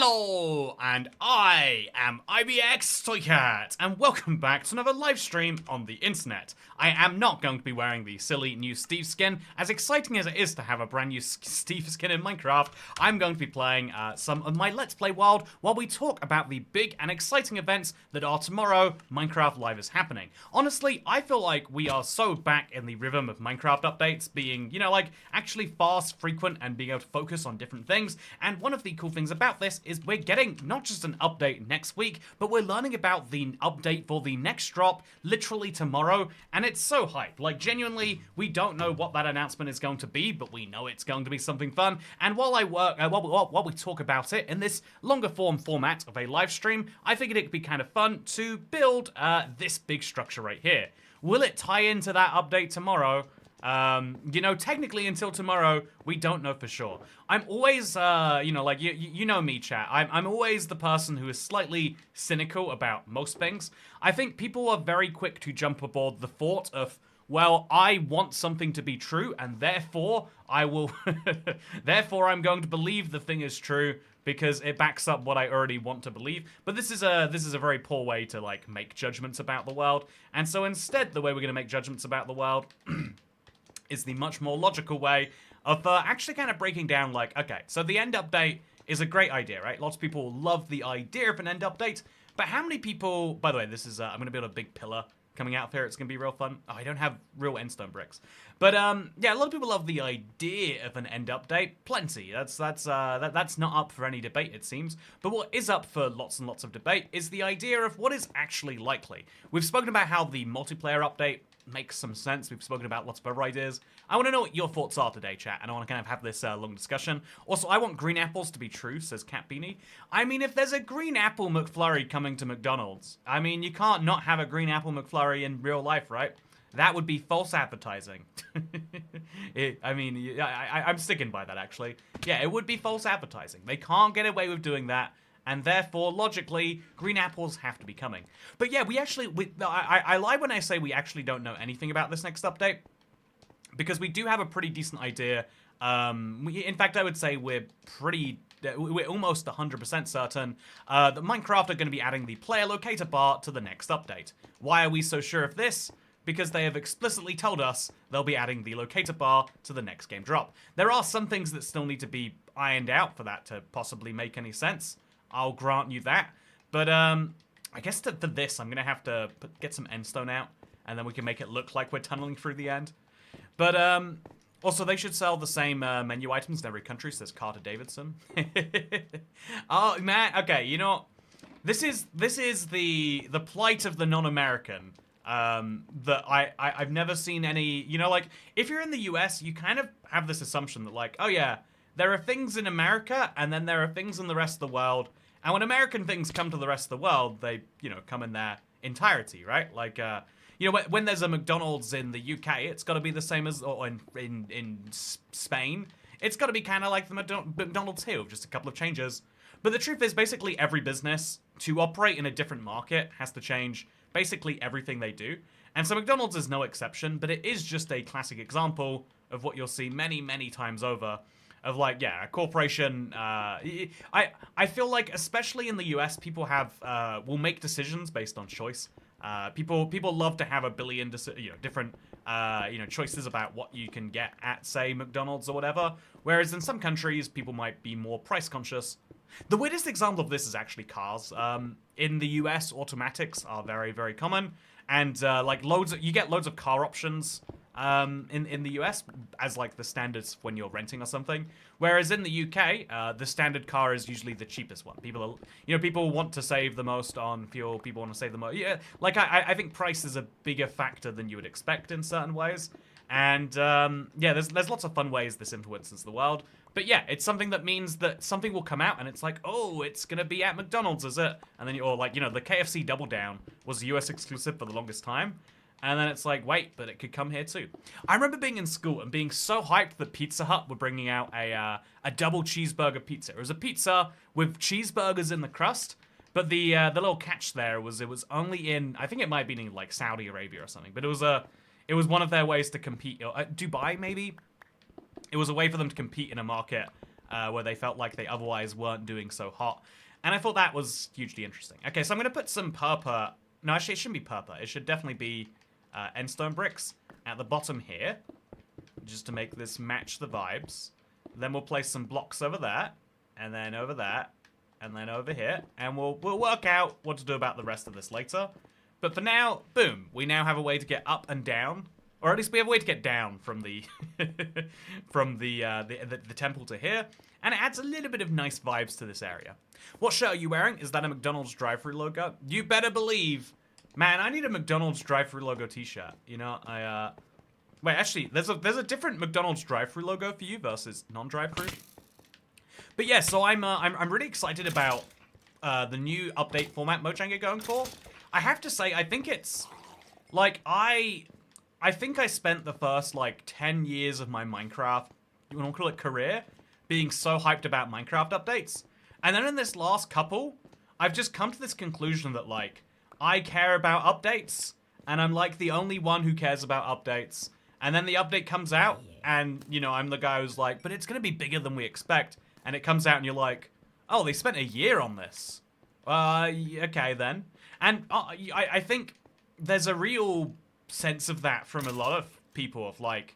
Hello, and I am IBX Toycat, and welcome back to another live stream on the internet. I am not going to be wearing the silly new Steve skin. As exciting as it is to have a brand new Steve skin in Minecraft, I'm going to be playing some of my Let's Play World while we talk about the big and exciting events that are tomorrow. Minecraft Live is happening. Honestly, I feel like we are so back in the rhythm of Minecraft updates being, you know, like actually fast, frequent, and being able to focus on different things. And one of the cool things about this is we're getting not just an update next week, but we're learning about the update for the next drop literally tomorrow, and it's so hype. Like, genuinely, we don't know what that announcement is going to be, but we know it's going to be something fun. And while we talk about it in this longer form format of a live stream, I figured it'd be kind of fun to build this big structure right here. Will it tie into that update tomorrow? You know, technically until tomorrow, we don't know for sure. I'm always, you know, like, you know me, chat. I'm always the person who is slightly cynical about most things. I think people are very quick to jump aboard the thought of, well, I want something to be true, and therefore, I will, therefore I'm going to believe the thing is true, because it backs up what I already want to believe. But this is a very poor way to, like, make judgments about the world. And so instead, the way we're going to make judgments about the world is the much more logical way of actually kind of breaking down, like, okay, so the end update is a great idea, right? Lots of people love the idea of an end update, but how many people, by the way, this is, I'm going to build a big pillar coming out of here. It's going to be real fun. Oh, I don't have real endstone bricks. But, yeah, a lot of people love the idea of an end update. Plenty. That's not up for any debate, it seems. But what is up for lots and lots of debate is the idea of what is actually likely. We've spoken about how the multiplayer update makes some sense. We've spoken about lots of other ideas. I want to know what your thoughts are today, chat, and I want to kind of have this long discussion. Also, I want green apples to be true, says Cat Beanie. I mean, if there's a green apple McFlurry coming to McDonald's, I mean, you can't not have a green apple McFlurry in real life, right? That would be false advertising. I'm sticking by that, actually. Yeah, it would be false advertising. They can't get away with doing that. And therefore, logically, green apples have to be coming. But yeah, I lie when I say we actually don't know anything about this next update, because we do have a pretty decent idea. In fact, I would say we're almost 100% certain that Minecraft are going to be adding the player locator bar to the next update. Why are we so sure of this? Because they have explicitly told us they'll be adding the locator bar to the next game drop. There are some things that still need to be ironed out for that to possibly make any sense. I'll grant you that. But I guess for this, I'm going to have to get some endstone out, and then we can make it look like we're tunneling through the end. But also, they should sell the same menu items in every country, says Carter Davidson. Oh, man. Okay, you know, this is the plight of the non-American. That I've never seen any, you know, like, if you're in the US, you kind of have this assumption that, like, oh yeah, there are things in America, and then there are things in the rest of the world. And when American things come to the rest of the world, they, you know, come in their entirety, right? Like, you know, when there's a McDonald's in the UK, it's got to be the same as, or in Spain, it's got to be kind of like the McDonald's here, with just a couple of changes. But the truth is, basically every business, to operate in a different market, has to change basically everything they do. And so McDonald's is no exception, but it is just a classic example of what you'll see many, many times over. Of, like, yeah, a corporation, I feel like, especially in the US, people will make decisions based on choice. People love to have a billion, different, choices about what you can get at, say, McDonald's or whatever. Whereas in some countries, people might be more price conscious. The weirdest example of this is actually cars. In the US, automatics are very, very common. And, like, you get loads of car options in the US as, like, the standards when you're renting or something. Whereas in the UK, the standard car is usually the cheapest one. People want to save the most on fuel. People want to save the most. Yeah, like, I think price is a bigger factor than you would expect in certain ways. And, yeah, there's lots of fun ways this influences the world. But yeah, it's something that means that something will come out and it's like, oh, it's gonna be at McDonald's, is it? And then or like, you know, the KFC Double Down was US exclusive for the longest time. And then it's like, wait, but it could come here too. I remember being in school and being so hyped that Pizza Hut were bringing out a double cheeseburger pizza. It was a pizza with cheeseburgers in the crust, but the little catch there was it was only in, I think it might have been in like Saudi Arabia or something, but it was one of their ways to compete. Dubai maybe. It was a way for them to compete in a market where they felt like they otherwise weren't doing so hot. And I thought that was hugely interesting. Okay, so I'm going to put some purple... No, actually, it shouldn't be purple. It should definitely be endstone bricks at the bottom here, just to make this match the vibes. Then we'll place some blocks over there, and then over that, and then over here, and we'll work out what to do about the rest of this later. But for now, boom, we now have a way to get up and down, or at least we have a way to get down from the from the temple to here, and it adds a little bit of nice vibes to this area. What shirt are you wearing? Is that a McDonald's drive-thru logo? You better believe, man. I need a McDonald's drive-thru logo T-shirt. You know, wait, actually, there's a different McDonald's drive-thru logo for you versus non-drive-thru. But yeah, so I'm really excited about the new update format Mojang are going for. I have to say, I think it's like I think I spent the first like 10 years of my Minecraft, you want to call it career, being so hyped about Minecraft updates. And then in this last couple, I've just come to this conclusion that like I care about updates, and I'm like the only one who cares about updates. And then the update comes out, and you know I'm the guy who's like, but it's gonna be bigger than we expect. And it comes out, and you're like, oh, they spent a year on this. Okay then. And I think there's a real sense of that from a lot of people of like,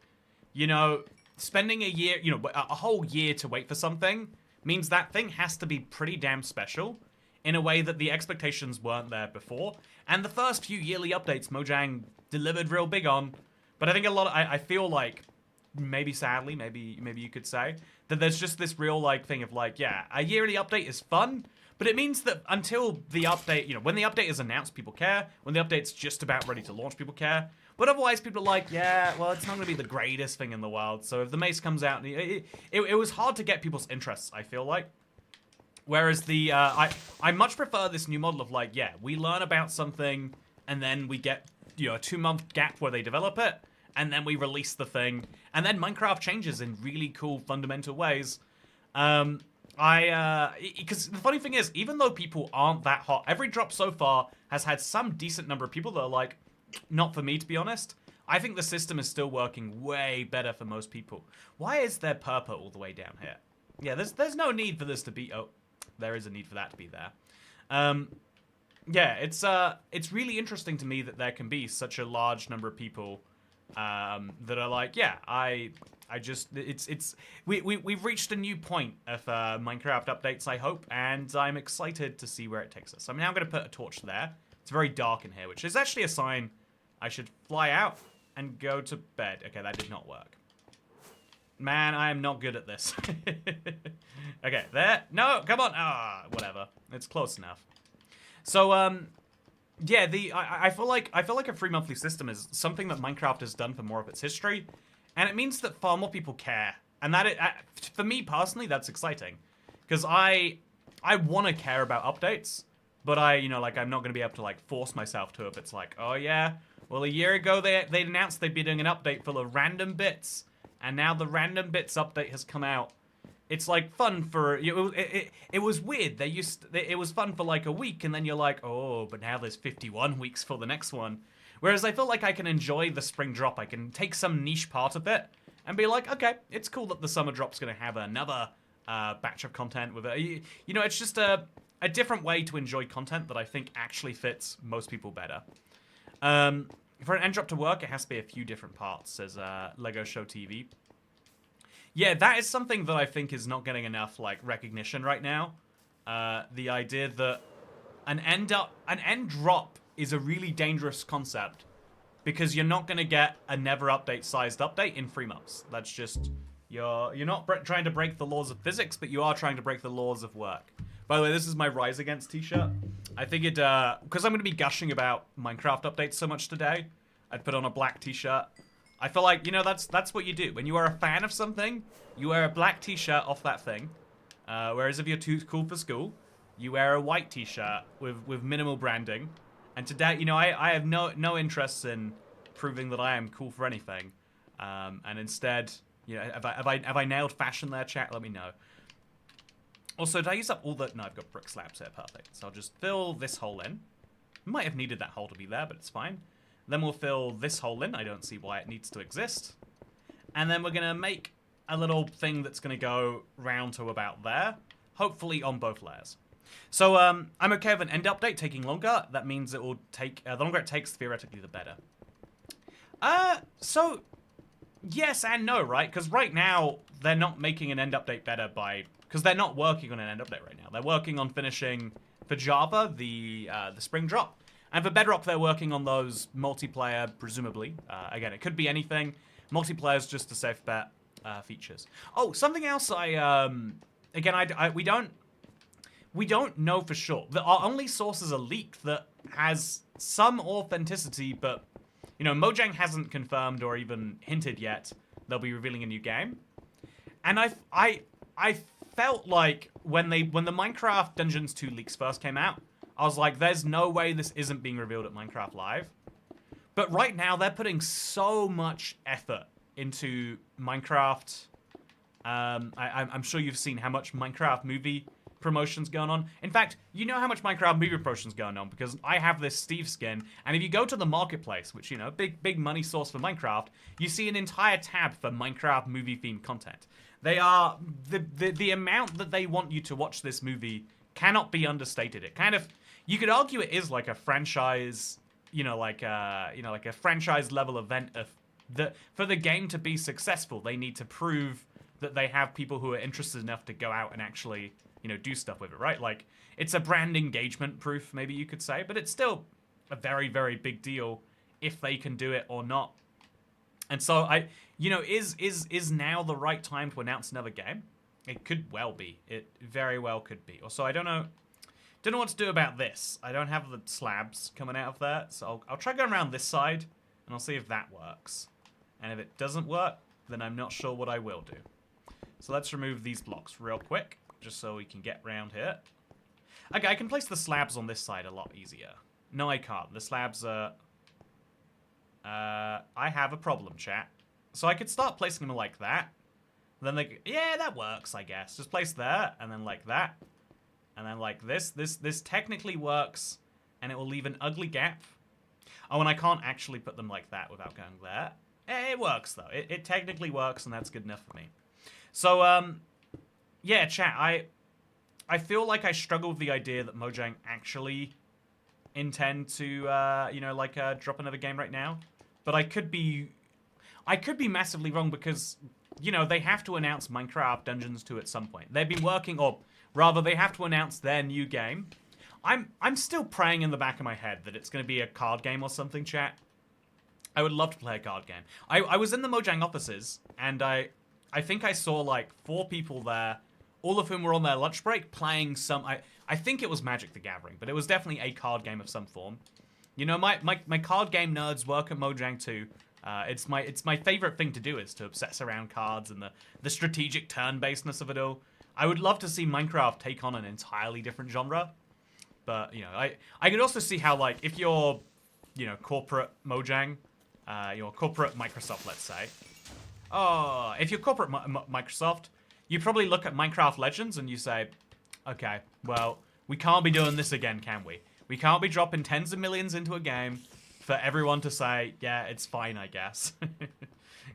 you know, spending a year, you know, a whole year to wait for something means that thing has to be pretty damn special in a way that the expectations weren't there before. And the first few yearly updates Mojang delivered real big on. But I think I feel like, maybe sadly, maybe you could say, that there's just this real like thing of like, yeah, a yearly update is fun, but it means that until the update, you know, when the update is announced, people care. When the update's just about ready to launch, people care. But otherwise, people are like, yeah, well, it's not going to be the greatest thing in the world. So if the mace comes out, it was hard to get people's interests, I feel like. Whereas the, I much prefer this new model of like, yeah, we learn about something, and then we get, you know, a 2-month gap where they develop it, and then we release the thing, and then Minecraft changes in really cool, fundamental ways. Because the funny thing is, even though people aren't that hot, every drop so far has had some decent number of people that are like, not for me, to be honest. I think the system is still working way better for most people. Why is there purple all the way down here? Yeah, there's no need for this to be... Oh, there is a need for that to be there. Yeah, it's really interesting to me that there can be such a large number of people that are like, yeah, we've reached a new point of Minecraft updates, I hope, and I'm excited to see where it takes us. So I'm now going to put a torch there. It's very dark in here, which is actually a sign I should fly out and go to bed. Okay, that did not work. Man, I am not good at this. Okay, there. No, come on. Ah, whatever. It's close enough. So, yeah, I feel like a free monthly system is something that Minecraft has done for more of its history, and it means that far more people care. And that, for me personally, that's exciting, because I want to care about updates, but I'm not going to be able to like force myself to if it's like, oh yeah, well a year ago they announced they'd be doing an update full of random bits, and now the random bits update has come out. It's like fun for it was weird. It was fun for like a week, and then you're like, oh, but now there's 51 weeks for the next one. Whereas I feel like I can enjoy the spring drop. I can take some niche part of it and be like, okay, it's cool that the summer drop's going to have another batch of content with it. You know, it's just a different way to enjoy content that I think actually fits most people better. For an end drop to work, it has to be a few different parts, says Lego Show TV. Yeah, that is something that I think is not getting enough like recognition right now. The idea that an end drop is a really dangerous concept, because you're not going to get a never update sized update in 3 months. That's just, you're not trying to break the laws of physics, but you are trying to break the laws of work. By the way, this is my Rise Against t-shirt. I figured, because I'm going to be gushing about Minecraft updates so much today, I'd put on a black t-shirt. I feel like, you know, that's what you do. When you are a fan of something, you wear a black t-shirt off that thing. Whereas if you're too cool for school, you wear a white t-shirt with minimal branding. And today, you know, I have no interest in proving that I am cool for anything. And instead, you know, have I nailed fashion there, chat? Let me know. Also, did I use up all the... No, I've got brick slabs here. Perfect. So I'll just fill this hole in. Might have needed that hole to be there, but it's fine. Then we'll fill this hole in. I don't see why it needs to exist. And then we're going to make a little thing that's going to go round to about there, hopefully on both layers. So I'm okay with an end update taking longer. That means it will take, the longer it takes, theoretically, the better. So yes and no, right? Because right now, they're not making an end update better because they're not working on an end update right now. They're working on finishing, for Java, the spring drop. And for Bedrock, they're working on those multiplayer, presumably. Again, it could be anything. Multiplayer's just a safe bet features. Oh, something else we don't know for sure. Our only source is a leak that has some authenticity, but, you know, Mojang hasn't confirmed or even hinted yet they'll be revealing a new game. And I felt like when the Minecraft Dungeons 2 leaks first came out, I was like, there's no way this isn't being revealed at Minecraft Live. But right now, they're putting so much effort into Minecraft. I'm sure you've seen how much Minecraft movie promotion's going on. In fact, you know how much Minecraft movie promotion's going on because I have this Steve skin, and if you go to the marketplace, which, you know, big money source for Minecraft, you see an entire tab for Minecraft movie-themed content. They are the amount that they want you to watch this movie cannot be understated. It kind of, you could argue it is like a franchise, like a franchise level event of for the game to be successful, they need to prove that they have people who are interested enough to go out and actually, do stuff with it, right? Like, it's a brand engagement proof, maybe you could say, but it's still a very, very big deal if they can do it or not. And so is now the right time to announce another game? It could well be. It very well could be. Also, I don't know what to do about this. I don't have the slabs coming out of there, so I'll try going around this side, and I'll see if that works. And if it doesn't work, then I'm not sure what I will do. So let's remove these blocks real quick, just so we can get around here. Okay, I can place the slabs on this side a lot easier. No, I can't. The slabs are... I have a problem, chat. So I could start placing them like that. Then yeah, that works, I guess. Just place there, and then like that. And then like this. This technically works, and it will leave an ugly gap. Oh, and I can't actually put them like that without going there. It works, though. It technically works, and that's good enough for me. So, yeah, chat, I feel like I struggle with the idea that Mojang actually intend to, drop another game right now. But I could be massively wrong because, they have to announce Minecraft Dungeons 2 at some point. They've been working, or rather, they have to announce their new game. I'm still praying in the back of my head that it's going to be a card game or something, chat. I would love to play a card game. I was in the Mojang offices, and I think I saw, like, 4 people there, all of whom were on their lunch break, playing some... I think it was Magic the Gathering, but it was definitely a card game of some form. My card game nerds work at Mojang too. It's my favorite thing to do is to obsess around cards and the strategic turn-basedness of it all. I would love to see Minecraft take on an entirely different genre. But, I could also see how, like, if you're, corporate Mojang, you're corporate Microsoft, let's say. Oh, if you're corporate Microsoft, you probably look at Minecraft Legends and you say, okay, well, we can't be doing this again, can we? We can't be dropping tens of millions into a game for everyone to say, yeah, it's fine, I guess.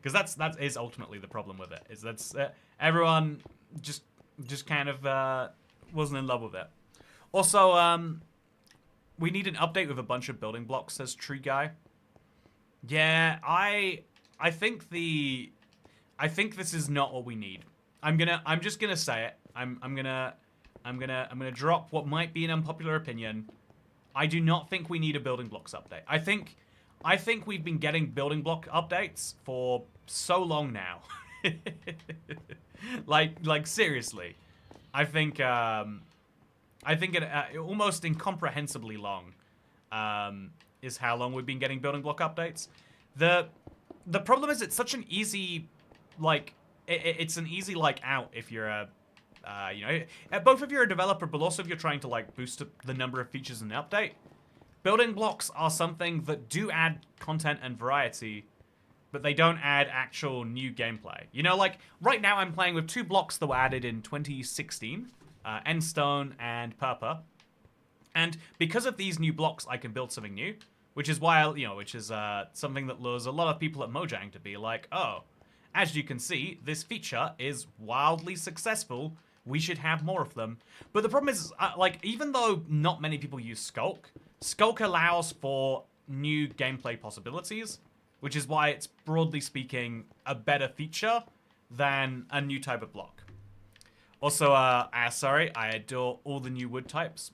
Because that is ultimately the problem with it. Is that's everyone just kind of wasn't in love with it. Also, we need an update with a bunch of building blocks, says Tree Guy. Yeah, I think this is not what we need. I'm just gonna say it. I'm gonna drop what might be an unpopular opinion. I do not think we need a building blocks update. I think we've been getting building block updates for so long now. like seriously. I think it almost incomprehensibly long is how long we've been getting building block updates. The problem is it's such an easy it's an easy out if you're a both if you're a developer, but also if you're trying to boost up the number of features in the update. Building blocks are something that do add content and variety, but they don't add actual new gameplay. Right now I'm playing with 2 blocks that were added in 2016, Endstone and Purple. And because of these new blocks, I can build something new, which is why, which is something that lures a lot of people at Mojang to be like, oh, as you can see, this feature is wildly successful. We should have more of them. But the problem is, like, even though not many people use Skulk, Skulk allows for new gameplay possibilities, which is why it's, broadly speaking, a better feature than a new type of block. Also, sorry, I adore all the new wood types.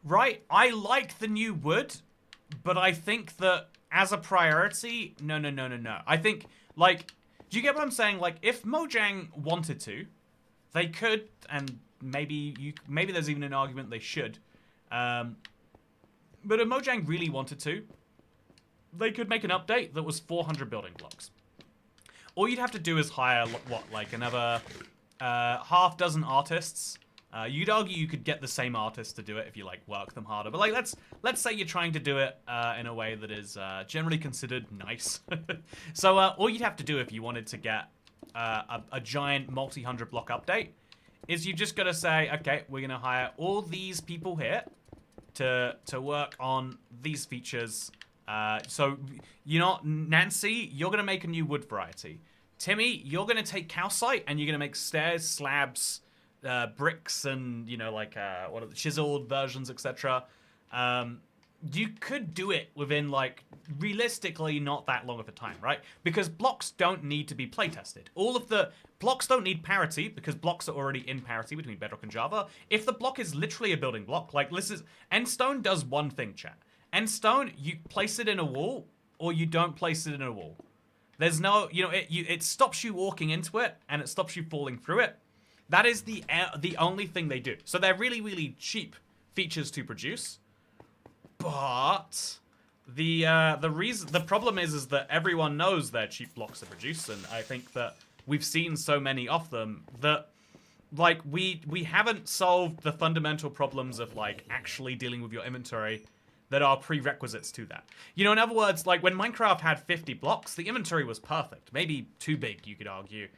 Right, I like the new wood, but I think that as a priority, no. I think, like, do you get what I'm saying? Like, if Mojang wanted to, they could, and maybe there's even an argument they should. But if Mojang really wanted to, they could make an update that was 400 building blocks. All you'd have to do is hire, what, like another half dozen artists. You'd argue you could get the same artists to do it if you, like, work them harder. But, like, let's say you're trying to do it in a way that is generally considered nice. So all you'd have to do if you wanted to get a giant multi-hundred block update is you just got to say, okay, we're going to hire all these people here to work on these features. So, you know, Nancy, you're going to make a new wood variety. Timmy, you're going to take calcite and you're going to make stairs, slabs, bricks, and, you know, like, what are the chiseled versions, etc. You could do it within, like, realistically not that long of a time, right? Because blocks don't need to be playtested. All of the blocks don't need parity because blocks are already in parity between Bedrock and Java. If the block is literally a building block, like, this is... Endstone does one thing, chat. Endstone, you place it in a wall or you don't place it in a wall. There's no, you know, it stops you walking into it and it stops you falling through it. That is the only thing they do. So they're really, really cheap features to produce. But the problem is that everyone knows they're cheap blocks to produce, and I think that we've seen so many of them that, like, we haven't solved the fundamental problems of, like, actually dealing with your inventory that are prerequisites to that. You know, in other words, like, when Minecraft had 50 blocks, the inventory was perfect. Maybe too big, you could argue.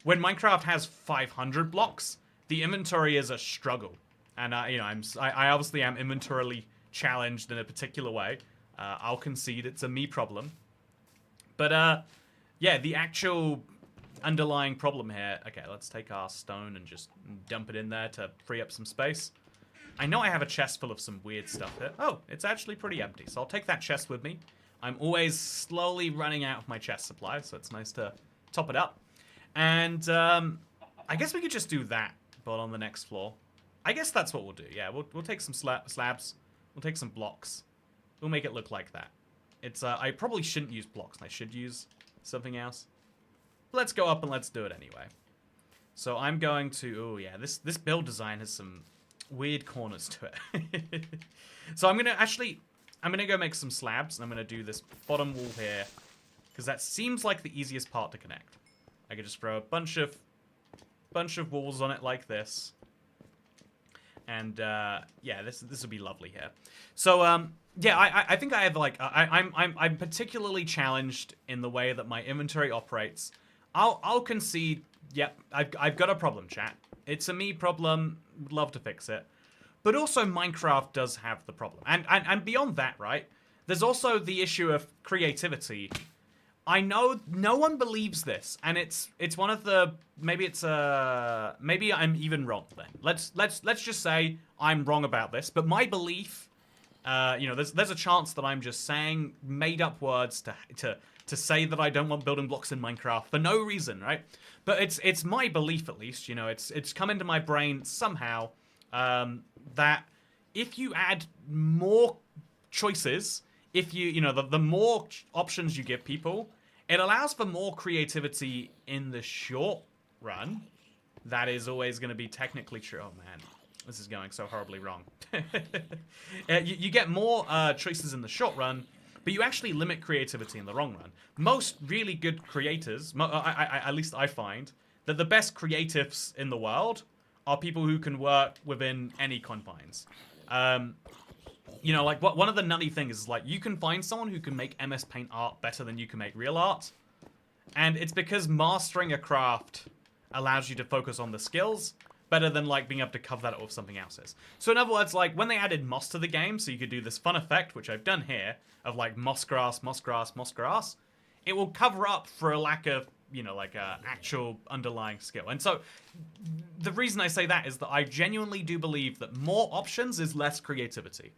When Minecraft has 500 blocks, the inventory is a struggle. And, you know, I obviously am inventorially challenged in a particular way. I'll concede it's a me problem. But, yeah, the actual underlying problem here... Okay, let's take our stone and just dump it in there to free up some space. I know I have a chest full of some weird stuff here. Oh, it's actually pretty empty, so I'll take that chest with me. I'm always slowly running out of my chest supply, so it's nice to top it up. And I guess we could just do that, but on the next floor. I guess that's what we'll do. Yeah, we'll take some slabs. We'll take some blocks. We'll make it look like that. It's I probably shouldn't use blocks. I should use something else. But let's go up and let's do it anyway. So I'm going to... Oh, yeah, this build design has some weird corners to it. So I'm gonna go make some slabs, and I'm gonna do this bottom wall here, because that seems like the easiest part to connect. I could just throw a bunch of walls on it like this, and yeah, this would be lovely here. So yeah, I think I have, like, I'm particularly challenged in the way that my inventory operates. I'll concede. Yep, I've got a problem, chat. It's a me problem. Would love to fix it. But also Minecraft does have the problem. And beyond that, right? There's also the issue of creativity. I know no one believes this, and it's one of the... Maybe I'm even wrong then. Let's just say I'm wrong about this, but my belief, you know, there's a chance that I'm just saying made up words to say that I don't want building blocks in Minecraft for no reason, right? But it's my belief, at least, you know, it's come into my brain somehow, that if you add more choices, if you know, the more options you give people, it allows for more creativity in the short run. That is always going to be technically true. Oh man, this is going so horribly wrong. You get more choices in the short run, but you actually limit creativity in the long run. Most really good creators, at least I find, that the best creatives in the world are people who can work within any confines. You know, like, one of the nutty things is, like, you can find someone who can make MS Paint art better than you can make real art. And it's because mastering a craft allows you to focus on the skills better than, like, being able to cover that up with something else. So in other words, like, when they added moss to the game, so you could do this fun effect, which I've done here, of, like, moss grass, moss grass, moss grass, it will cover up for a lack of actual underlying skill. And so the reason I say that is that I genuinely do believe that more options is less creativity.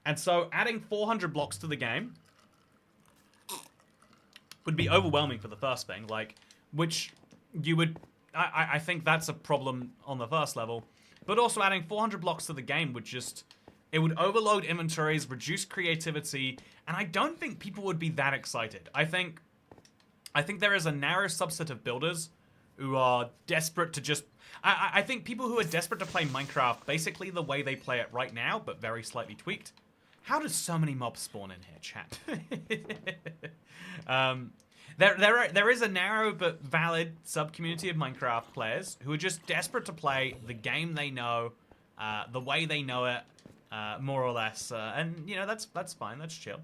And so adding 400 blocks to the game would be overwhelming for the first thing, which you would... I think that's a problem on the first level. But also adding 400 blocks to the game would just... It would overload inventories, reduce creativity, and I don't think people would be that excited. I think there is a narrow subset of builders who are desperate to just... I think people who are desperate to play Minecraft basically the way they play it right now, but very slightly tweaked. How does so many mobs spawn in here, chat? There is a narrow but valid sub-community of Minecraft players who are just desperate to play the game they know, the way they know it, more or less, and that's fine. That's chill.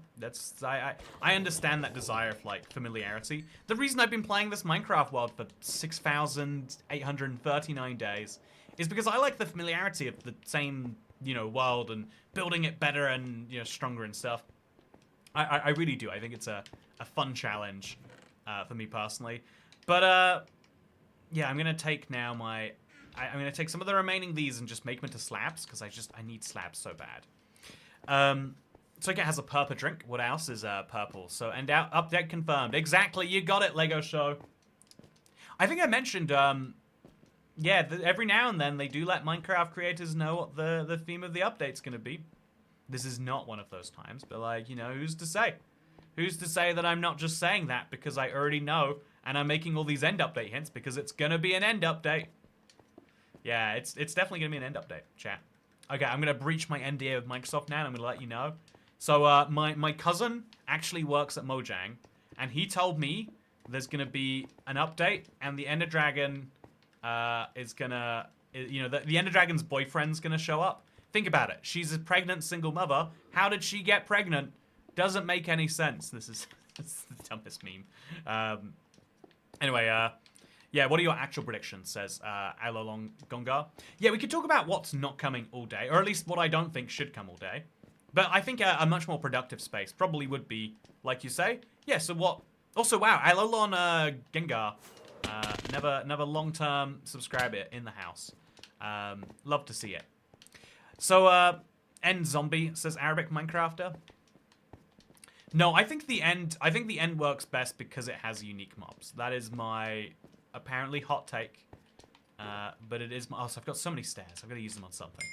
I understand that desire of familiarity. The reason I've been playing this Minecraft world for 6,839 days is because I like the familiarity of the same world and building it better and stronger and stuff. I really do. I think it's a fun challenge for me personally. But yeah, I'm gonna take now I'm going to take some of the remaining these and just make them into slabs, because I need slabs so bad. So it has a purple drink. What else is purple? So, and update confirmed. Exactly, you got it, Lego Show. I think I mentioned, yeah, every now and then they do let Minecraft creators know what the theme of the update's going to be. This is not one of those times, but who's to say? Who's to say that I'm not just saying that because I already know, and I'm making all these end update hints because it's going to be an end update. Yeah, it's definitely going to be an end update, chat. Okay, I'm going to breach my NDA with Microsoft now, and I'm going to let you know. So, my cousin actually works at Mojang, and he told me there's going to be an update, and the Ender Dragon is going to... the Ender Dragon's boyfriend's going to show up. Think about it. She's a pregnant single mother. How did she get pregnant? Doesn't make any sense. This is the dumbest meme. Anyway, yeah, what are your actual predictions, says Alalong Gongar. Yeah, we could talk about what's not coming all day, or at least what I don't think should come all day. But I think a much more productive space probably would be, like you say. Yeah, so what... Also, wow, Alalong Gengar. Never long-term subscriber in the house. Love to see it. So, End Zombie, says Arabic Minecrafter. No, I think the end works best because it has unique mobs. That is my... apparently hot take, but it is... Oh, so I've got so many stairs. I've got to use them on something.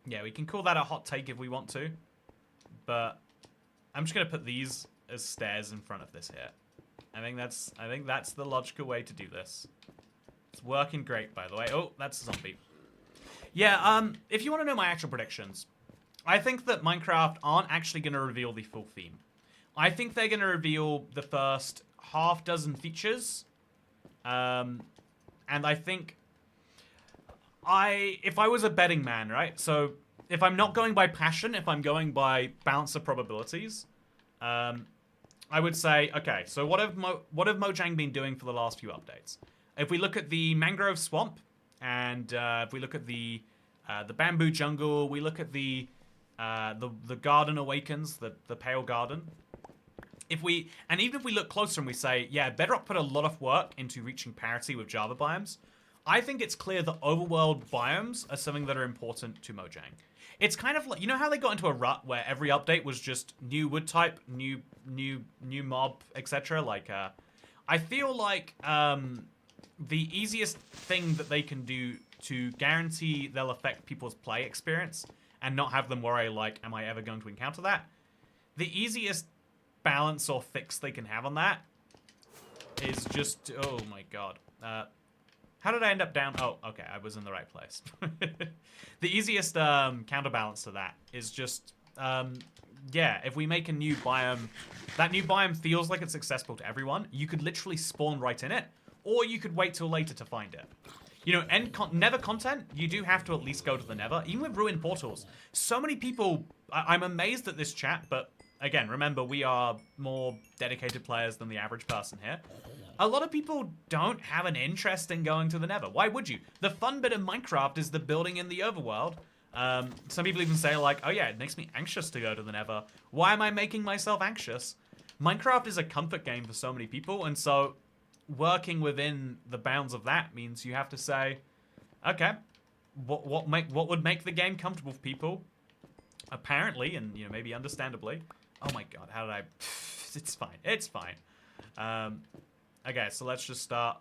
Yeah, we can call that a hot take if we want to, but I'm just going to put these as stairs in front of this here. I think that's the logical way to do this. It's working great, by the way. Oh, that's a zombie. Yeah, if you want to know my actual predictions, I think that Minecraft aren't actually going to reveal the full theme. I think they're going to reveal the first half dozen features, and I think if I was a betting man, right? So if I'm not going by passion, if I'm going by balance of probabilities, I would say, okay, so what have Mojang been doing for the last few updates? If we look at the mangrove swamp, and if we look at the bamboo jungle, we look at the garden awakens, the pale garden. And even if we look closer and we say, yeah, Bedrock put a lot of work into reaching parity with Java biomes, I think it's clear that overworld biomes are something that are important to Mojang. It's kind of like, you know how they got into a rut where every update was just new wood type, new mob, etc. Like, I feel like the easiest thing that they can do to guarantee they'll affect people's play experience and not have them worry, like, am I ever going to encounter that? The easiest balance or fix they can have on that is just... Oh, my God. How did I end up down? Oh, okay, I was in the right place. The easiest counterbalance to that is just... yeah, if we make a new biome, that new biome feels like it's accessible to everyone, you could literally spawn right in it, or you could wait till later to find it. You know, Nether content, you do have to at least go to the Nether. Even with Ruined Portals, so many people... I'm amazed at this chat, but again, remember, we are more dedicated players than the average person here. A lot of people don't have an interest in going to the Nether. Why would you? The fun bit of Minecraft is the building in the overworld. Some people even say, like, oh yeah, it makes me anxious to go to the Nether. Why am I making myself anxious? Minecraft is a comfort game for so many people, and so working within the bounds of that means you have to say, okay, what would make the game comfortable for people? Apparently, and maybe understandably. Oh my god, how did I? It's fine. It's fine. Okay, so let's just start.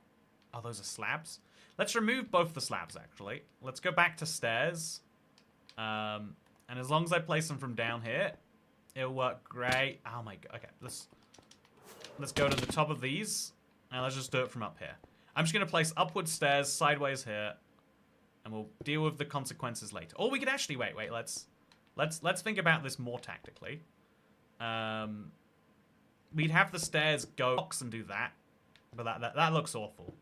Oh, those are slabs. Let's remove both the slabs. Actually, let's go back to stairs. And as long as I place them from down here, it'll work great. Oh my god. Okay, let's go to the top of these, and let's just do it from up here. I'm just gonna place upward stairs sideways here, and we'll deal with the consequences later. Or we could actually wait. Let's think about this more tactically. We'd have the stairs go box and do that, but that looks awful.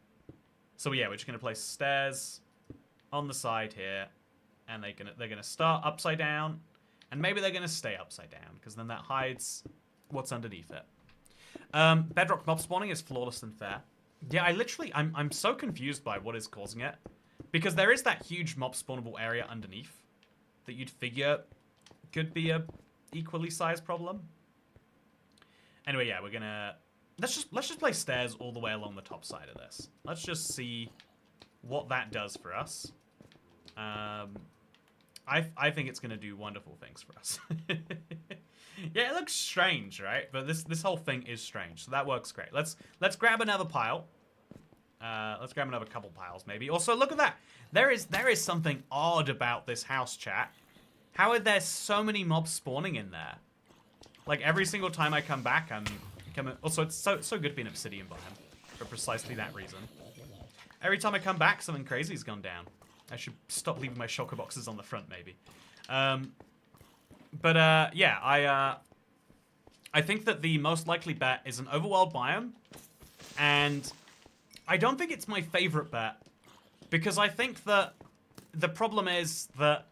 So yeah, we're just gonna place stairs on the side here, and they're gonna start upside down, and maybe they're gonna stay upside down because then that hides what's underneath it. Bedrock mob spawning is flawless and fair. Yeah, I'm so confused by what is causing it, because there is that huge mob spawnable area underneath that you'd figure could be a equally sized problem. Anyway, yeah, we're gonna let's just place stairs all the way along the top side of this. Let's just see what that does for us. I think it's gonna do wonderful things for us. Yeah, it looks strange, right? But this whole thing is strange, so that works great. Let's grab another pile. Let's grab another couple piles, maybe. Also, look at that. There is something odd about this house, chat. How are there so many mobs spawning in there? Like, every single time I come back, I'm coming... Also, it's so good to be an obsidian biome for precisely that reason. Every time I come back, something crazy's gone down. I should stop leaving my shulker boxes on the front, maybe. Yeah, I think that the most likely bet is an overworld biome, and I don't think it's my favorite bet, because I think that the problem is that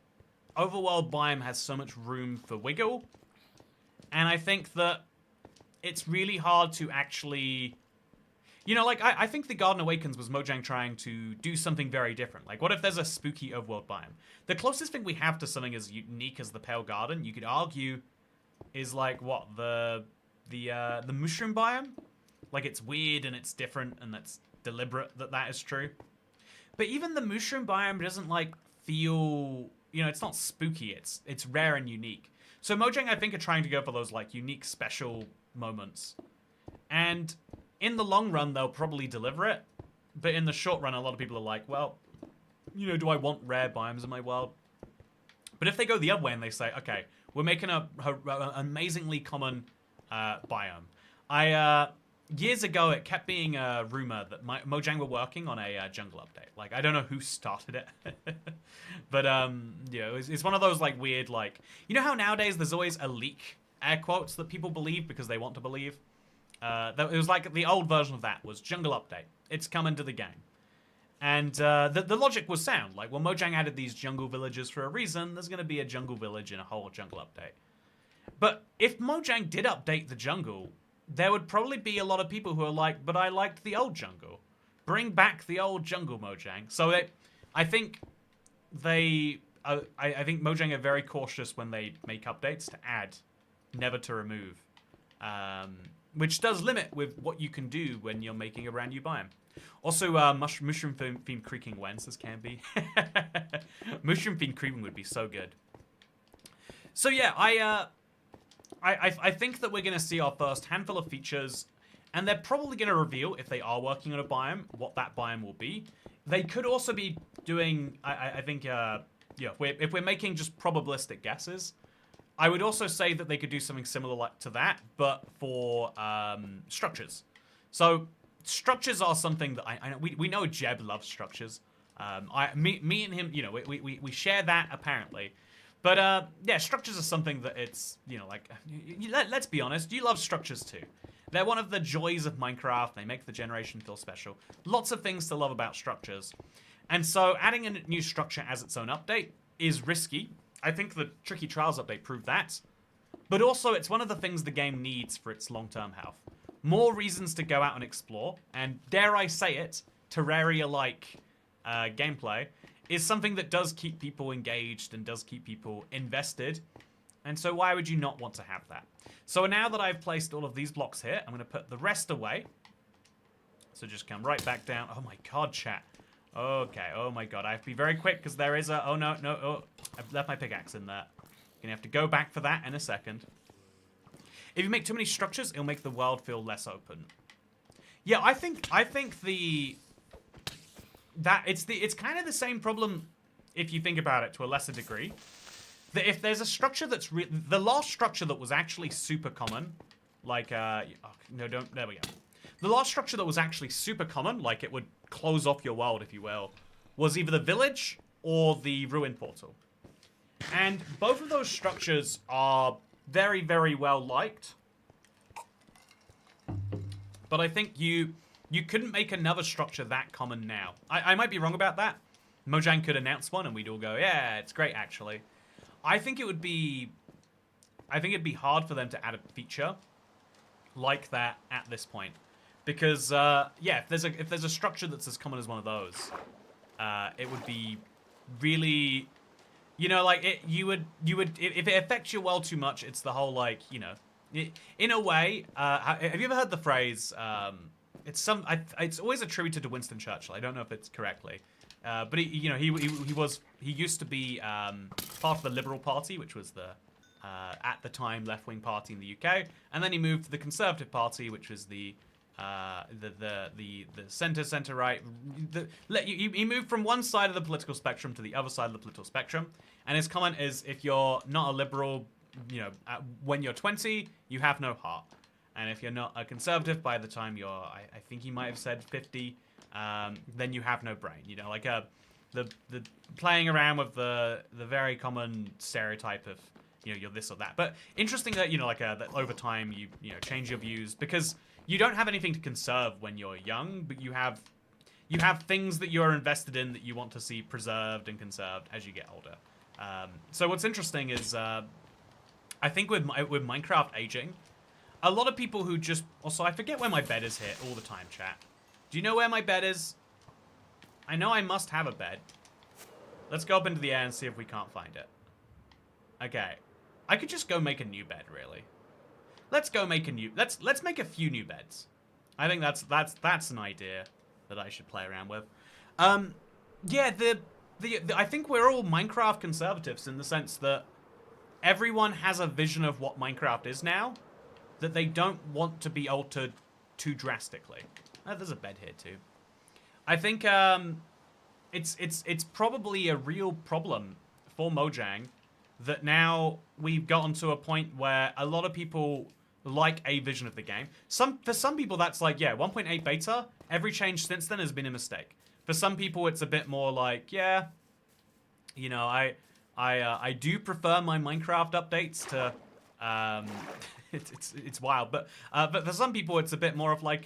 overworld biome has so much room for wiggle, and I think that it's really hard to actually... like, I think The Garden Awakens was Mojang trying to do something very different. Like, what if there's a spooky overworld biome? The closest thing we have to something as unique as the Pale Garden, you could argue, is like, what, the mushroom biome? Like, it's weird and it's different and that's deliberate that is true. But even the mushroom biome doesn't, like, feel... it's not spooky. It's rare and unique. So Mojang, I think, are trying to go for those, like, unique, special moments. And... in the long run, they'll probably deliver it. But in the short run, a lot of people are like, well, do I want rare biomes in my world? But if they go the other way and they say, okay, we're making an amazingly common biome. Years ago, it kept being a rumor that Mojang were working on a jungle update. Like, I don't know who started it. But, it's one of those, like, weird, like... how nowadays there's always a leak, air quotes, that people believe because they want to believe? It was like the old version of that was jungle update. It's coming to the game. And the logic was sound. Like, well, Mojang added these jungle villages for a reason. There's going to be a jungle village in a whole jungle update. But if Mojang did update the jungle, there would probably be a lot of people who are like, but I liked the old jungle. Bring back the old jungle, Mojang. So I think Mojang are very cautious when they make updates to add, never to remove. Which does limit with what you can do when you're making a brand new biome. Also, mushroom theme creaking whence this can be. Mushroom theme creeping would be so good. So yeah, I think that we're going to see our first handful of features, and they're probably going to reveal, if they are working on a biome, what that biome will be. They could also be doing, I think, if we're making just probabilistic guesses, I would also say that they could do something similar to that, but for structures. So structures are something that I know we know Jeb loves structures. Me and him, we share that apparently. But yeah, structures are something that it's let's be honest, you love structures too. They're one of the joys of Minecraft. They make the generation feel special. Lots of things to love about structures, and so adding a new structure as its own update is risky. I think the Tricky Trials update proved that. But also, it's one of the things the game needs for its long-term health. More reasons to go out and explore, and dare I say it, Terraria-like gameplay is something that does keep people engaged and does keep people invested And so why would you not want to have that? So now that I've placed all of these blocks here, I'm going to put the rest away. So just come right back down. Oh my god, chat. Okay, oh my god. I have to be very quick because there is a... Oh no, no, oh. I've left my pickaxe in there. Gonna have to go back for that in a second. If you make too many structures, it'll make the world feel less open. Yeah, I think it's kind of the same problem if you think about it to a lesser degree. That if there's a structure that's the last structure that was actually super common, like oh, no, don't, there we go. The last structure that was actually super common, like it would close off your world, if you will, was either the village or the ruin portal. And both of those structures are very, very well liked. But I think you couldn't make another structure that common now. I might be wrong about that. Mojang could announce one and we'd all go, yeah, it's great actually. I think it'd be hard for them to add a feature like that at this point. Because yeah, if there's a structure that's as common as one of those, it would be really, you know, like you would if it affects your world too much, it's the whole like, you know, in a way. Have you ever heard the phrase? It's always attributed to Winston Churchill. I don't know if it's correctly, but he used to be part of the Liberal Party, which was the at the time left-wing party in the UK, and then he moved to the Conservative Party, which was the center right. He moved from one side of the political spectrum to the other side of the political spectrum, and his comment is, if you're not a liberal, you know, when you're 20, you have no heart, and if you're not a conservative by the time you're, I think he might have said 50, then you have no brain. You know, like the playing around with the very common stereotype of, you know, you're this or that. But interesting that, you know, like that over time you know, change your views, because you don't have anything to conserve when you're young, but you have things that you're invested in that you want to see preserved and conserved as you get older. So what's interesting is, I think with Minecraft aging, a lot of people who just... Also, I forget where my bed is here all the time, chat. Do you know where my bed is? I know I must have a bed. Let's go up into the air and see if we can't find it. Okay. I could just go make a new bed, really. Let's go make a new... Let's make a few new beds. I think that's an idea that I should play around with. Yeah, I think we're all Minecraft conservatives in the sense that everyone has a vision of what Minecraft is now that they don't want to be altered too drastically. Oh, there's a bed here too. I think it's probably a real problem for Mojang that now we've gotten to a point where a lot of people like a vision of the game. For some people, that's like, yeah, 1.8 beta, every change since then has been a mistake. For some people, it's a bit more like, yeah, you know, I do prefer my Minecraft updates to, it's wild, but for some people, it's a bit more of like,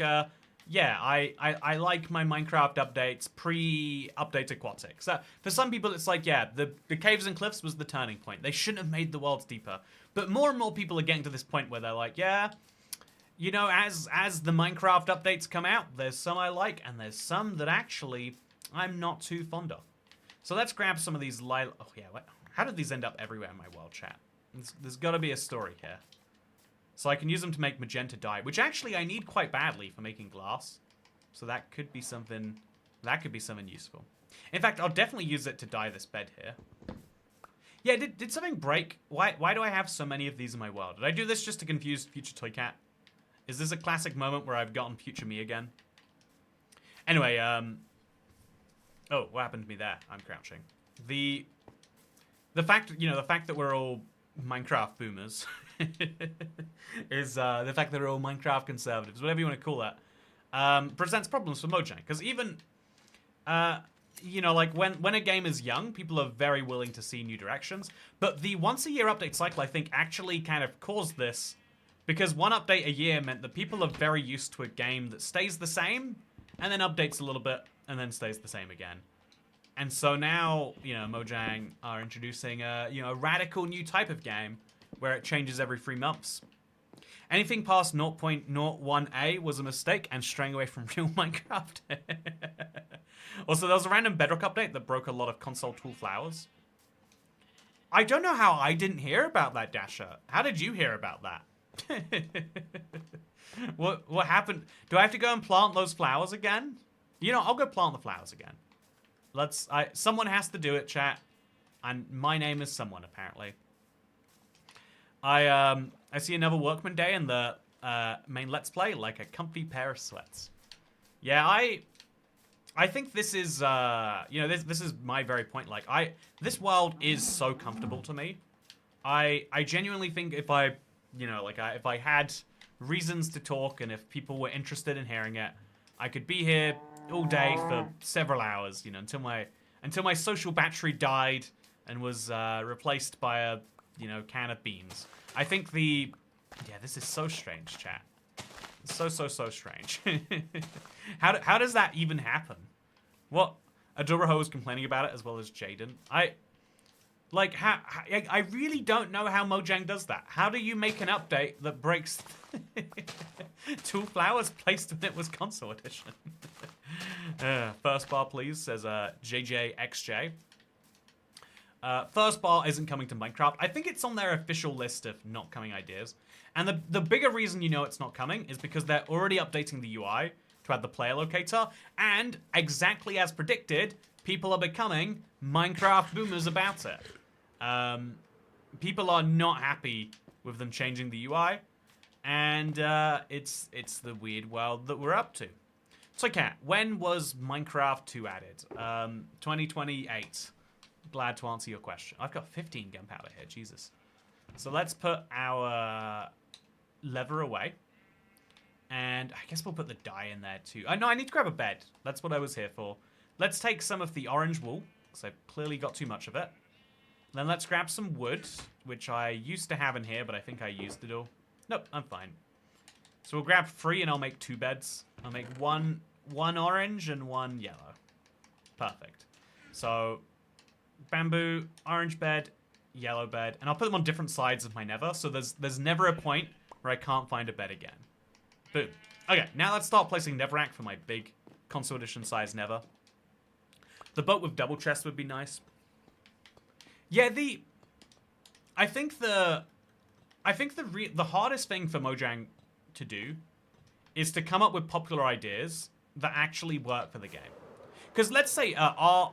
yeah, I like my Minecraft updates pre-update aquatic. So for some people, it's like, yeah, the caves and cliffs was the turning point. They shouldn't have made the worlds deeper. But more and more people are getting to this point where they're like, yeah, you know, as the Minecraft updates come out, there's some I like, and there's some that actually I'm not too fond of. So let's grab some of these oh yeah, how did these end up everywhere in my world, chat? There's got to be a story here. So I can use them to make magenta dye, which actually I need quite badly for making glass. So that could be something useful. In fact, I'll definitely use it to dye this bed here. Yeah, did something break? Why do I have so many of these in my world? Did I do this just to confuse future Toy Cat? Is this a classic moment where I've gotten future me again? Anyway, oh, what happened to me there? I'm crouching. The fact that we're all Minecraft boomers is the fact that we're all Minecraft conservatives, whatever you want to call that, presents problems for Mojang. Because even, you know, like when a game is young, people are very willing to see new directions. But the once-a-year update cycle, I think, actually kind of caused this, because one update a year meant that people are very used to a game that stays the same, and then updates a little bit, and then stays the same again. And so now, you know, Mojang are introducing a radical new type of game where it changes every 3 months. Anything past 0.01a was a mistake and straying away from real Minecraft. Also, there was a random Bedrock update that broke a lot of console tool flowers. I don't know how I didn't hear about that, Dasher. How did you hear about that? What happened? Do I have to go and plant those flowers again? You know, I'll go plant the flowers again. Someone has to do it, chat. And my name is someone, apparently. I see another Workman Day in the main Let's Play, like a comfy pair of sweats. Yeah, I think this is, you know, this is my very point. Like, this world is so comfortable to me. I genuinely think if I, you know, like, if I had reasons to talk and if people were interested in hearing it, I could be here all day for several hours, you know, until my social battery died and was replaced by a, you know, can of beans. I think yeah, this is so strange, chat. So strange. How does that even happen? What? Adoraho is complaining about it as well as Jaden. I really don't know how Mojang does that. How do you make an update that breaks 2 flowers placed when it was console edition? First bar, please, says JJXJ. First bar isn't coming to Minecraft. I think it's on their official list of not coming ideas. And the bigger reason you know it's not coming is because they're already updating the UI to add the player locator. And exactly as predicted, people are becoming Minecraft boomers about it. People are not happy with them changing the UI. And it's the weird world that we're up to. So, Kat, when was Minecraft 2 added? 2028. Glad to answer your question. I've got 15 gunpowder here, Jesus. So let's put our lever away. And I guess we'll put the dye in there too. No, I need to grab a bed. That's what I was here for. Let's take some of the orange wool, because I've clearly got too much of it. Then let's grab some wood, which I used to have in here, but I think I used it all. Nope, I'm fine. So we'll grab 3 and I'll make 2 beds. I'll make one orange and 1 yellow. Perfect. So bamboo, orange bed, yellow bed, and I'll put them on different sides of my nether, so there's never a point where I can't find a bed again. Boom. Okay, now let's start placing netherrack for my big console edition size nether. The boat with double chest would be nice. Yeah, I think the hardest thing for Mojang to do is to come up with popular ideas that actually work for the game. Because let's say R.L.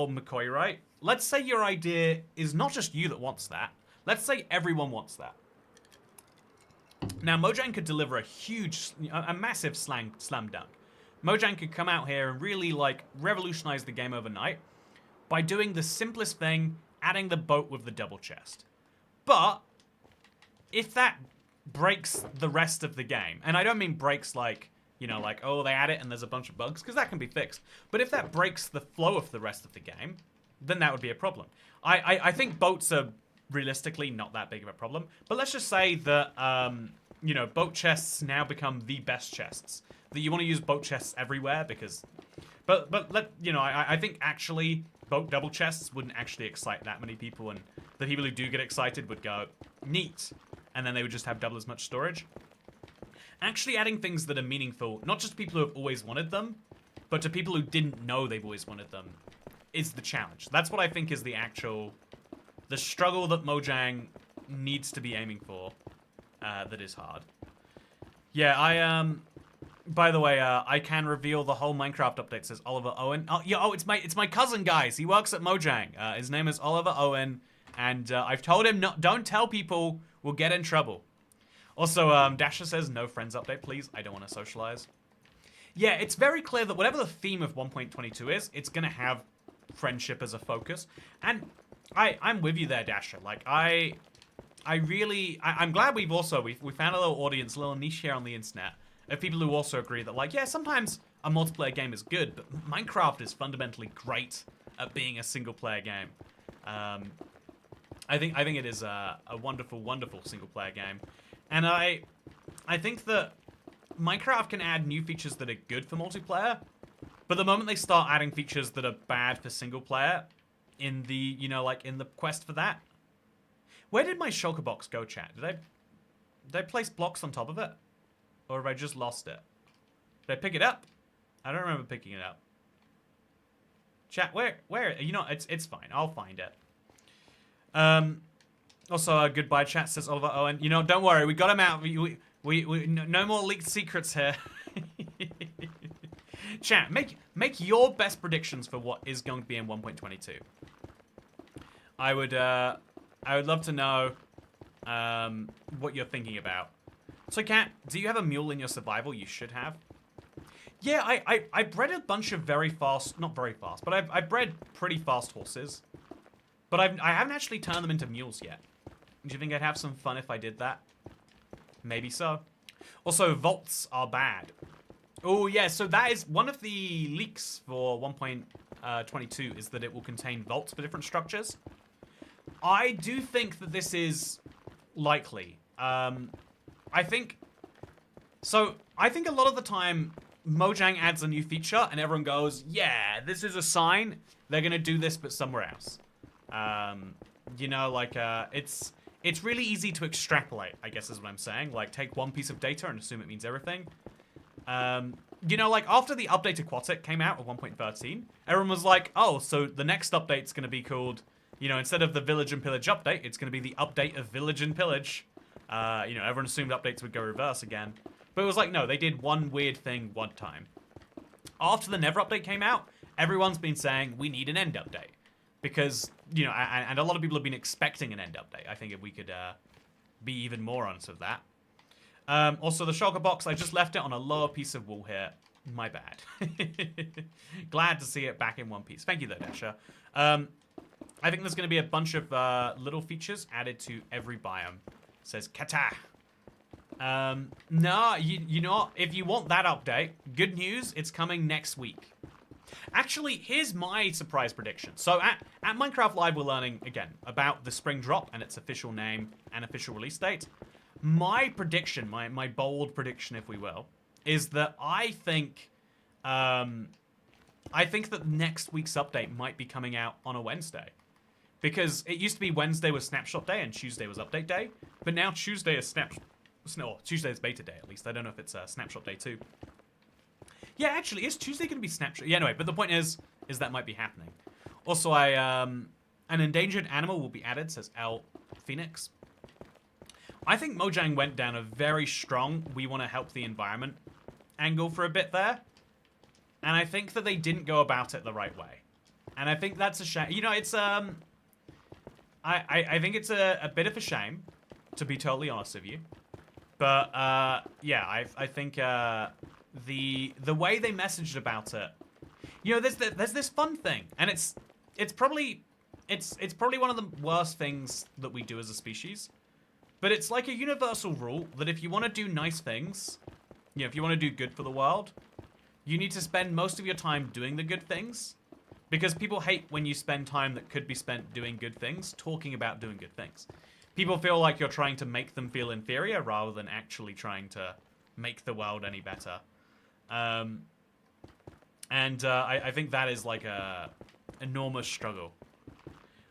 McCoy, right? Let's say your idea is not just you that wants that. Let's say everyone wants that. Now, Mojang could deliver a massive slam dunk. Mojang could come out here and really, like, revolutionize the game overnight by doing the simplest thing, adding the boat with the double chest. But if that breaks the rest of the game, and I don't mean breaks like, you know, like, oh, they add it and there's a bunch of bugs, because that can be fixed. But if that breaks the flow of the rest of the game, then that would be a problem. I think boats are realistically not that big of a problem. But let's just say that, you know, boat chests now become the best chests. That you want to use boat chests everywhere because... But you know, I think actually boat double chests wouldn't actually excite that many people, and the people who do get excited would go, neat. And then they would just have double as much storage. Actually adding things that are meaningful, not just to people who have always wanted them, but to people who didn't know they've always wanted them, is the challenge. That's what I think is the struggle that Mojang needs to be aiming for, that is hard. Yeah, by the way, I can reveal the whole Minecraft update, says Oliver Owen. It's my cousin, guys. He works at Mojang. His name is Oliver Owen, and I've told him, don't tell people, we'll get in trouble. Also, Dasher says, no friends update, please. I don't want to socialize. Yeah, it's very clear that whatever the theme of 1.22 is, it's going to have friendship as a focus. And I'm with you there, Dasher. Like, I'm glad we found a little audience, a little niche here on the internet of people who also agree that, like, yeah, sometimes a multiplayer game is good, but Minecraft is fundamentally great at being a single-player game. I think it is a wonderful, wonderful single-player game. And I think that Minecraft can add new features that are good for multiplayer, but the moment they start adding features that are bad for single player in the, you know, like in the quest for that. Where did my shulker box go, chat? Did I place blocks on top of it? Or have I just lost it? Did I pick it up? I don't remember picking it up. Chat, where, you know, it's fine. I'll find it. Also, goodbye chat, says Oliver Owen. You know, don't worry, we got him out. No more leaked secrets here. Chat, make your best predictions for what is going to be in 1.22. I would love to know what you're thinking about. So, Kat, do you have a mule in your survival? You should have. Yeah, I bred a bunch of very fast, not very fast, but I've bred pretty fast horses. But I haven't actually turned them into mules yet. Do you think I'd have some fun if I did that? Maybe so. Also, vaults are bad. Oh, yeah, so that is one of the leaks for 1.22 is that it will contain vaults for different structures. I do think that this is likely. I think a lot of the time, Mojang adds a new feature and everyone goes, yeah, this is a sign they're going to do this but somewhere else. You know, like, it's really easy to extrapolate, I guess is what I'm saying. Like, take one piece of data and assume it means everything. You know, like, after the update Aquatic came out at 1.13, everyone was like, oh, so the next update's going to be called, you know, instead of the Village and Pillage update, it's going to be the update of Village and Pillage. You know, everyone assumed updates would go reverse again. But it was like, no, they did one weird thing one time. After the Never update came out, everyone's been saying, we need an end update. Because, you know, and a lot of people have been expecting an end update. I think if we could be even more honest with that. Also, the shulker box, I just left it on a lower piece of wool here. My bad. Glad to see it back in one piece. Thank you, though, Dasha. I think there's going to be a bunch of little features added to every biome. It says Kata. No, you know what? If you want that update, good news, it's coming next week. Actually, here's my surprise prediction. So at Minecraft Live, we're learning, again, about the spring drop and its official name and official release date. My prediction, my bold prediction, if we will, is that I think that next week's update might be coming out on a Wednesday. Because it used to be Wednesday was Snapshot Day and Tuesday was Update Day. But now Tuesday is Tuesday is Beta Day, at least. I don't know if it's Snapshot Day too. Yeah, actually, is Tuesday going to be Snapshot? Yeah, anyway, but the point is that might be happening. Also, an endangered animal will be added, says L Phoenix. I think Mojang went down a very strong, we want to help the environment angle for a bit there. And I think that they didn't go about it the right way. And I think that's a shame. You know, it's, I think it's a bit of a shame, to be totally honest with you. But, yeah, I think, the way they messaged about it, you know, there's this fun thing, and it's probably one of the worst things that we do as a species, but it's like a universal rule that if you want to do nice things, you know, if you want to do good for the world, you need to spend most of your time doing the good things, because people hate when you spend time that could be spent doing good things, talking about doing good things. People feel like you're trying to make them feel inferior rather than actually trying to make the world any better. I think that is like a enormous struggle.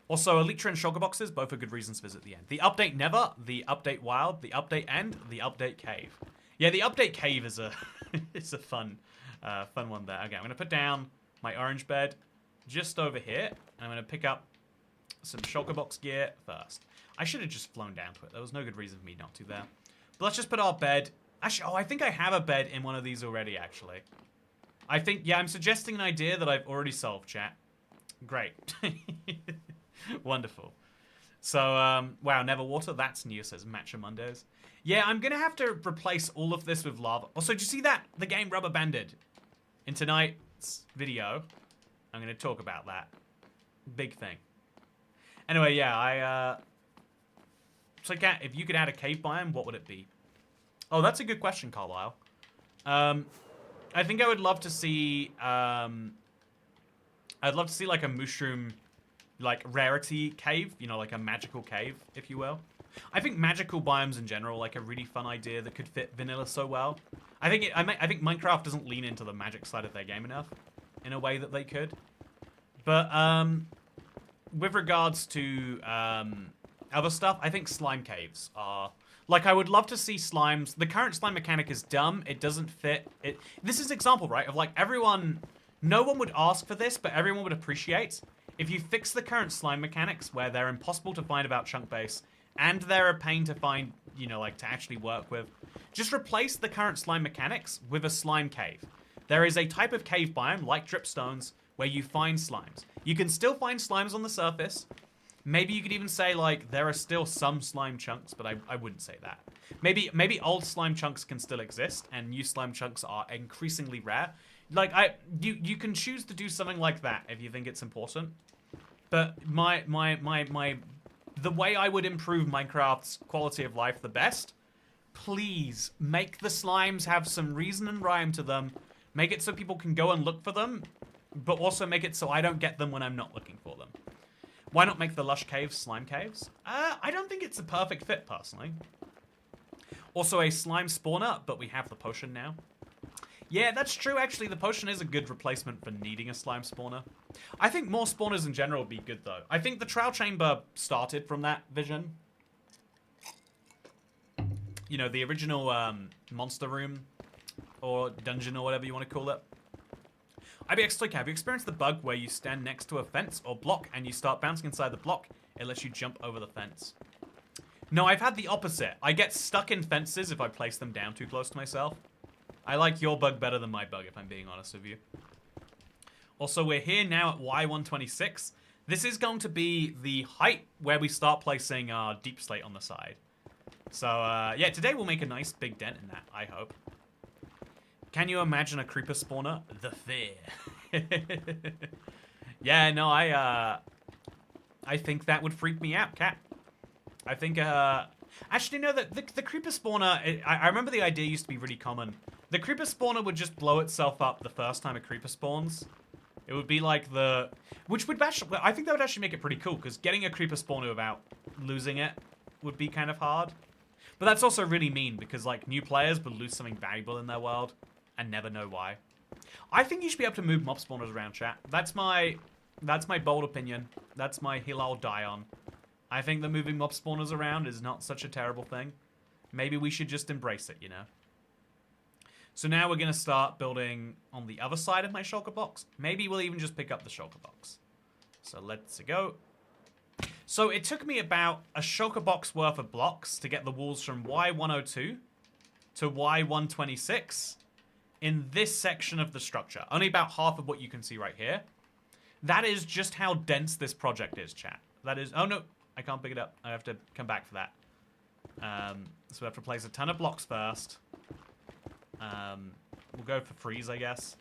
Also, Elytra and Shulker boxes, both are good reasons to visit the end. The update Never, the update Wild, the update End, the update Cave. Yeah, the update Cave is a it's a fun one there. Okay, I'm gonna put down my orange bed just over here, and I'm gonna pick up some Shulker box gear first. I should have just flown down to it. There was no good reason for me not to there. But let's just put our bed. Actually, oh, I think I have a bed in one of these already, actually. I think, yeah, I'm suggesting an idea that I've already solved, chat. Great. Wonderful. So, wow, Never Water, that's new, says Matcha Mondays. Yeah, I'm going to have to replace all of this with lava. Also, did you see that? The game rubber banded. In tonight's video, I'm going to talk about that. Big thing. Anyway, yeah, So, Kat, if you could add a cave biome, what would it be? Oh, that's a good question, Carlisle. I think I would love to see, I'd love to see, like, a mushroom, like, rarity cave. You know, like a magical cave, if you will. I think magical biomes in general, like, a really fun idea that could fit vanilla so well. I think Minecraft doesn't lean into the magic side of their game enough in a way that they could. But, with regards to, other stuff, I think slime caves are... Like, I would love to see slimes. The current slime mechanic is dumb. It doesn't fit. This is an example, right, of, like, everyone... No one would ask for this, but everyone would appreciate if you fix the current slime mechanics where they're impossible to find about Chunk Base, and they're a pain to find, you know, like to actually work with, just replace the current slime mechanics with a slime cave. There is a type of cave biome, like dripstones, where you find slimes. You can still find slimes on the surface. Maybe you could even say, like, there are still some slime chunks, but I wouldn't say that. Maybe old slime chunks can still exist, and new slime chunks are increasingly rare. Like, you can choose to do something like that if you think it's important. But the way I would improve Minecraft's quality of life the best, please make the slimes have some reason and rhyme to them. Make it so people can go and look for them, but also make it so I don't get them when I'm not looking for them. Why not make the lush caves slime caves? I don't think it's a perfect fit, personally. Also a slime spawner, but we have the potion now. Yeah, that's true, actually. The potion is a good replacement for needing a slime spawner. I think more spawners in general would be good, though. I think the trial chamber started from that vision. You know, the original monster room, or dungeon, or whatever you want to call it. IBX have you experienced the bug where you stand next to a fence or block and you start bouncing inside the block? It lets you jump over the fence. No, I've had the opposite. I get stuck in fences if I place them down too close to myself. I like your bug better than my bug, if I'm being honest with you. Also, we're here now at Y126. This is going to be the height where we start placing our deep slate on the side. So, yeah, today we'll make a nice big dent in that, I hope. Can you imagine a creeper spawner? The fear. Yeah, no, I think that would freak me out, Cat. I think, actually, no, the creeper spawner, I remember the idea used to be really common. The creeper spawner would just blow itself up the first time a creeper spawns. It would be like which would actually, I think that would actually make it pretty cool, because getting a creeper spawner without losing it would be kind of hard. But that's also really mean, because, like, new players would lose something valuable in their world and never know why. I think you should be able to move mob spawners around, chat. That's my bold opinion. That's my hill I'll die on. I think that moving mob spawners around is not such a terrible thing. Maybe we should just embrace it, you know? So now we're going to start building on the other side of my shulker box. Maybe we'll even just pick up the shulker box. So let's go. So it took me about a shulker box worth of blocks to get the walls from Y102 to Y126 in this section of the structure. Only about half of what you can see right here. That is just how dense this project is, chat. That is... Oh, no. I can't pick it up. I have to come back for that. So we have to place a ton of blocks first. We'll go for freeze, I guess.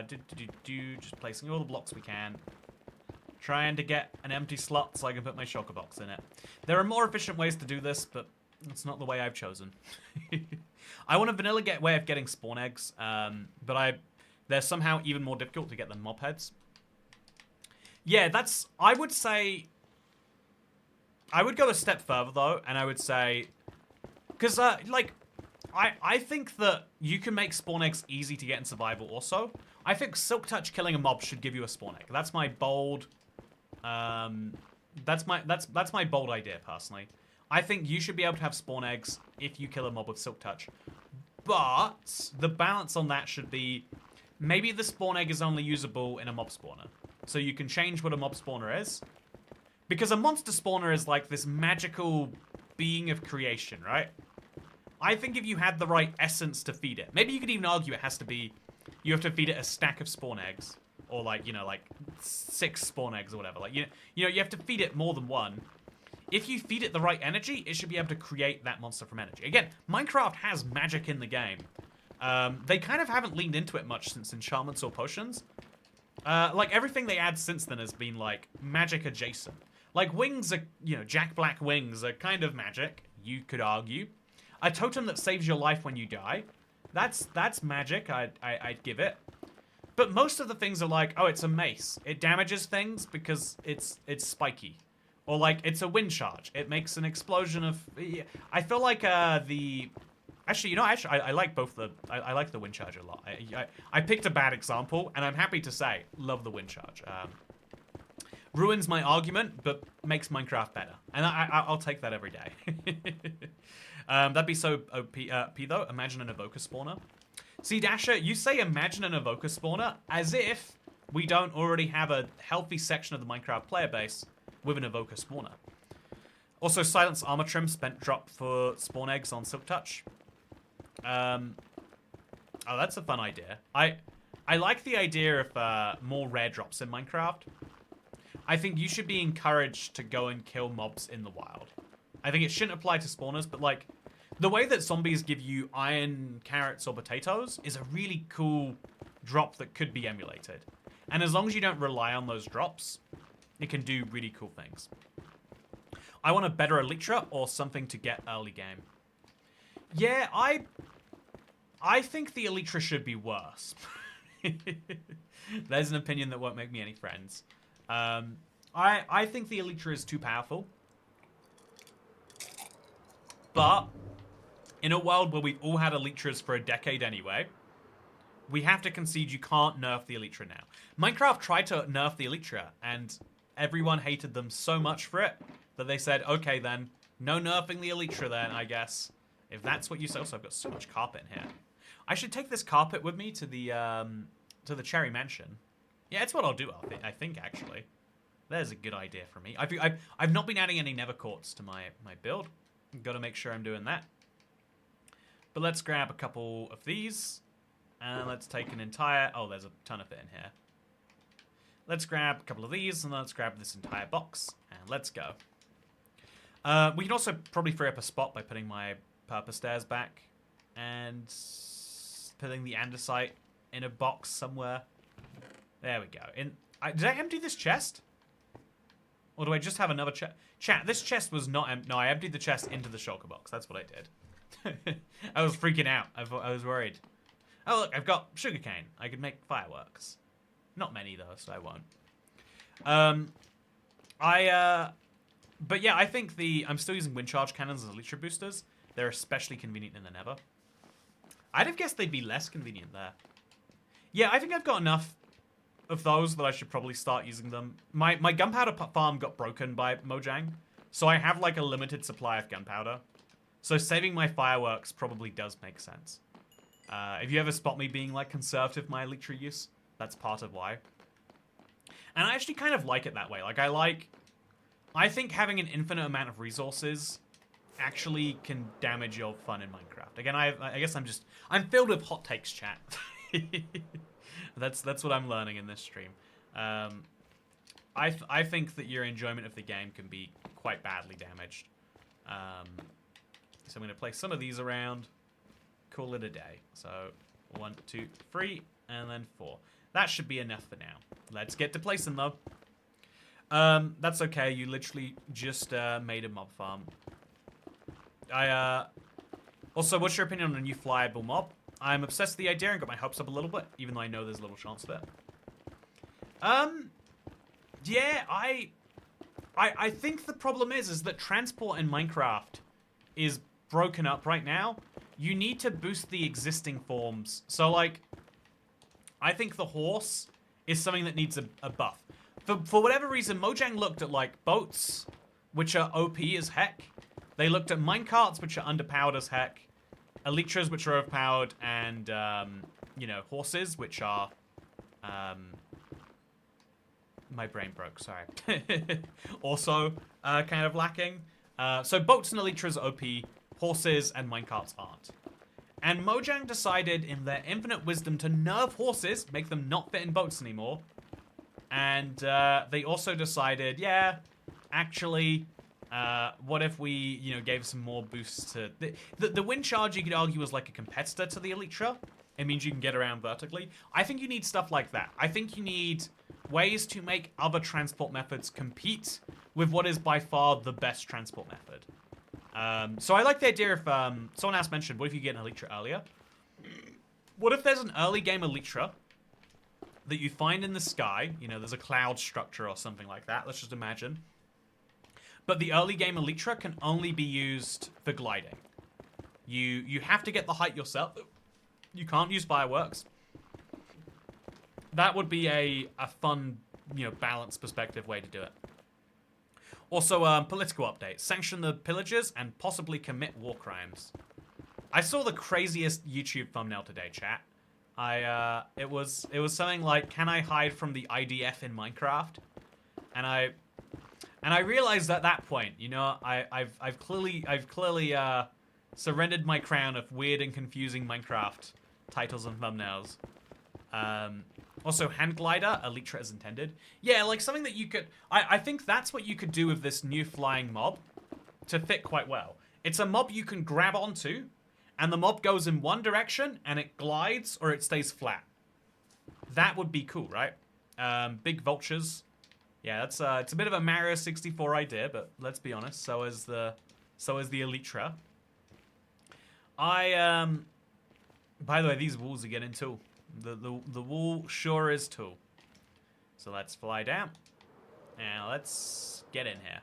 Just placing all the blocks we can. Trying to get an empty slot so I can put my shulker box in it. There are more efficient ways to do this, but it's not the way I've chosen. I want a vanilla way of getting spawn eggs, but they're somehow even more difficult to get than mob heads. Yeah, I would say... I would go a step further, though, and I would say... Because, like, I think that you can make spawn eggs easy to get in survival also. I think Silk Touch killing a mob should give you a spawn egg. That's my bold... that's my bold idea, personally. I think you should be able to have spawn eggs if you kill a mob with Silk Touch. But the balance on that should be... Maybe the spawn egg is only usable in a mob spawner. So you can change what a mob spawner is. Because a monster spawner is like this magical being of creation, right? I think if you had the right essence to feed it, maybe you could even argue it has to be, you have to feed it a stack of spawn eggs. Or like, you know, like 6 spawn eggs or whatever. Like, you know, you have to feed it more than one. If you feed it the right energy, it should be able to create that monster from energy. Again, Minecraft has magic in the game. They kind of haven't leaned into it much since enchantments or potions. Like, everything they add since then has been, like, magic adjacent. Like, wings are, you know, Jack Black wings are kind of magic, you could argue. A totem that saves your life when you die. That's magic, I'd give it. But most of the things are like, oh, it's a mace. It damages things because it's spiky. Or, like, it's a wind charge. It makes an explosion of... I feel like, Actually, you know, I like both the... I like the wind charge a lot. I picked a bad example, and I'm happy to say, love the wind charge. Ruins my argument, but makes Minecraft better. And I'll take that every day. That'd be so OP, though. Imagine an evoker spawner. See, Dasher, you say imagine an evoker spawner as if we don't already have a healthy section of the Minecraft player base with an evoker spawner. Also, Silence Armor Trim spent drop for spawn eggs on Silk Touch. Oh, that's a fun idea. I like the idea of more rare drops in Minecraft. I think you should be encouraged to go and kill mobs in the wild. I think it shouldn't apply to spawners, but like the way that zombies give you iron, carrots, or potatoes is a really cool drop that could be emulated. And as long as you don't rely on those drops, it can do really cool things. I want a better Elytra or something to get early game. Yeah, I think the Elytra should be worse. There's an opinion that won't make me any friends. I think the Elytra is too powerful. But in a world where we've all had Elytras for a decade anyway, we have to concede you can't nerf the Elytra now. Minecraft tried to nerf the Elytra, and everyone hated them so much for it that they said, okay then, no nerfing the Elytra then, I guess. If that's what you say. Also, I've got so much carpet in here. I should take this carpet with me to the Cherry Mansion. Yeah, it's what I'll do, I think, actually. There's a good idea for me. I've not been adding any nether quartz to my build. Got to make sure I'm doing that. But let's grab a couple of these. And let's take an entire... Oh, there's a ton of it in here. Let's grab a couple of these, and let's grab this entire box. And let's go. We can also probably free up a spot by putting my purpose stairs back. And putting the andesite in a box somewhere. There we go. Did I empty this chest? Or do I just have another chest? Chat, this chest was not empty. No, I emptied the chest into the shulker box. That's what I did. I was freaking out. I was worried. Oh, look, I've got sugarcane. I could make fireworks. Not many, though, so I won't. But yeah, I think I'm still using wind charge cannons as Elytra boosters. They're especially convenient in the nether. I'd have guessed they'd be less convenient there. Yeah, I think I've got enough of those that I should probably start using them. My gunpowder farm got broken by Mojang, so I have like a limited supply of gunpowder. So saving my fireworks probably does make sense. If you ever spot me being like conservative with my Elytra use, that's part of why. And I actually kind of like it that way. Like I think having an infinite amount of resources actually can damage your fun in Minecraft. Again, I guess I'm filled with hot takes, chat. That's what I'm learning in this stream. I think that your enjoyment of the game can be quite badly damaged. So I'm going to place some of these around. Call it a day. So 1, 2, 3, and then 4. That should be enough for now. Let's get to placing though. That's okay. You literally just made a mob farm. Also, what's your opinion on a new flyable mob? I'm obsessed with the idea and got my hopes up a little bit, even though I know there's a little chance of it. Yeah, I think the problem is that transport in Minecraft is broken up right now. You need to boost the existing forms. So, like, I think the horse is something that needs a buff. For whatever reason, Mojang looked at, like, boats, which are OP as heck. They looked at minecarts, which are underpowered as heck. Elytras, which are overpowered, and, you know, horses, which are, my brain broke, sorry. Also, kind of lacking. So boats and Elytras are OP, horses and minecarts aren't. And Mojang decided in their infinite wisdom to nerf horses, make them not fit in boats anymore. And they also decided, yeah, actually, what if we, you know, gave some more boosts to... The wind charge, you could argue, was like a competitor to the Elytra. It means you can get around vertically. I think you need stuff like that. I think you need ways to make other transport methods compete with what is by far the best transport method. So I like the idea of... someone else mentioned, what if you get an Elytra earlier? What if there's an early game Elytra that you find in the sky? You know, there's a cloud structure or something like that. Let's just imagine. But the early game Elytra can only be used for gliding. You have to get the height yourself. You can't use fireworks. That would be a fun, you know, balanced perspective way to do it. Also, political update. Sanction the pillagers and possibly commit war crimes. I saw the craziest YouTube thumbnail today, chat. It was something like, can I hide from the IDF in Minecraft? And I realized at that point, you know, I've clearly surrendered my crown of weird and confusing Minecraft titles and thumbnails. Also, hand glider, elytra as intended. Yeah, like something that you could... I think that's what you could do with this new flying mob to fit quite well. It's a mob you can grab onto, and the mob goes in one direction, and it glides, or it stays flat. That would be cool, right? Big vultures. Yeah, that's it's a bit of a Mario 64 idea, but let's be honest, so is the elytra. By the way, these walls are getting too. The wall sure is too. So let's fly down. And let's get in here.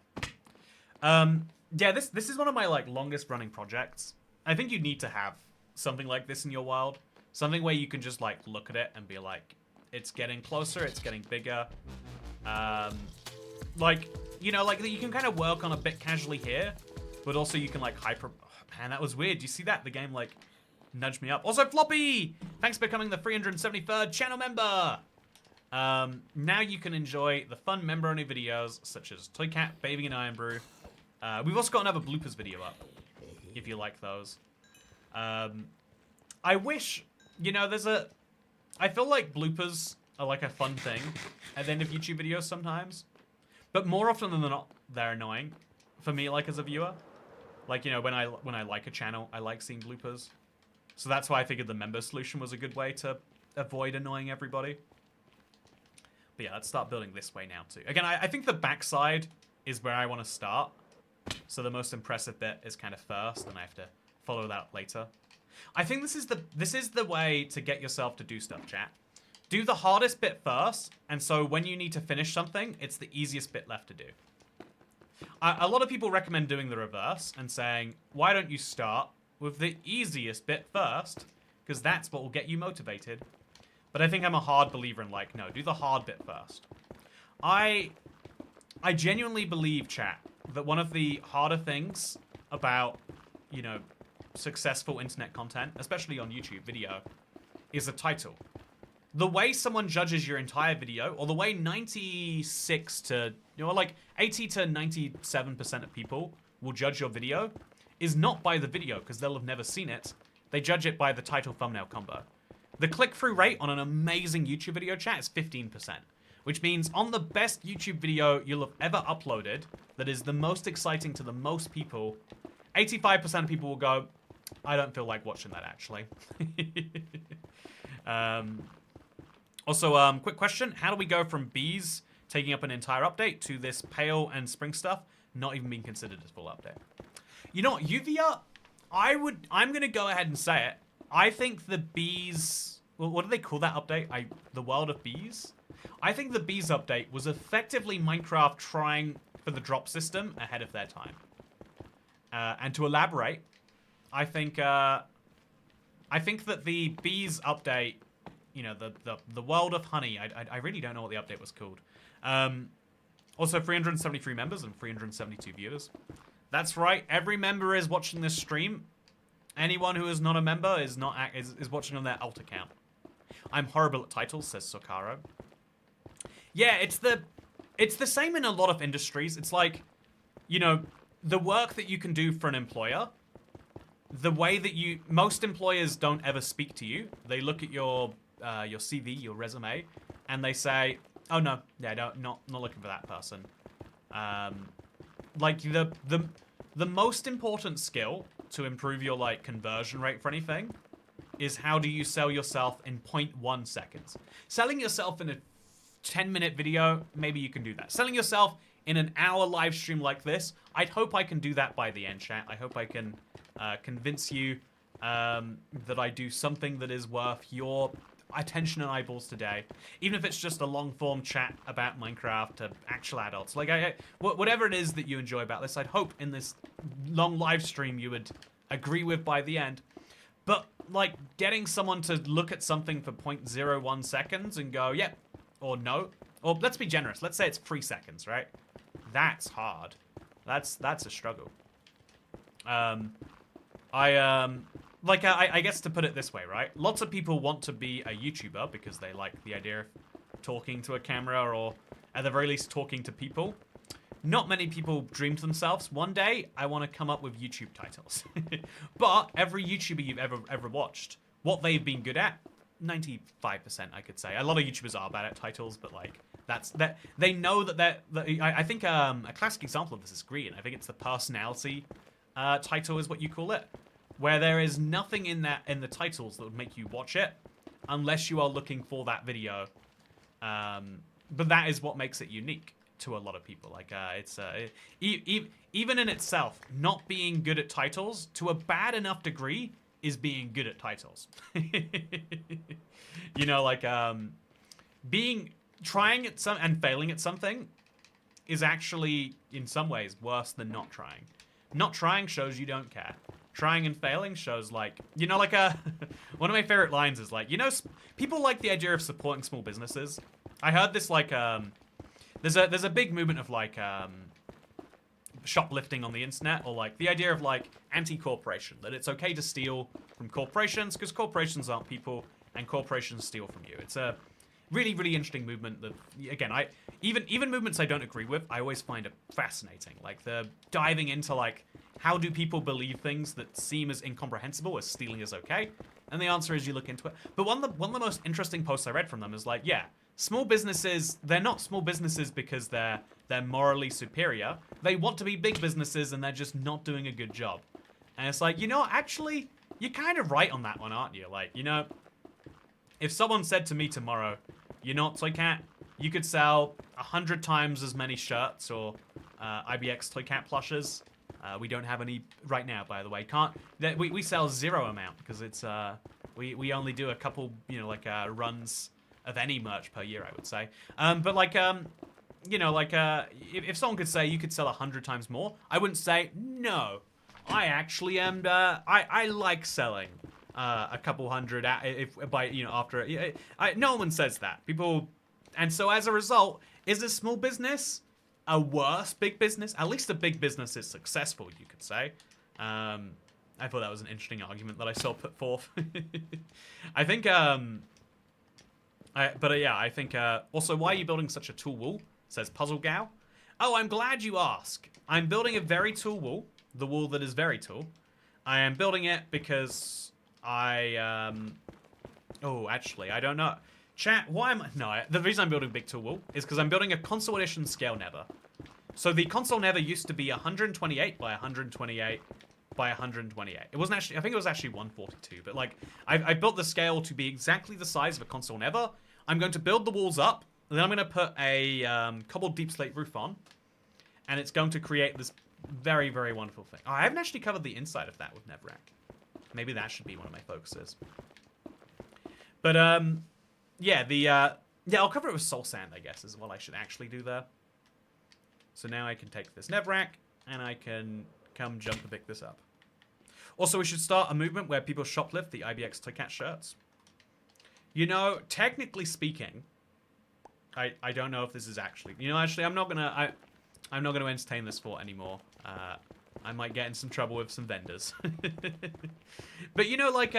Yeah, this is one of my like longest running projects. I think you need to have something like this in your world. Something where you can just like look at it and be like, it's getting closer, it's getting bigger. Like, you know, like you can kind of work on a bit casually here, but also you can like hyper... Oh, man, that was weird. Do you see that? The game like nudged me up. Also, Floppy! Thanks for becoming the 373rd channel member! Now you can enjoy the fun member-only videos such as Toy Cat, Bathing in Iron Brew. We've also got another bloopers video up, if you like those. I wish, you know, I feel like bloopers are like a fun thing at the end of YouTube videos sometimes. But more often than not, they're annoying for me, like, as a viewer. Like, you know, when I like a channel, I like seeing bloopers. So that's why I figured the member solution was a good way to avoid annoying everybody. But yeah, let's start building this way now too. Again, I think the backside is where I want to start. So the most impressive bit is kind of first, and I have to follow that later. I think this is the way to get yourself to do stuff, chat. Do the hardest bit first, and so when you need to finish something, it's the easiest bit left to do. A lot of people recommend doing the reverse and saying, why don't you start with the easiest bit first, because that's what will get you motivated. But I think I'm a hard believer in like, no, do the hard bit first. I genuinely believe, chat, that one of the harder things about, you know, successful internet content, especially on YouTube video, is the title. The way someone judges your entire video, or the way 96 to, you know, like 80 to 97% of people will judge your video, is not by the video, because they'll have never seen it. They judge it by the title thumbnail combo. The click-through rate on an amazing YouTube video, chat, is 15%. Which means on the best YouTube video you'll have ever uploaded, that is the most exciting to the most people, 85% of people will go, I don't feel like watching that, actually. Also, quick question. How do we go from bees taking up an entire update to this pale and spring stuff not even being considered as full update? You know what, Uvia, I'm going to go ahead and say it. I think the bees... Well, what do they call that update? The World of Bees? I think the bees update was effectively Minecraft trying for the drop system ahead of their time. And to elaborate, I think that the bees update, you know, the World of Honey, I really don't know what the update was called. Also, 373 members and 372 viewers. That's right, every member is watching this stream. Anyone who is not a member is watching on their alt account. I'm horrible at titles, says Sokaro. Yeah, it's the same in a lot of industries. It's like, you know, the work that you can do for an employer, the way that most employers don't ever speak to you. They look at your CV, your resume, and they say, oh no, yeah, not looking for that person. Like the most important skill to improve your like conversion rate for anything is how do you sell yourself in 0.1 seconds. Selling yourself in a 10-minute video, maybe you can do that. Selling yourself in an hour live stream like this, I'd hope I can do that by the end, chat. I hope I can convince you that I do something that is worth your attention and eyeballs today. Even if it's just a long-form chat about Minecraft to actual adults. Like, whatever it is that you enjoy about this, I'd hope in this long live stream you would agree with by the end. But, like, getting someone to look at something for 0.01 seconds and go, yep, or no, or let's be generous, let's say it's 3 seconds, right? That's hard. That's a struggle. Like like, I guess to put it this way, right? Lots of people want to be a YouTuber because they like the idea of talking to a camera or, at the very least, talking to people. Not many people dream to themselves, one day, I want to come up with YouTube titles. But every YouTuber you've ever watched, what they've been good at, 95%, I could say. A lot of YouTubers are bad at titles, but, like, that they know that I think a classic example of this is Green. I think it's the personality title is what you call it, where there is nothing in the titles that would make you watch it unless you are looking for that video. But that is what makes it unique to a lot of people. Like, even in itself, not being good at titles to a bad enough degree is being good at titles. You know, like, trying at some and failing at something is actually, in some ways, worse than not trying. Not trying shows you don't care. Trying and failing shows, like, you know, like, one of my favorite lines is, like, you know, people like the idea of supporting small businesses. I heard this, like, there's a big movement of, like, shoplifting on the internet, or, like, the idea of, like, anti-corporation, that it's okay to steal from corporations because corporations aren't people and corporations steal from you. It's a really, really interesting movement that, again, even movements I don't agree with, I always find it fascinating. Like, the diving into, like, how do people believe things that seem as incomprehensible as stealing is okay? And the answer is you look into it. But one of the most interesting posts I read from them is, like, yeah, small businesses, they're not small businesses because they're morally superior. They want to be big businesses and they're just not doing a good job. And it's like, you know, actually, you're kind of right on that one, aren't you? Like, you know, if someone said to me tomorrow, you know what, Toy Cat, you could sell 100 times as many shirts or IBX Toy Cat plushes. We don't have any right now, by the way. We sell zero amount because it's we only do a couple, you know, like runs of any merch per year, I would say. But like you know, like if someone could say you could sell 100 times more, I wouldn't say no. I actually am. I like selling a couple hundred if by, you know, after no one says that. People, and so as a result, is a small business a worse big business? At least a big business is successful, you could say. I thought that was an interesting argument that I saw put forth. I think I think also, why are you building such a tall wall? Says Puzzle Gal. Oh, I'm glad you ask. I'm building a very tall wall, the wall that is very tall. I am building it because I oh, actually, I don't know. Chat, why am I... No, the reason I'm building a big tall wall is because I'm building a console edition scale nether. So the console nether used to be 128 by 128 by 128. It wasn't actually... I think it was actually 142. But, like, I built the scale to be exactly the size of a console nether. I'm going to build the walls up. Then I'm going to put a cobbled deep slate roof on. And it's going to create this very, very wonderful thing. Oh, I haven't actually covered the inside of that with Nevrack. Maybe that should be one of my focuses. But, yeah, yeah, I'll cover it with soul sand, I guess, is what I should actually do there. So now I can take this Nevrack, and I can come jump and pick this up. Also, we should start a movement where people shoplift the IBX Toy Cat shirts. You know, technically speaking, I don't know if this is actually... You know, actually, I'm not gonna entertain this thought anymore. I might get in some trouble with some vendors. But, you know, like,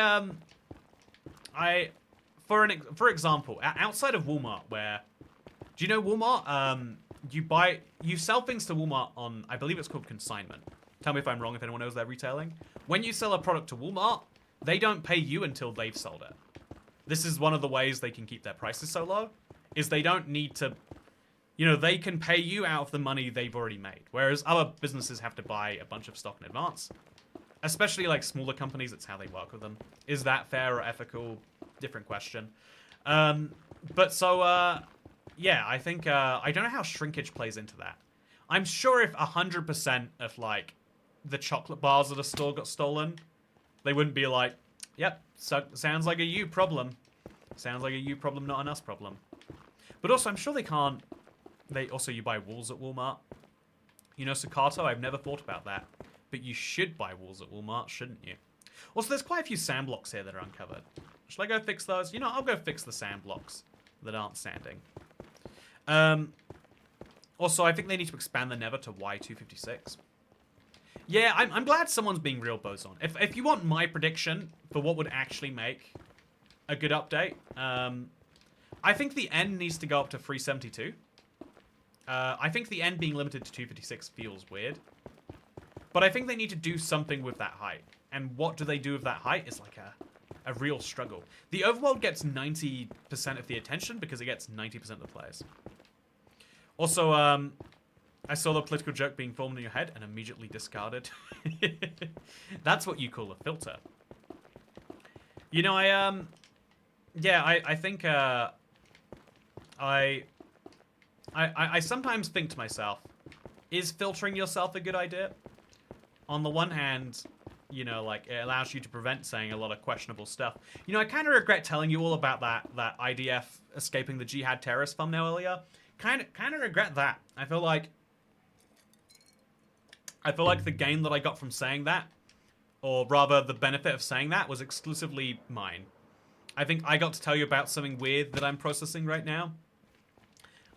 For example, outside of Walmart, where... Do you know Walmart? You sell things to Walmart on, I believe it's called consignment. Tell me if I'm wrong, if anyone knows they're retailing. When you sell a product to Walmart, they don't pay you until they've sold it. This is one of the ways they can keep their prices so low, is they don't need to... You know, they can pay you out of the money they've already made. Whereas other businesses have to buy a bunch of stock in advance. Especially, like, smaller companies, that's how they work with them. Is that fair or ethical? Different question. But so, yeah, I think, I don't know how shrinkage plays into that. I'm sure if 100% of, like, the chocolate bars at a store got stolen, they wouldn't be like, yep, so, sounds like a you problem. Sounds like a you problem, not an us problem. But also, I'm sure they can't, also, you buy walls at Walmart. You know, Staccato, I've never thought about that. But you should buy walls at Walmart, shouldn't you? Also, there's quite a few sand blocks here that are uncovered. Should I go fix those? You know, I'll go fix the sand blocks that aren't sanding. Also, I think they need to expand the Nether to Y256. Yeah, I'm glad someone's being real boson. If you want my prediction for what would actually make a good update, I think the end needs to go up to 372. I think the end being limited to 256 feels weird. But I think they need to do something with that height. And what do they do with that height is like a real struggle. The overworld gets 90% of the attention because it gets 90% of the players. Also, I saw the political joke being formed in your head and immediately discarded. That's what you call a filter. You know, I think, I sometimes think to myself, is filtering yourself a good idea? On the one hand, you know, like, it allows you to prevent saying a lot of questionable stuff. You know, I kind of regret telling you all about that IDF escaping the jihad terrorist thumbnail earlier. Kind of regret that. I feel like the gain that I got from saying that, or rather the benefit of saying that, was exclusively mine. I think I got to tell you about something weird that I'm processing right now.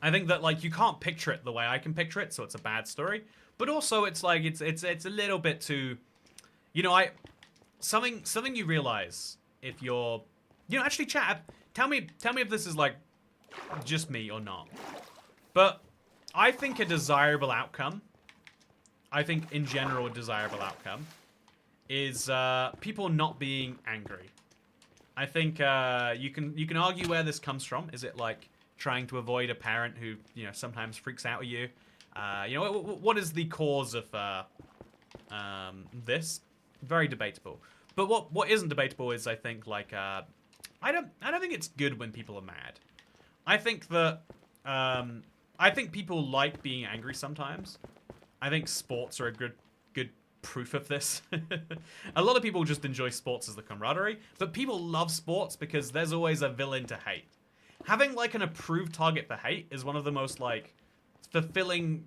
I think that, like, you can't picture it the way I can picture it, so it's a bad story. But also, it's like, it's a little bit too, you know, something you realize if you're, you know, actually, chat, tell me if this is, like, just me or not. But I think a desirable outcome, I think in general a desirable outcome, is people not being angry. I think you can argue where this comes from. Is it like trying to avoid a parent who, you know, sometimes freaks out at you? You know, what is the cause of this? Very debatable. But what isn't debatable is, I think, like, I don't think it's good when people are mad. I think that I think people like being angry sometimes. I think sports are a good proof of this. A lot of people just enjoy sports as the camaraderie, but people love sports because there's always a villain to hate. Having, like, an approved target for hate is one of the most, like, fulfilling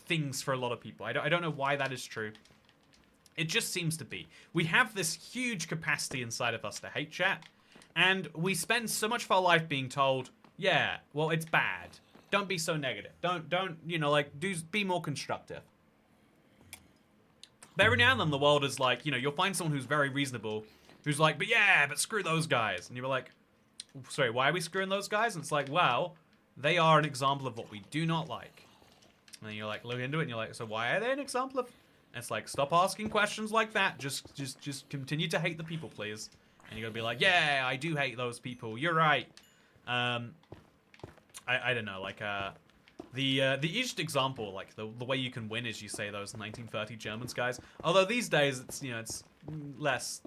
things for a lot of people. I don't know why that is true. It just seems to be. We have this huge capacity inside of us to hate chat, and we spend so much of our life being told, yeah, well, it's bad. Don't be so negative. Don't, you know, like, be more constructive. But every now and then the world is like, you know, you'll find someone who's very reasonable, who's like, but screw those guys. And you're like, sorry, why are we screwing those guys? And it's like, well, they are an example of what we do not like. And then you're like, look into it, and you're like, so why are they an example of? And it's like, stop asking questions like that. Just continue to hate the people, please. And you're gonna be like, yeah, I do hate those people. You're right. I don't know, like, the easiest example, like, the way you can win is you say those 1930 Germans guys. Although these days, it's, you know, it's less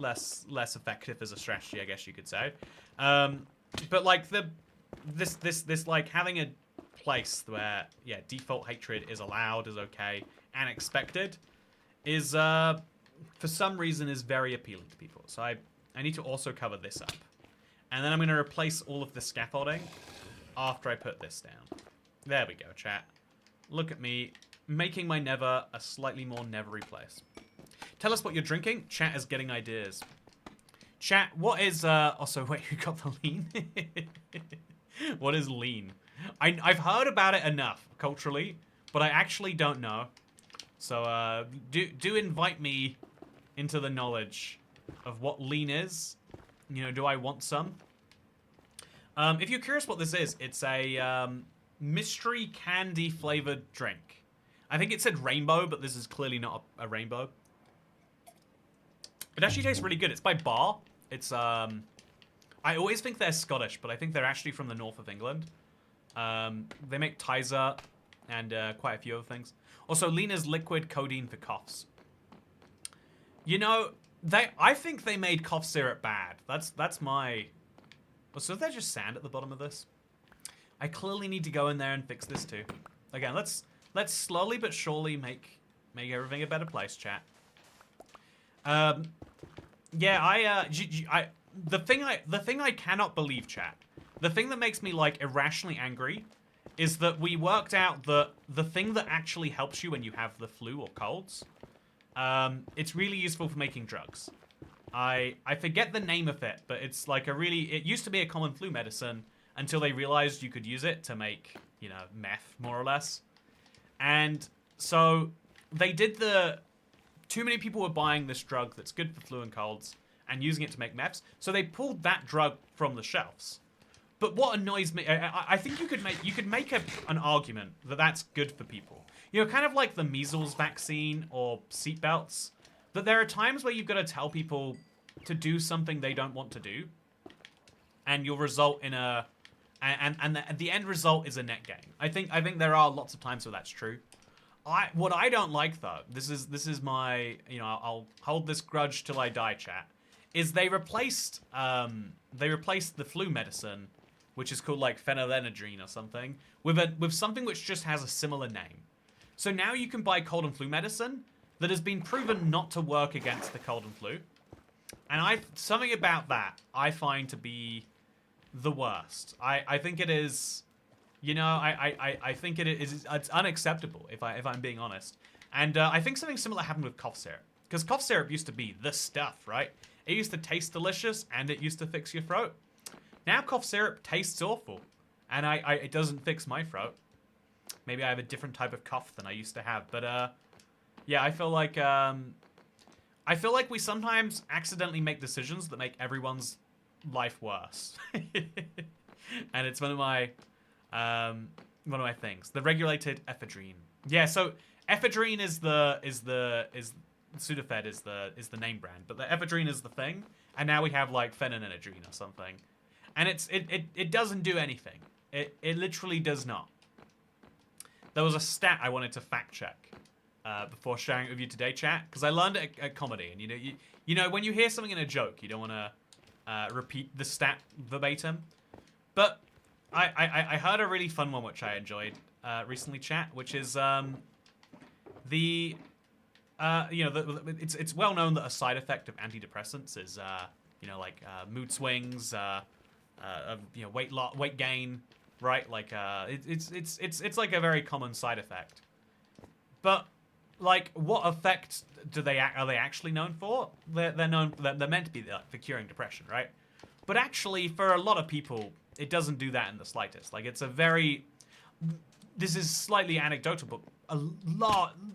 effective as a strategy, I guess you could say. But, like, this like, having a place where, yeah, default hatred is allowed, is okay, and expected, is, for some reason, is very appealing to people. So I need to also cover this up. And then I'm going to replace all of the scaffolding after I put this down. There we go, chat. Look at me, making my nether a slightly more nethery place. Tell us what you're drinking. Chat is getting ideas. Chat, what is, also, wait, who got the lean? What is lean? I've heard about it enough, culturally, but I actually don't know. So, do invite me into the knowledge of what lean is. You know, do I want some? If you're curious what this is, it's a, mystery candy flavored drink. I think it said rainbow, but this is clearly not a rainbow. It actually tastes really good. It's by Bar. It's, I always think they're Scottish, but I think they're actually from the north of England. They make Tizer and quite a few other things. Also, lean is liquid codeine for coughs. You know, I think they made cough syrup bad. That's my... So is there just sand at the bottom of this? I clearly need to go in there and fix this too. Again, let's slowly but surely make everything a better place, chat. Yeah, the thing I cannot believe, chat. The thing that makes me, like, irrationally angry is that we worked out that the thing that actually helps you when you have the flu or colds, it's really useful for making drugs. I forget the name of it, but it's like it used to be a common flu medicine until they realized you could use it to make, you know, meth, more or less. And so they did too many people were buying this drug that's good for flu and colds and using it to make meths, so they pulled that drug from the shelves. But what annoys me, I think you could make an argument that that's good for people. You know, kind of like the measles vaccine or seatbelts. That there are times where you've got to tell people to do something they don't want to do, and you'll result in the end result is a net gain. I think there are lots of times where that's true. What I don't like though, this is my, you know, I'll hold this grudge till I die, chat, is they replaced the flu medicine, which is called like phenylephrine or something, with something which just has a similar name. So now you can buy cold and flu medicine that has been proven not to work against the cold and flu. And something about that I find to be the worst. I think it is, you know, I think it's unacceptable if I'm being honest. And I think something similar happened with cough syrup. Because cough syrup used to be the stuff, right? It used to taste delicious and it used to fix your throat. Now cough syrup tastes awful, and it doesn't fix my throat. Maybe I have a different type of cough than I used to have, but yeah, I feel like we sometimes accidentally make decisions that make everyone's life worse, and it's one of my things. The regulated ephedrine. Yeah, so ephedrine is Sudafed is the name brand, but the ephedrine is the thing, and now we have like phenylephrine or something. And it doesn't do anything. It literally does not. There was a stat I wanted to fact check before sharing it with you today, chat, because I learned it at comedy, and you know when you hear something in a joke, you don't want to repeat the stat verbatim. But I heard a really fun one which I enjoyed recently, chat, which is it's well known that a side effect of antidepressants is like mood swings. Weight gain, right? Like it's like a very common side effect. But like, what effect are they actually known for? They're meant to be for curing depression, right? But actually, for a lot of people, it doesn't do that in the slightest. Like, this is slightly anecdotal, but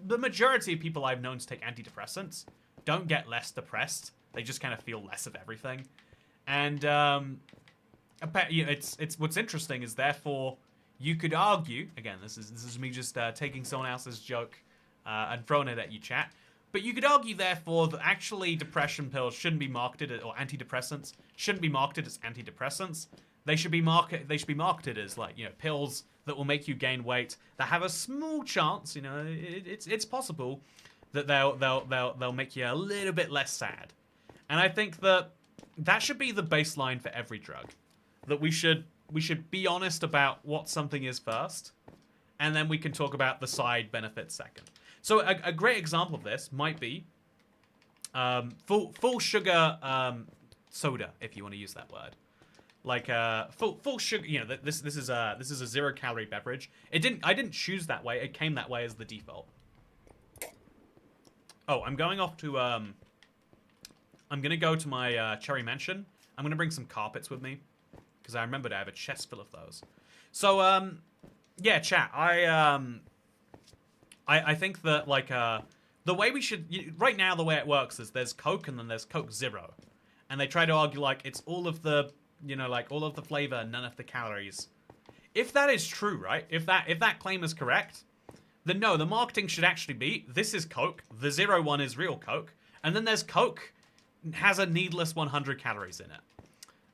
the majority of people I've known to take antidepressants don't get less depressed. They just kind of feel less of everything, and it's what's interesting is therefore you could argue, again, this is me just taking someone else's joke and throwing it at you, chat, but you could argue therefore that actually depression pills shouldn't be marketed or antidepressants shouldn't be marketed as antidepressants. They should be marketed as, like, you know, pills that will make you gain weight, that have a small chance, you know, it's possible that they'll make you a little bit less sad. And I think that should be the baseline for every drug. That we should be honest about what something is first, and then we can talk about the side benefits second. So a great example of this might be full sugar soda, if you want to use that word. Like full sugar. You know, this is a 0-calorie beverage. I didn't choose that way. It came that way as the default. Oh, I'm going off to I'm gonna go to my Cherry Mansion. I'm gonna bring some carpets with me, because I remembered I have a chest full of those. So, yeah, chat. I think that, like, the way we should right now, the way it works is there's Coke and then there's Coke Zero, and they try to argue like it's all of the, you know, like all of the flavor, none of the calories. If that is true, right? If that claim is correct, then no, the marketing should actually be, this is Coke, the Zero one is real Coke, and then there's Coke has a needless 100 calories in it.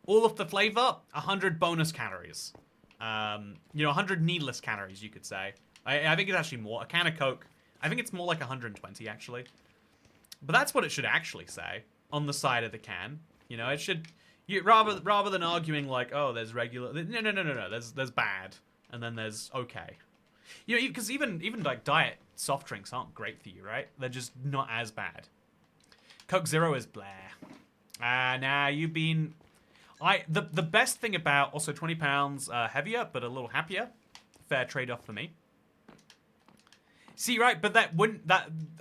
All of the flavor, 100 bonus calories. 100 needless calories, you could say. I think it's actually more. A can of Coke, I think it's more like 120, actually. But that's what it should actually say on the side of the can. You know, it should, rather than arguing like, oh, there's regular, no, there's bad, and then there's okay. You know, because even like diet soft drinks aren't great for you, right? They're just not as bad. Coke Zero is blah. Nah, you've been... The best thing about, also 20 pounds heavier, but a little happier. Fair trade-off for me. See, right, but that wouldn't...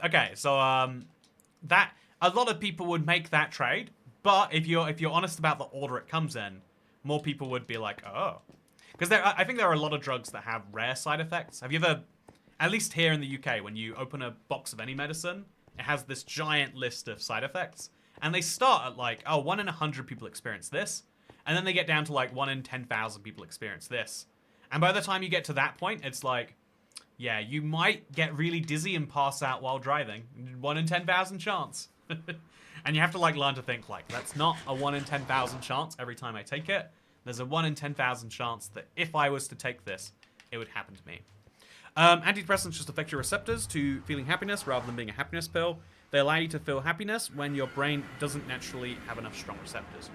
Okay, so, that... A lot of people would make that trade, but if you're honest about the order it comes in, more people would be like, oh. Because I think there are a lot of drugs that have rare side effects. Have you ever... At least here in the UK, when you open a box of any medicine, it has this giant list of side effects. And they start at like, oh, 1 in 100 people experience this. And then they get down to like 1 in 10,000 people experience this. And by the time you get to that point, it's like, yeah, you might get really dizzy and pass out while driving. 1 in 10,000 chance. And you have to like learn to think like, that's not a 1 in 10,000 chance every time I take it. There's a 1 in 10,000 chance that if I was to take this, it would happen to me. Antidepressants just affect your receptors to feeling happiness rather than being a happiness pill. They allow you to feel happiness when your brain doesn't naturally have enough strong receptors.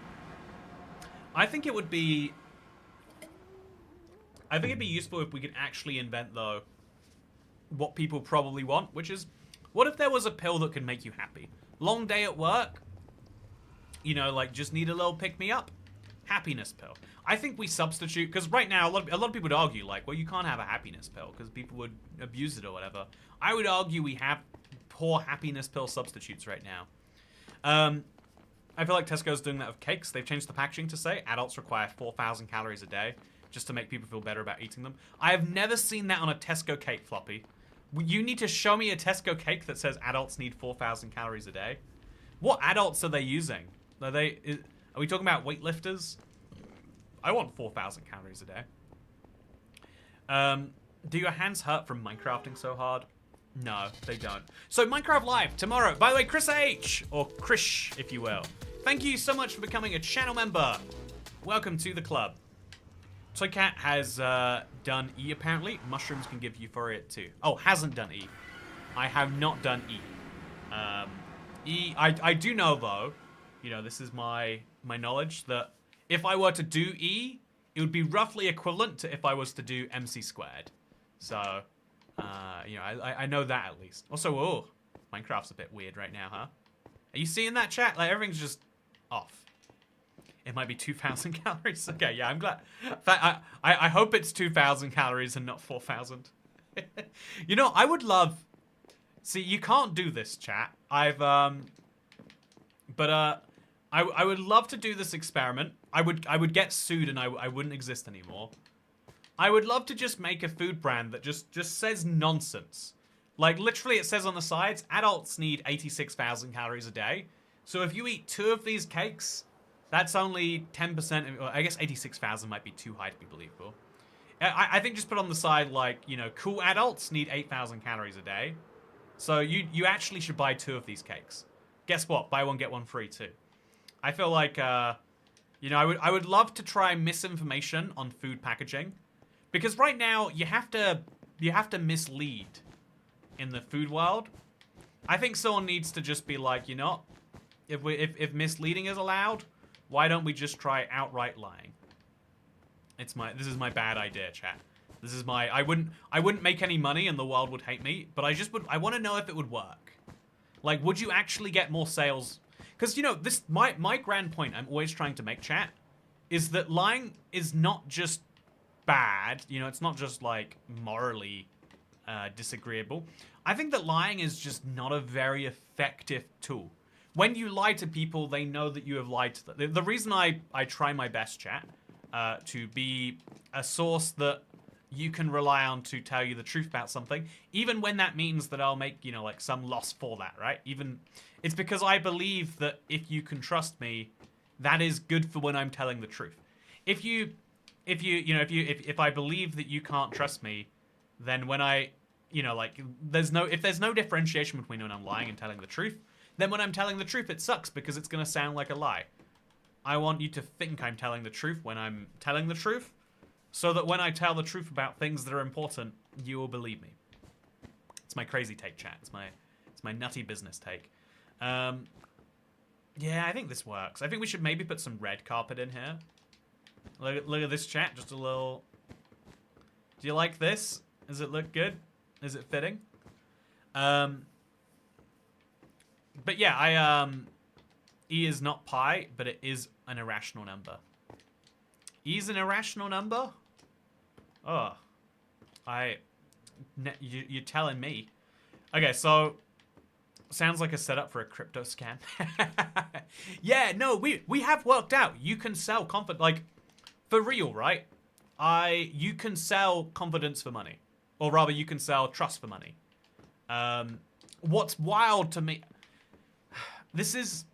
I think it'd be useful if we could actually invent, though, what people probably want, which is, what if there was a pill that could make you happy? Long day at work, you know, like, just need a little pick-me-up. Happiness pill. I think we substitute, because right now, a lot of people would argue, like, well, you can't have a happiness pill, because people would abuse it or whatever. I would argue we have poor happiness pill substitutes right now. I feel like Tesco's doing that with cakes. They've changed the packaging to say adults require 4,000 calories a day just to make people feel better about eating them. I have never seen that on a Tesco cake, Floppy. You need to show me a Tesco cake that says adults need 4,000 calories a day. What adults are they using? Are we talking about weightlifters? I want 4,000 calories a day. Do your hands hurt from Minecrafting so hard? No, they don't. So Minecraft Live tomorrow. By the way, Chris H, or Krish, if you will. Thank you so much for becoming a channel member. Welcome to the club. Toycat has done E, apparently. Mushrooms can give euphoria too. Oh, hasn't done E. I have not done E. I do know, though, you know, this is my knowledge, that if I were to do E, it would be roughly equivalent to if I was to do MC squared. So, you know, I know that at least. Also, oh, Minecraft's a bit weird right now, huh? Are you seeing that, chat? Like, everything's just off. It might be 2,000 calories. Okay, yeah, I'm glad. In fact, I hope it's 2,000 calories and not 4,000. You know, I would love... See, you can't do this, chat. I would love to do this experiment. I would get sued and I wouldn't exist anymore. I would love to just make a food brand that just says nonsense. Like, literally it says on the sides, adults need 86,000 calories a day. So if you eat 2 of these cakes, that's only 10%. I guess 86,000 might be too high to be believable. I think just put on the side, like, you know, cool adults need 8,000 calories a day. So you actually should buy 2 of these cakes. Guess what? Buy one, get one free too. I feel like, you know, I would love to try misinformation on food packaging. Because right now, you have to mislead in the food world. I think someone needs to just be like, you know, if misleading is allowed, why don't we just try outright lying? This is my bad idea, chat. This is my I wouldn't make any money and the world would hate me, but I want to know if it would work. Like, would you actually get more sales? Because, you know, my grand point I'm always trying to make, chat, is that lying is not just bad. You know, it's not just, like, morally disagreeable. I think that lying is just not a very effective tool. When you lie to people, they know that you have lied to them. The reason I try my best, chat, to be a source that you can rely on to tell you the truth about something, even when that means that I'll make, you know, like, some loss for that, right? It's because I believe that if you can trust me, that is good for when I'm telling the truth. If I believe that you can't trust me, then when I, you know, like, if there's no differentiation between when I'm lying and telling the truth, then when I'm telling the truth, it sucks because it's going to sound like a lie. I want you to think I'm telling the truth when I'm telling the truth, so that when I tell the truth about things that are important, you will believe me. It's my crazy take, chat. It's my nutty business take. Yeah, I think this works. I think we should maybe put some red carpet in here. Look at this, chat. Just a little... Do you like this? Does it look good? Is it fitting? But yeah, E is not pi, but it is an irrational number. E is an irrational number? Oh. You're telling me. Okay, so... Sounds like a setup for a crypto scam. Yeah, no, we have worked out. You can sell confidence, like, for real, right? You can sell confidence for money. Or rather, you can sell trust for money. what's wild to me, this is,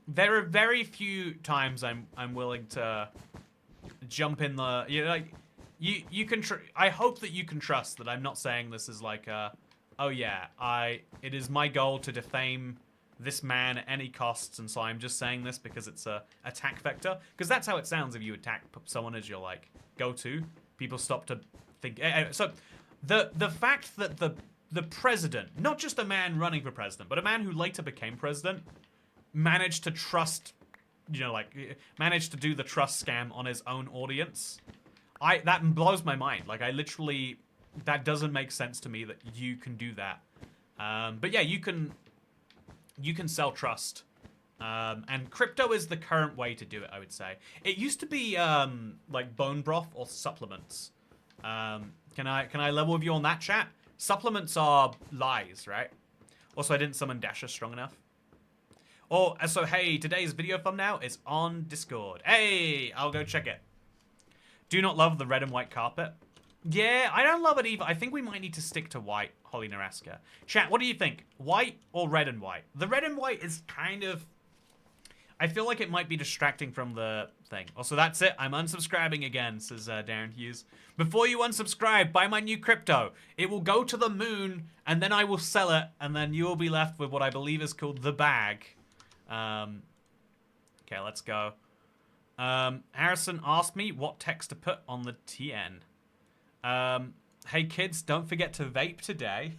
there are very few times I'm willing to jump in the, you know, like, you can, I hope that you can trust that I'm not saying this is like oh yeah, it is my goal to defame this man at any costs, and so I'm just saying this because it's a attack vector. Because that's how it sounds if you attack someone as your, like, go-to. People stop to think. So, the fact that the president, not just a man running for president, but a man who later became president, managed to trust, you know, like, managed to do the trust scam on his own audience, that blows my mind. Like, I literally, that doesn't make sense to me that you can do that. But yeah, you can sell trust. And crypto is the current way to do it, I would say. It used to be like bone broth or supplements. Can I level with you on that, chat? Supplements are lies, right? Also, I didn't summon Dasher strong enough. Oh, so hey, today's video thumbnail is on Discord. Hey, I'll go check it. Do not love the red and white carpet. Yeah, I don't love it either. I think we might need to stick to white, Holly Naraska. Chat, what do you think? White or red and white? The red and white is kind of... I feel like it might be distracting from the thing. Also, that's it. I'm unsubscribing again, says Darren Hughes. Before you unsubscribe, buy my new crypto. It will go to the moon, and then I will sell it, and then you will be left with what I believe is called the bag. Okay, let's go. Harrison asked me what text to put on the TN. Hey kids, don't forget to vape today.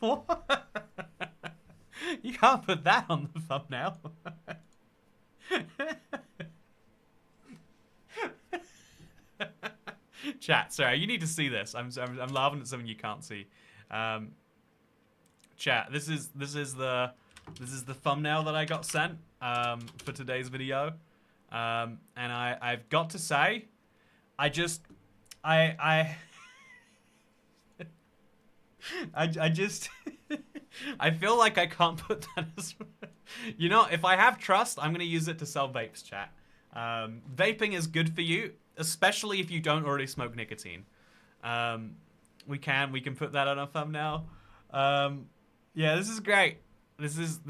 What? You can't put that on the thumbnail. Chat, sorry, you need to see this. I'm laughing at something you can't see. Chat, this is the thumbnail that I got sent for today's video. And I've got to say, I just I feel like I can't put that as... You know, if I have trust, I'm going to use it to sell vapes, chat. Vaping is good for you, especially if you don't already smoke nicotine. We can put that on a thumbnail. Yeah, this is great. This is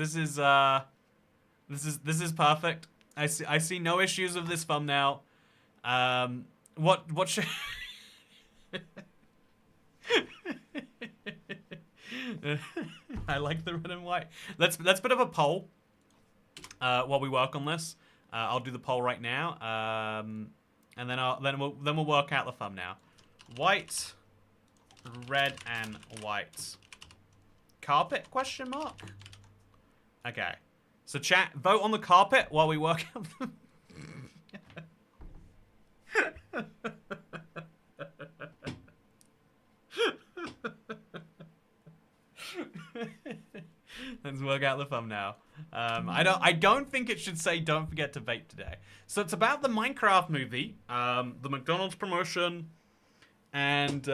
perfect. I see no issues with this thumbnail. What should... I like the red and white. Let's put up a poll while we work on this. I'll do the poll right now, and then we'll work out the thumbnail. White, red, and white. Carpet? Question mark. Okay. So chat, vote on the carpet while we work out. Let's work out the thumbnail. I don't think it should say don't forget to vape today. So it's about the Minecraft movie, the McDonald's promotion, and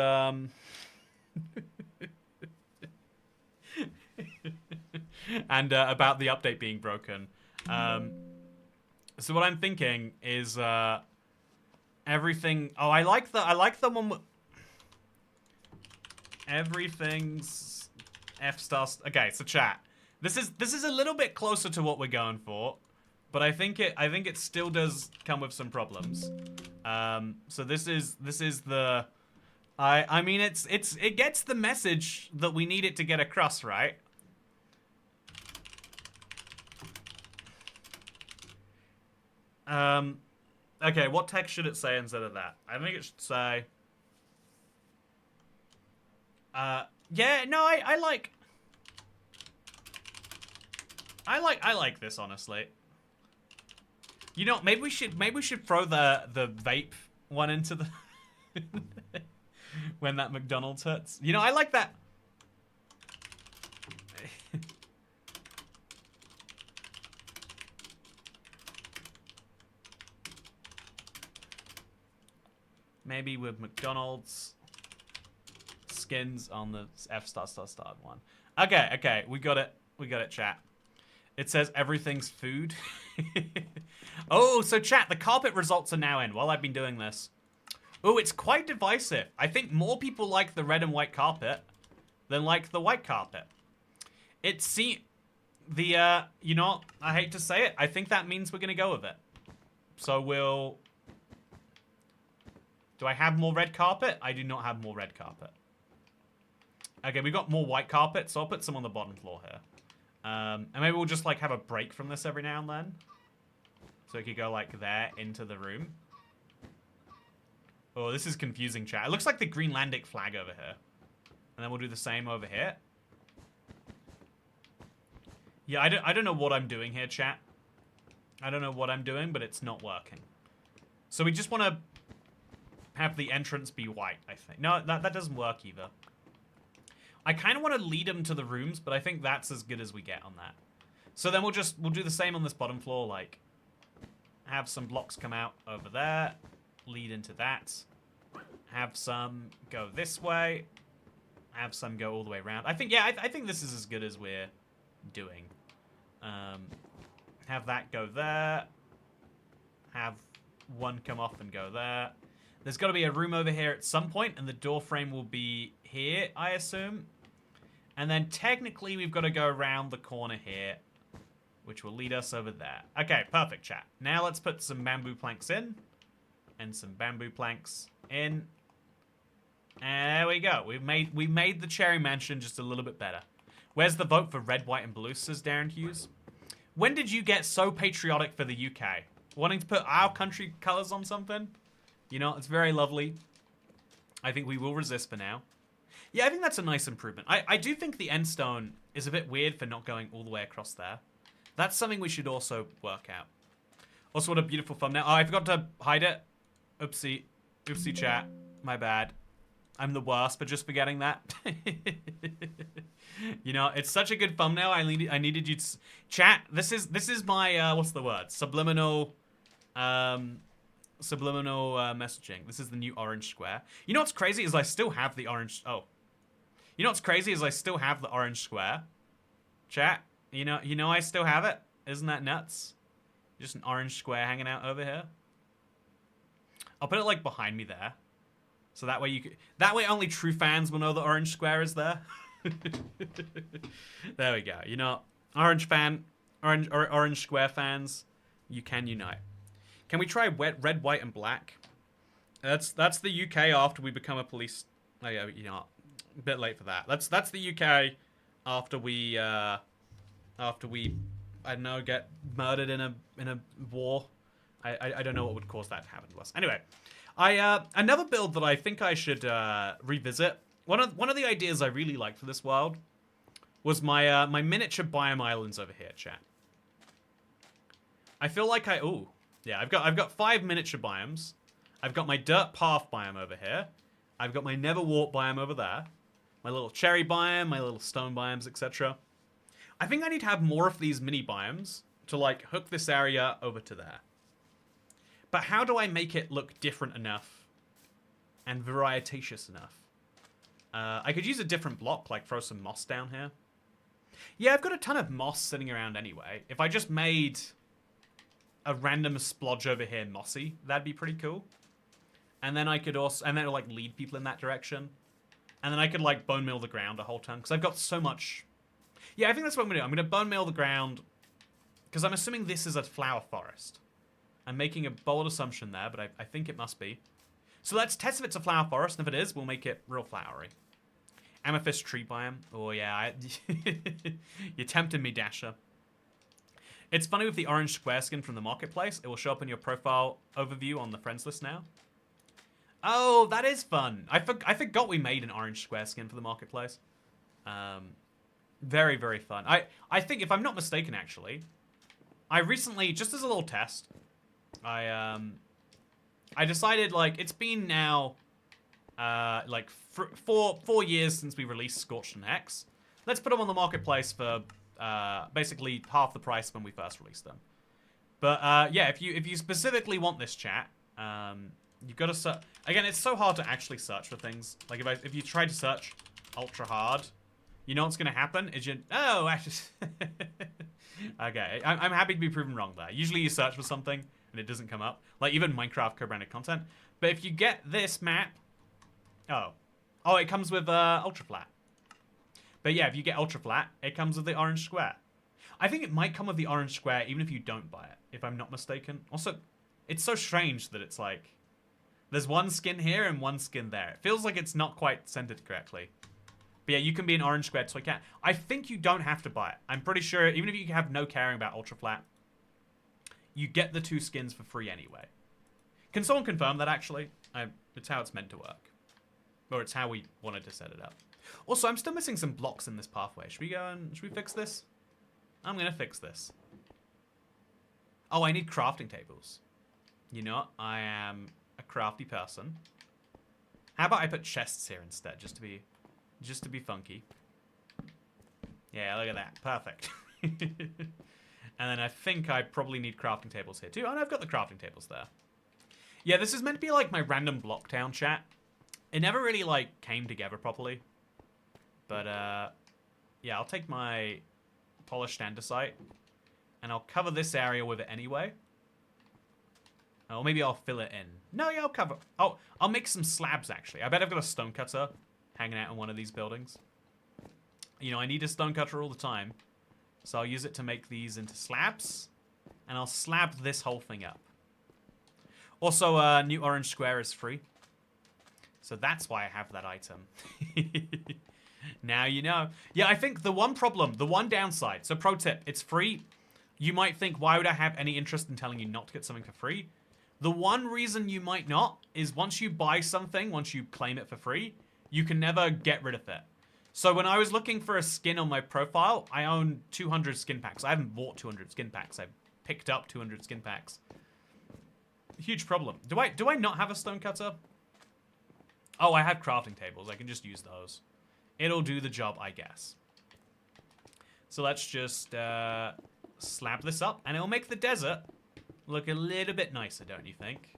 and about the update being broken. So what I'm thinking is everything. Oh, I like the one. Everything's F star. Okay, so chat. This is a little bit closer to what we're going for, but I think it still does come with some problems. So this is the. I mean it gets the message that we need it to get across, right? Okay, what text should it say instead of that? I think it should say... yeah, no, I like this, honestly. You know, maybe we should throw the vape one into the... when that McDonald's hits. You know, I like that... Maybe with McDonald's skins on the F star one. Okay, we got it, chat. It says everything's food. Oh, so chat, the carpet results are now in while I've been doing this. Oh, it's quite divisive. I think more people like the red and white carpet. than like the white carpet. You know, I hate to say it, I think that means we're gonna go with it. So we'll... Do I have more red carpet? I do not have more red carpet. Okay, we've got more white carpet, so I'll put some on the bottom floor here. And maybe we'll just like have a break from this every now and then. So it could go like there into the room. Oh, this is confusing, chat. It looks like the Greenlandic flag over here. And then we'll do the same over here. Yeah, I don't know what I'm doing here, chat. I don't know what I'm doing, but it's not working. So we just want to have the entrance be white, I think. No, that doesn't work either. I kind of want to lead them to the rooms, but I think that's as good as we get on that. So then we'll do the same on this bottom floor, like have some blocks come out over there, lead into that, have some go this way, have some go all the way around. I think, yeah, I think this is as good as we're doing. Have that go there, have one come off and go there. There's got to be a room over here at some point, and the door frame will be here, I assume. And then technically we've got to go around the corner here, which will lead us over there. Okay, perfect, chat. Now let's put some bamboo planks in, and some bamboo planks in. And there we go. We made the Cherry Mansion just a little bit better. Where's the vote for red, white, and blue, says Darren Hughes. When did you get so patriotic for the UK? Wanting to put our country colours on something? You know, it's very lovely. I think we will resist for now. Yeah, I think that's a nice improvement. I do think the end stone is a bit weird for not going all the way across there. That's something we should also work out. Also, what a beautiful thumbnail. Oh, I forgot to hide it. Oopsie. Oopsie, chat. My bad. I'm the worst for just forgetting that. You know, it's such a good thumbnail. I needed you to... Chat, this is my, what's the word? Subliminal messaging. This is the new orange square. You know what's crazy is I still have the orange... Oh. You know what's crazy is I still have the orange square. Chat, you know I still have it? Isn't that nuts? Just an orange square hanging out over here. I'll put it like behind me there. So that way that way only true fans will know the orange square is there. There we go. You know, orange square fans, you can unite. Can we try red, white, and black? That's the UK after we become a police. Oh yeah, you know, a bit late for that. That's the UK after we I don't know, get murdered in a war. I don't know what would cause that to happen to us. Anyway, another build that I think I should revisit. One of the ideas I really liked for this world was my my miniature biome islands over here, chat. I feel like yeah, I've got 5 miniature biomes. I've got my dirt path biome over here. I've got my never walk biome over there. My little cherry biome, my little stone biomes, etc. I think I need to have more of these mini biomes to like hook this area over to there. But how do I make it look different enough and varietatious enough? I could use a different block, like throw some moss down here. Yeah, I've got a ton of moss sitting around anyway. If I just made a random splodge over here mossy, that'd be pretty cool. And then I could also, and then like lead people in that direction. And then I could like bone meal the ground a whole ton, because I've got so much. Yeah, I think that's what I'm gonna do. I'm gonna bone meal the ground, because I'm assuming this is a flower forest. I'm making a bold assumption there, but I think it must be. So let's test if it's a flower forest, and if it is, we'll make it real flowery. Amethyst tree biome. Oh yeah, you tempted me, Dasher. It's funny with the orange square skin from the marketplace. It will show up in your profile overview on the friends list now. Oh, that is fun. I forgot we made an orange square skin for the marketplace. Very, very fun. I think, if I'm not mistaken, actually, I recently, just as a little test, I decided, like, it's been now, like, 4 years since we released Scorched and Hex. Let's put them on the marketplace for, basically half the price when we first released them. But, yeah, if you specifically want this, chat, you've got to search. Again, it's so hard to actually search for things. Like, if you try to search ultra hard, you know what's going to happen? Is oh, actually... Okay, I'm happy to be proven wrong there. Usually you search for something and it doesn't come up. Like, even Minecraft co-branded content. But if you get this map... Oh, it comes with ultra flat. But yeah, if you get ultra flat, it comes with the orange square. I think it might come with the orange square even if you don't buy it, if I'm not mistaken. Also, it's so strange that it's like, there's one skin here and one skin there. It feels like it's not quite centered correctly. But yeah, you can be an orange square toy cat. I think you don't have to buy it. I'm pretty sure, even if you have no caring about ultra flat, you get the 2 skins for free anyway. Can someone confirm that, actually? It's how it's meant to work. Or it's how we wanted to set it up. Also, I'm still missing some blocks in this pathway. Should we fix this? I'm going to fix this. Oh, I need crafting tables. You know what? I am a crafty person. How about I put chests here instead, just to be funky. Yeah, look at that. Perfect. And then I think I probably need crafting tables here too. Oh, and I've got the crafting tables there. Yeah, this is meant to be like my random block town chat. It never really like came together properly. But yeah, I'll take my polished andesite and I'll cover this area with it anyway. Or maybe I'll fill it in. No, yeah, I'll cover. Oh, I'll make some slabs actually. I bet I've got a stonecutter hanging out in one of these buildings. You know, I need a stonecutter all the time. So I'll use it to make these into slabs. And I'll slab this whole thing up. Also, new orange square is free. So that's why I have that item. Now you know. Yeah, I think the one problem, the one downside. So pro tip, it's free. You might think, why would I have any interest in telling you not to get something for free? The one reason you might not is once you buy something, once you claim it for free, you can never get rid of it. So when I was looking for a skin on my profile, I own 200 skin packs. I haven't bought 200 skin packs. I picked up 200 skin packs. Huge problem. Do I not have a stonecutter? Oh, I have crafting tables. I can just use those. It'll do the job, I guess. So let's just slab this up, and it'll make the desert look a little bit nicer, don't you think?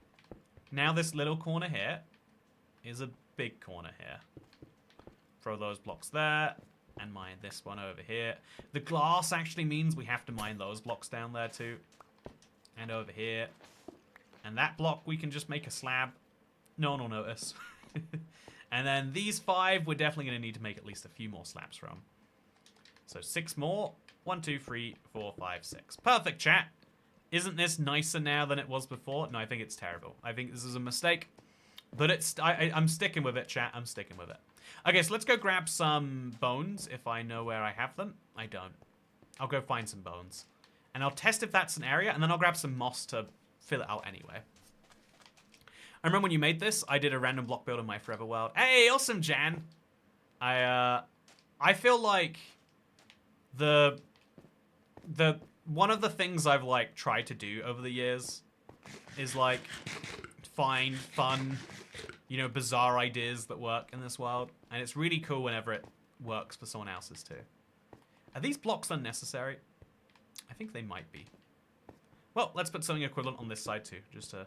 Now this little corner here is a big corner here. Throw those blocks there, and mine this one over here. The glass actually means we have to mine those blocks down there too. And over here. And that block we can just make a slab. No one will notice. And then these 5 we're definitely going to need to make at least a few more slabs from. So 6 more. 1, 2, 3, 4, 5, 6. Perfect, chat. Isn't this nicer now than it was before? No, I think it's terrible. I think this is a mistake. But it's I'm sticking with it, chat. I'm sticking with it. Okay, so let's go grab some bones if I know where I have them. I don't. I'll go find some bones. And I'll test if that's an area, and then I'll grab some moss to fill it out anyway. I remember when you made this, I did a random block build in my Forever World. Hey, awesome, Jan. I feel like the one of the things I've like tried to do over the years is like find fun, you know, bizarre ideas that work in this world, and it's really cool whenever it works for someone else's too. Are these blocks unnecessary? I think they might be. Well, let's put something equivalent on this side too, just to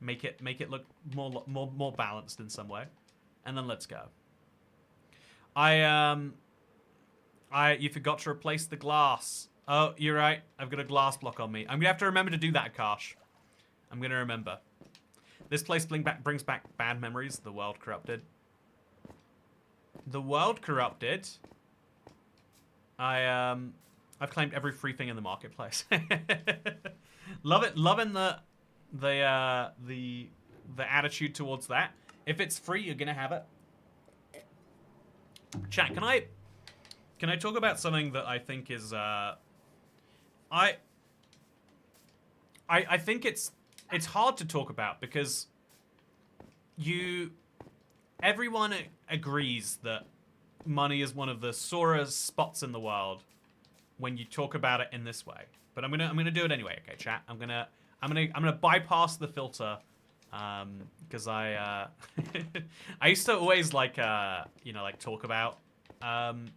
make it look more balanced in some way, and then let's go. You forgot to replace the glass. Oh, you're right. I've got a glass block on me. I'm gonna have to remember to do that, Akash. I'm gonna remember. This place brings back bad memories. The world corrupted. The world corrupted. I've claimed every free thing in the marketplace. Love it. Loving the attitude towards that. If it's free, you're gonna have it. Chat, can I talk about something that I think is I think it's hard to talk about because everyone agrees that money is one of the sorest spots in the world when you talk about it in this way. But I'm gonna do it anyway, okay, chat? I'm gonna bypass the filter because I used to always like you know, like talk about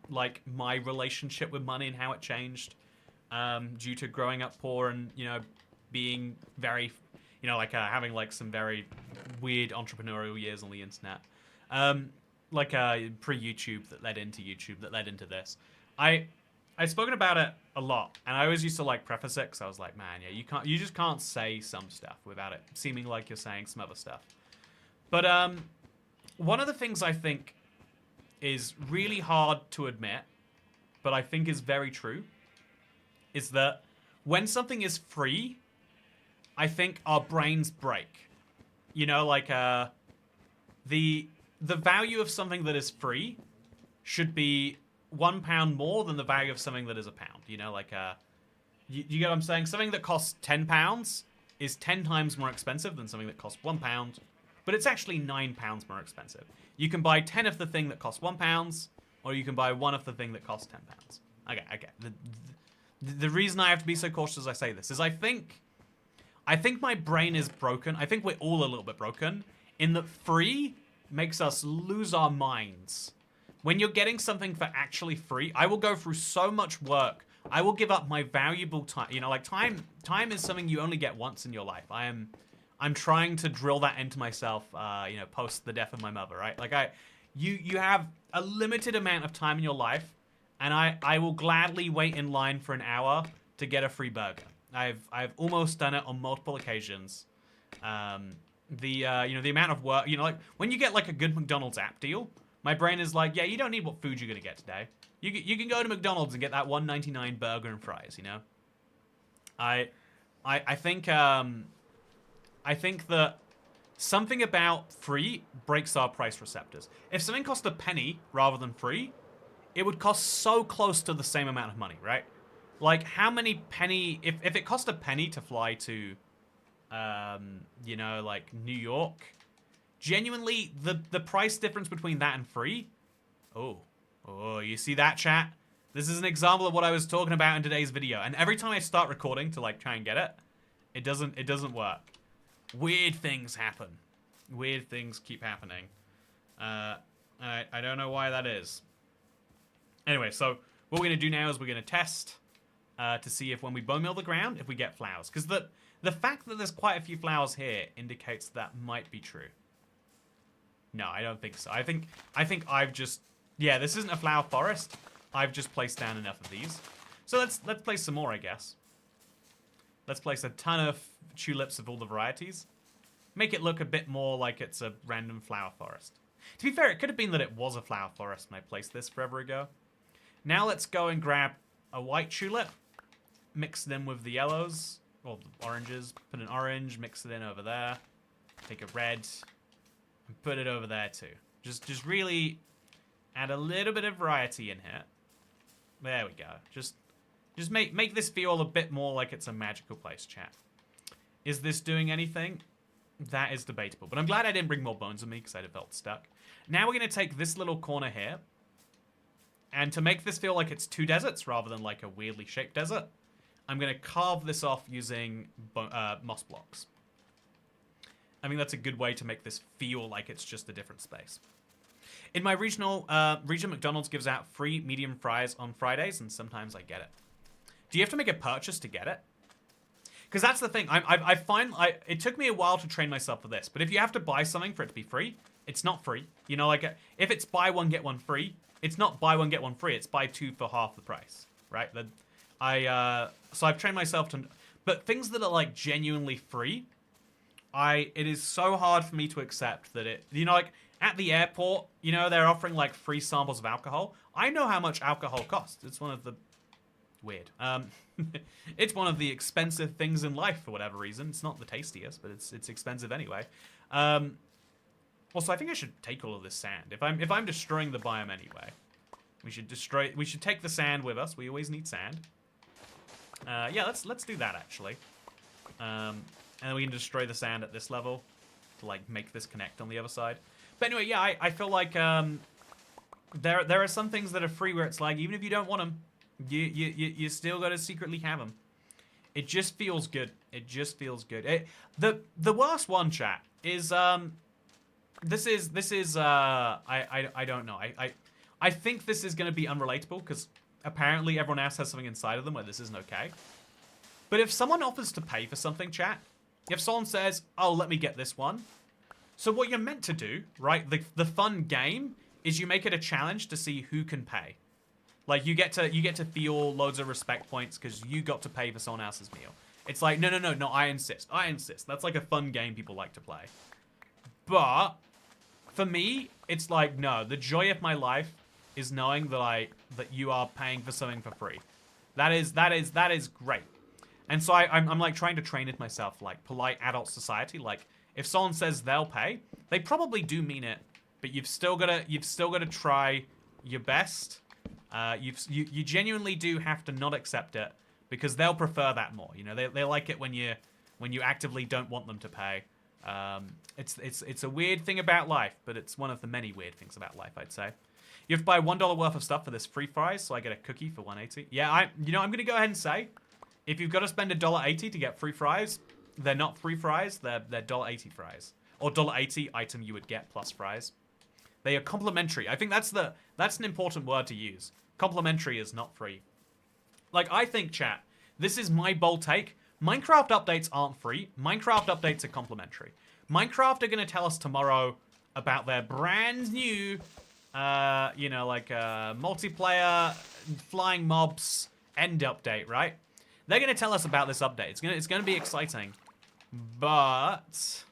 like my relationship with money and how it changed due to growing up poor and, you know, being very, you know, like having like some very weird entrepreneurial years on the internet, like pre-YouTube that led into YouTube that led into this. I've spoken about it a lot, and I always used to like preface it because I was like, man, yeah, you just can't say some stuff without it seeming like you're saying some other stuff. But one of the things I think is really hard to admit, but I think is very true, is that when something is free, I think our brains break. You know, like, the value of something that is free should be £1 more than the value of something that is £1. You know, like, you get what I'm saying? Something that costs £10 is 10 times more expensive than something that costs £1, but it's actually £9 more expensive. You can buy 10 of the thing that costs £1, or you can buy 1 of the thing that costs £10. Okay. The reason I have to be so cautious as I say this is I think my brain is broken. I think we're all a little bit broken in that free makes us lose our minds. When you're getting something for actually free, I will go through so much work. I will give up my valuable time. You know, like time is something you only get once in your life. I'm trying to drill that into myself, you know, post the death of my mother, right? Like you have a limited amount of time in your life, and I will gladly wait in line for an hour to get a free burger. I've almost done it on multiple occasions. You know, the amount of work, you know, like when you get like a good McDonald's app deal, my brain is like, yeah, you don't need what food you're gonna get today. You can go to McDonald's and get that $1.99 burger and fries. You know, I think that something about free breaks our price receptors. If something cost a penny rather than free, it would cost so close to the same amount of money, right? Like, how many penny... If it cost a penny to fly to, you know, like, New York, genuinely, the price difference between that and free... Oh, you see that, chat? This is an example of what I was talking about in today's video. And every time I start recording to, like, try and get it, it doesn't work. Weird things happen. Weird things keep happening. I don't know why that is. Anyway, so what we're going to do now is we're going to test to see if when we bone meal the ground, if we get flowers. Because the fact that there's quite a few flowers here indicates that might be true. No, I don't think so. I think I've just... Yeah, this isn't a flower forest. I've just placed down enough of these. So let's place some more, I guess. Let's place a ton of tulips of all the varieties. Make it look a bit more like it's a random flower forest. To be fair, it could have been that it was a flower forest when I placed this forever ago. Now let's go and grab a white tulip, mix them with the yellows, or the oranges. Put an orange, mix it in over there. Take a red, and put it over there too. Just really add a little bit of variety in here. There we go. Just make this feel a bit more like it's a magical place, chat. Is this doing anything? That is debatable. But I'm glad I didn't bring more bones with me because I'd have felt stuck. Now we're going to take this little corner here. And to make this feel like it's two deserts rather than like a weirdly shaped desert, I'm going to carve this off using moss blocks. I think that's a good way to make this feel like it's just a different space. In my region, McDonald's gives out free medium fries on Fridays, and sometimes I get it. Do you have to make a purchase to get it? Because that's the thing. I find it took me a while to train myself for this, but if you have to buy something for it to be free, it's not free. You know, like if it's buy one get one free, it's not buy one get one free. It's buy two for half the price, right? So I've trained myself to, but things that are like genuinely free, it is so hard for me to accept that it, you know, like at the airport, you know, they're offering like free samples of alcohol. I know how much alcohol costs. It's one of the weird. It's one of the expensive things in life for whatever reason. It's not the tastiest, but it's expensive anyway. Also, I think I should take all of this sand. If I'm destroying the biome anyway, we should take the sand with us. We always need sand. Yeah, let's do that actually. And then we can destroy the sand at this level to like make this connect on the other side. But anyway, yeah, I feel like there are some things that are free where it's like even if you don't want them, you still got to secretly have them. It just feels good. It just feels good. The worst one, chat, is this is I don't know. I think this is going to be unrelatable because apparently everyone else has something inside of them where this isn't okay. But if someone offers to pay for something, chat, if someone says, "Oh, let me get this one," so what you're meant to do, right? The fun game is you make it a challenge to see who can pay. Like you get to feel loads of respect points because you got to pay for someone else's meal. It's like no, I insist. That's like a fun game people like to play. But for me, it's like, no, the joy of my life is knowing that that you are paying for something for free. That is great. And so I'm like trying to train it myself, like polite adult society. Like if someone says they'll pay, they probably do mean it, but you've still gotta try your best. You genuinely do have to not accept it because they'll prefer that more. You know, they like it when you actively don't want them to pay. It's a weird thing about life, but it's one of the many weird things about life, I'd say. You have to buy $1 worth of stuff for this free fries, so I get a cookie for $1.80. Yeah, I'm gonna go ahead and say, if you've got to spend $1.80 to get free fries, they're not free fries, they're $1.80 fries. Or $1.80 item you would get plus fries. They are complimentary. I think that's an important word to use. Complimentary is not free. Like, I think, chat, this is my bold take. Minecraft updates aren't free. Minecraft updates are complimentary. Minecraft are going to tell us tomorrow about their brand new, multiplayer flying mobs end update, right? They're going to tell us about this update. It's going to be exciting. But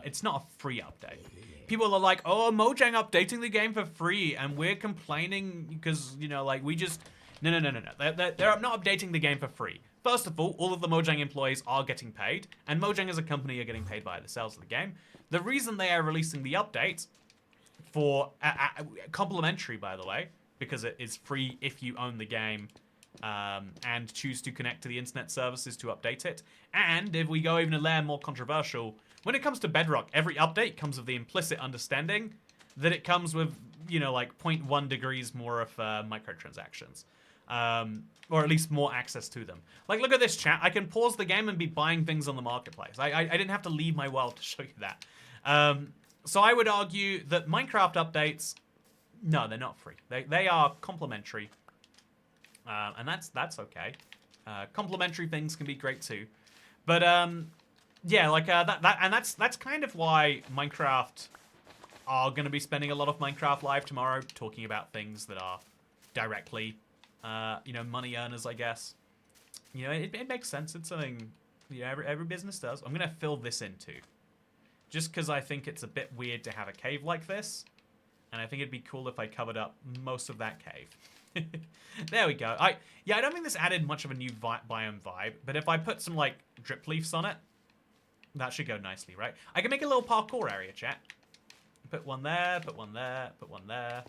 it's not a free update. People are like, oh, Mojang updating the game for free, and we're complaining because, we just... No. They're not updating the game for free. First of all of the Mojang employees are getting paid, and Mojang as a company are getting paid by the sales of the game. The reason they are releasing the update for complimentary, by the way, because it is free if you own the game and choose to connect to the internet services to update it. And if we go even a layer more controversial, when it comes to Bedrock, every update comes with the implicit understanding that it comes with, 0.1 degrees more of microtransactions. Or at least more access to them. Like, look at this, chat. I can pause the game and be buying things on the marketplace. I didn't have to leave my world to show you that. So I would argue that Minecraft updates, no, they're not free. They are complimentary. And that's okay. Complimentary things can be great too. But, yeah, that's kind of why Minecraft are going to be spending a lot of Minecraft Live tomorrow talking about things that are directly money earners, I guess. It makes sense. It's something, every business does. I'm going to fill this in too. Just because I think it's a bit weird to have a cave like this. And I think it'd be cool if I covered up most of that cave. There we go. I don't think this added much of a new biome vibe. But if I put some, drip leaves on it, that should go nicely, right? I can make a little parkour area, chat. Put one there, put one there, put one there,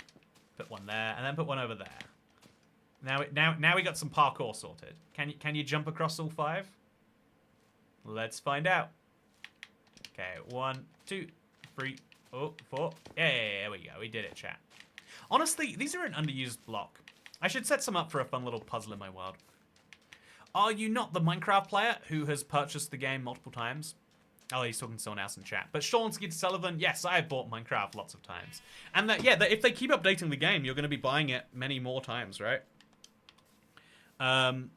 put one there, and then put one over there. Now we got some parkour sorted. Can you jump across all 5? Let's find out. Okay, 1, 2, 3, 4. Yeah, there we go. We did it, chat. Honestly, these are an underused block. I should set some up for a fun little puzzle in my world. Are you not the Minecraft player who has purchased the game multiple times? Oh, he's talking to someone else in chat. But Sean Skid Sullivan, yes, I have bought Minecraft lots of times. And if they keep updating the game, you're going to be buying it many more times, right? I'm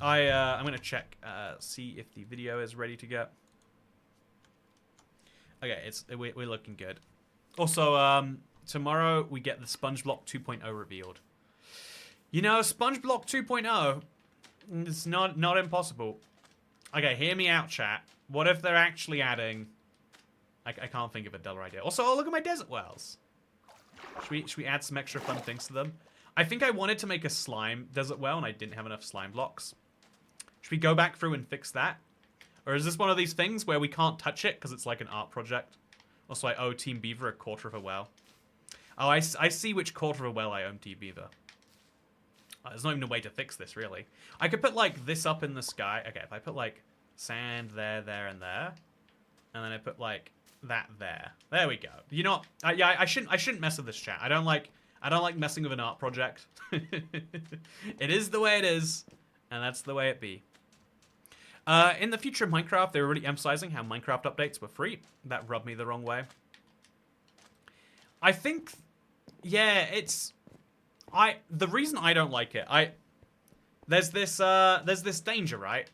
going to check, see if the video is ready to go. Okay, we're looking good. Also, tomorrow we get the SpongeBlock 2.0 revealed. SpongeBlock 2.0, it's not impossible. Okay, hear me out, chat. What if they're actually adding... I can't think of a duller idea. Also, look at my desert wells. Should we add some extra fun things to them? I think I wanted to make a slime desert well, and I didn't have enough slime blocks. Should we go back through and fix that? Or is this one of these things where we can't touch it because it's like an art project? Also, I owe Team Beaver a quarter of a well. Oh, I see which quarter of a well I owe Team Beaver. There's not even a way to fix this, really. I could put, this up in the sky. Okay, if I put, sand there, there, and there. And then I put, that there. There we go. You know what? Yeah, I shouldn't mess with this, chat. I don't like messing with an art project. It is the way it is, and that's the way it be. In the future of Minecraft, they were really emphasizing how Minecraft updates were free. That rubbed me the wrong way. I think, yeah, the reason I don't like it, there's this danger, right?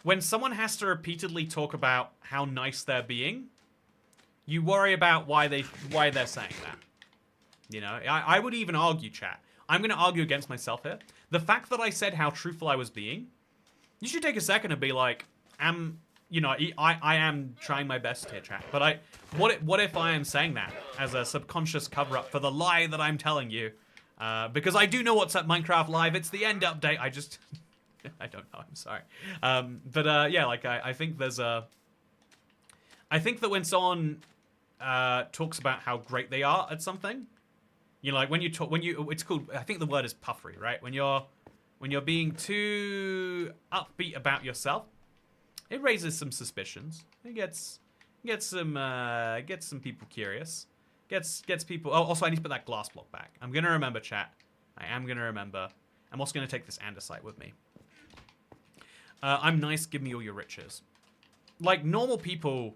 When someone has to repeatedly talk about how nice they're being, you worry about why they're saying that. I would even argue, chat. I'm going to argue against myself here. The fact that I said how truthful I was being, you should take a second and be like, am you know, I am trying my best here, chat. But what if I am saying that as a subconscious cover-up for the lie that I'm telling you? Because I do know what's at Minecraft Live. It's the end update. I just, I don't know. I'm sorry. Yeah, like I think there's a. I think that when someone talks about how great they are at something, you know, like it's called. I think the word is puffery, right? When you're being too upbeat about yourself. It raises some suspicions. It gets some people curious. Gets people. Oh, also I need to put that glass block back. I'm gonna remember, chat. I am gonna remember. I'm also gonna take this andesite with me. I'm nice. Give me all your riches. Like normal people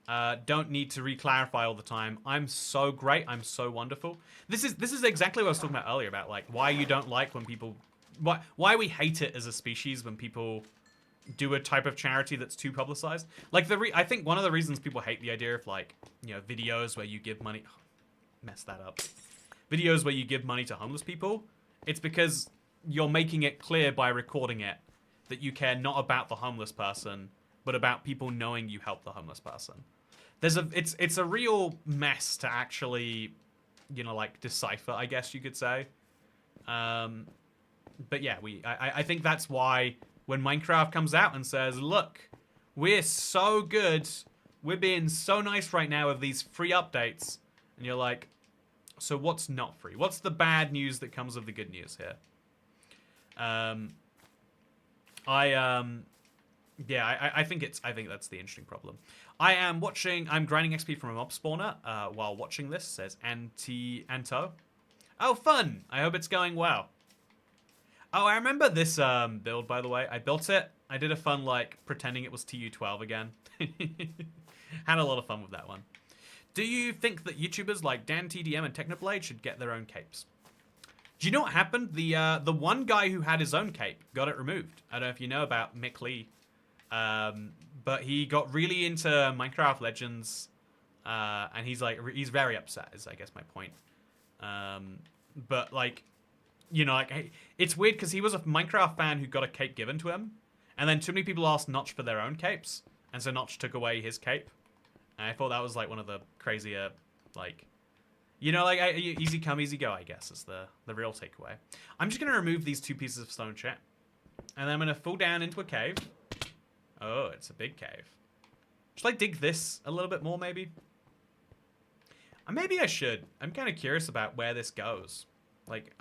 don't need to re-clarify all the time. I'm so great. I'm so wonderful. This is exactly what I was talking about earlier about like why you don't like when people why we hate it as a species when people do a type of charity that's too publicized. Like I think one of the reasons people hate the idea of like, you know, videos where you give money, mess that up. Videos where you give money to homeless people, it's because you're making it clear by recording it that you care not about the homeless person, but about people knowing you helped the homeless person. It's a real mess to actually, you know, like decipher, I guess you could say. But yeah, I think that's why when Minecraft comes out and says, look, we're so good, we're being so nice right now with these free updates, and you're like, so what's not free? What's the bad news that comes of the good news here? I think that's the interesting problem. I'm grinding XP from a mob spawner while watching this, says Anto. Oh, fun! I hope it's going well. Oh, I remember this build, by the way. I built it. I did a fun, like, pretending it was TU12 again. Had a lot of fun with that one. Do you think that YouTubers like Dan TDM and Technoblade should get their own capes? Do you know what happened? The one guy who had his own cape got it removed. I don't know if you know about Mick Lee. But he got really into Minecraft Legends. And he's very upset, is I guess my point. But, like, you know, like, it's weird because he was a Minecraft fan who got a cape given to him. And then too many people asked Notch for their own capes. And so Notch took away his cape. And I thought that was, like, one of the crazier, like, you know, like, easy come, easy go, I guess, is the real takeaway. I'm just going to remove these 2 pieces of stone, chat. And then I'm going to fall down into a cave. Oh, it's a big cave. Should I dig this a little bit more, maybe? Maybe I should. I'm kind of curious about where this goes. Like,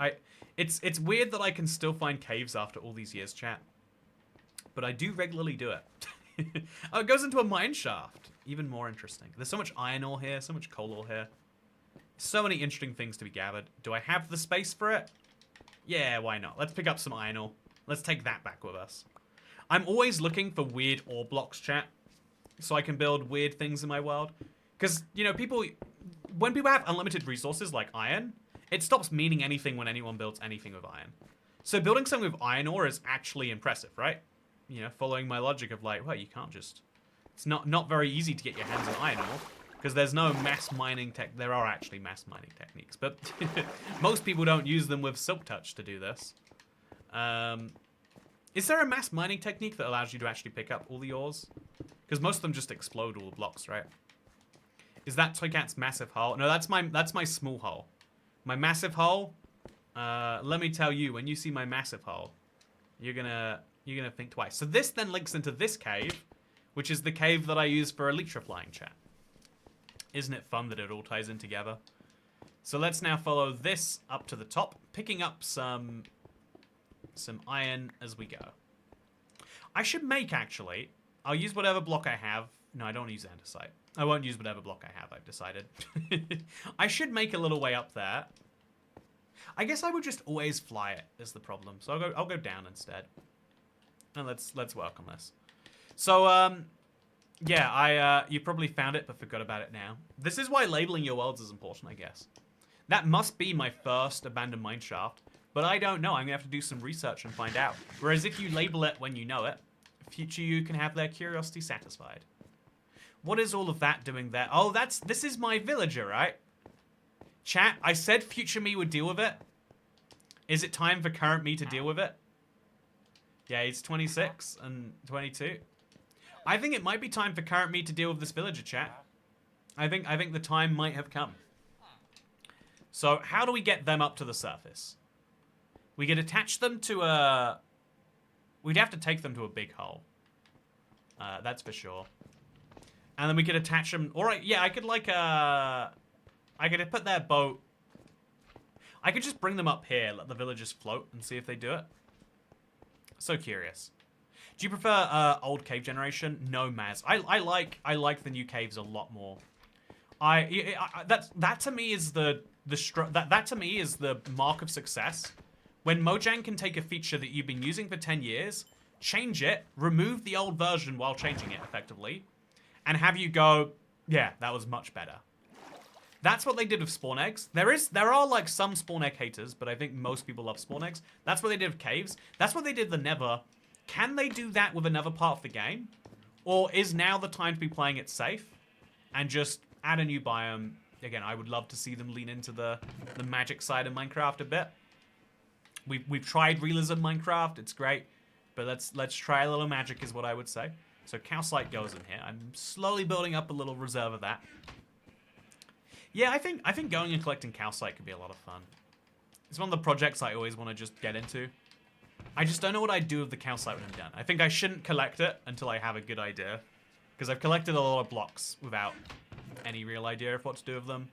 it's weird that I can still find caves after all these years, chat. But I do regularly do it. Oh, it goes into a mine shaft. Even more interesting. There's so much iron ore here, so much coal ore here. So many interesting things to be gathered. Do I have the space for it? Yeah, why not? Let's pick up some iron ore. Let's take that back with us. I'm always looking for weird ore blocks, chat. So I can build weird things in my world. Because, you know, when people have unlimited resources like iron, it stops meaning anything when anyone builds anything with iron. So building something with iron ore is actually impressive, right? You know, following my logic of like, well, you can't just... It's not very easy to get your hands on iron ore. Because there's no mass mining tech. There are actually mass mining techniques. But most people don't use them with Silk Touch to do this. Is there a mass mining technique that allows you to actually pick up all the ores? Because most of them just explode all the blocks, right? Is that Toycat's massive hull? No, that's my small hull. My massive hull, let me tell you, when you see my massive hull, you're gonna think twice. So this then links into this cave, which is the cave that I use for electrifying, chat. Isn't it fun that it all ties in together? So let's now follow this up to the top, picking up some iron as we go. I should make, actually, I'll use whatever block I have. No, I don't use andesite. I won't use whatever block I have, I've decided. I should make a little way up there. I guess I would just always fly it, is the problem. So I'll go down instead. And let's work on this. So, yeah, you probably found it but forgot about it now. This is why labeling your worlds is important, I guess. That must be my first abandoned mine shaft, but I don't know. I'm gonna have to do some research and find out. Whereas if you label it when you know it, future you can have their curiosity satisfied. What is all of that doing there? Oh, this is my villager, right? Chat, I said future me would deal with it. Is it time for current me to deal with it? Yeah, he's 26 and 22. I think it might be time for current me to deal with this villager, chat. I think the time might have come. So how do we get them up to the surface? We could attach them to a... We'd have to take them to a big hole. That's for sure. And then we could attach them... Alright, yeah, I could like I could put their boat... I could just bring them up here, let the villagers float, and see if they do it. So curious. Do you prefer old cave generation? No, Maz. I like the new caves a lot more. That to me is that to me is the mark of success. When Mojang can take a feature that you've been using for 10 years, change it, remove the old version while changing it effectively, and have you go, yeah, that was much better. That's what they did with spawn eggs. There are like some spawn egg haters, but I think most people love spawn eggs. That's what they did with caves. That's what they did with the Nether. Can they do that with another part of the game? Or is now the time to be playing it safe and just add a new biome? Again, I would love to see them lean into the magic side of Minecraft a bit. We've tried realism Minecraft, it's great, but let's try a little magic is what I would say. So calcite goes in here. I'm slowly building up a little reserve of that. Yeah, I think going and collecting calcite could be a lot of fun. It's one of the projects I always want to just get into. I just don't know what I'd do with the calcite when I'm done. I think I shouldn't collect it until I have a good idea, because I've collected a lot of blocks without any real idea of what to do with them,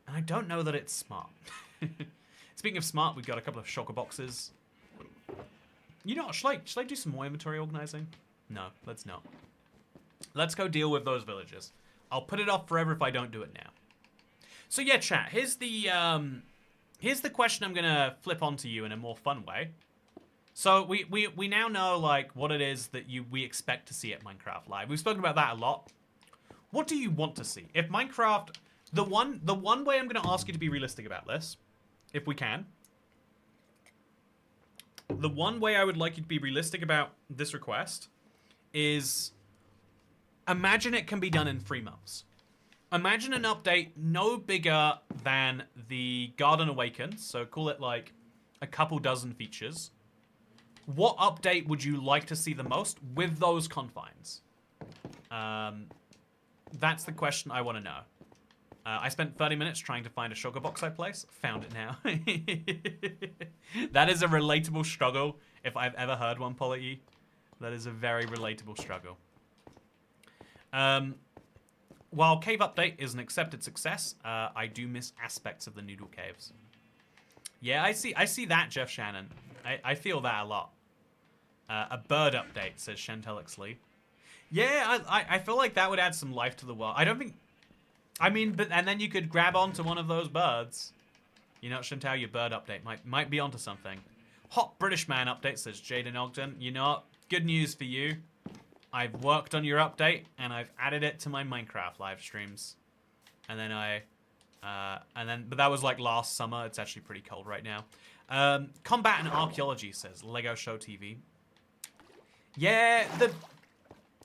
and I don't know that it's smart. Speaking of smart, we've got a couple of shulker boxes. You know what, should I do some more inventory organizing? No, let's not. Let's go deal with those villagers. I'll put it off forever if I don't do it now. So yeah, chat, here's the question I'm gonna flip onto you in a more fun way. So we now know like what it is that we expect to see at Minecraft Live. We've spoken about that a lot. What do you want to see? If Minecraft, the one way I'm gonna ask you to be realistic about this, if we can. The one way I would like you to be realistic about this request is imagine it can be done in 3 months. Imagine an update no bigger than the Garden Awakens, so call it like a couple dozen features. What update would you like to see the most with those confines? That's the question I want to know. I spent 30 minutes trying to find a sugar box I place. Found it now. That is a relatable struggle if I've ever heard one, Polity. That is a very relatable struggle. While Cave Update is an accepted success, I do miss aspects of the Noodle Caves. Yeah, I see that, Jeff Shannon. I feel that a lot. A bird update, says Chantel Ixley. Yeah, I feel like that would add some life to the world. I don't think... I mean, but and then you could grab onto one of those birds. You know, Chantal, your bird update might be onto something. Hot British Man update, says Jaden Ogden. You know what? Good news for you. I've worked on your update, and I've added it to my Minecraft live streams. And then but that was like last summer. It's actually pretty cold right now. Combat and Archaeology, says Lego Show TV. Yeah,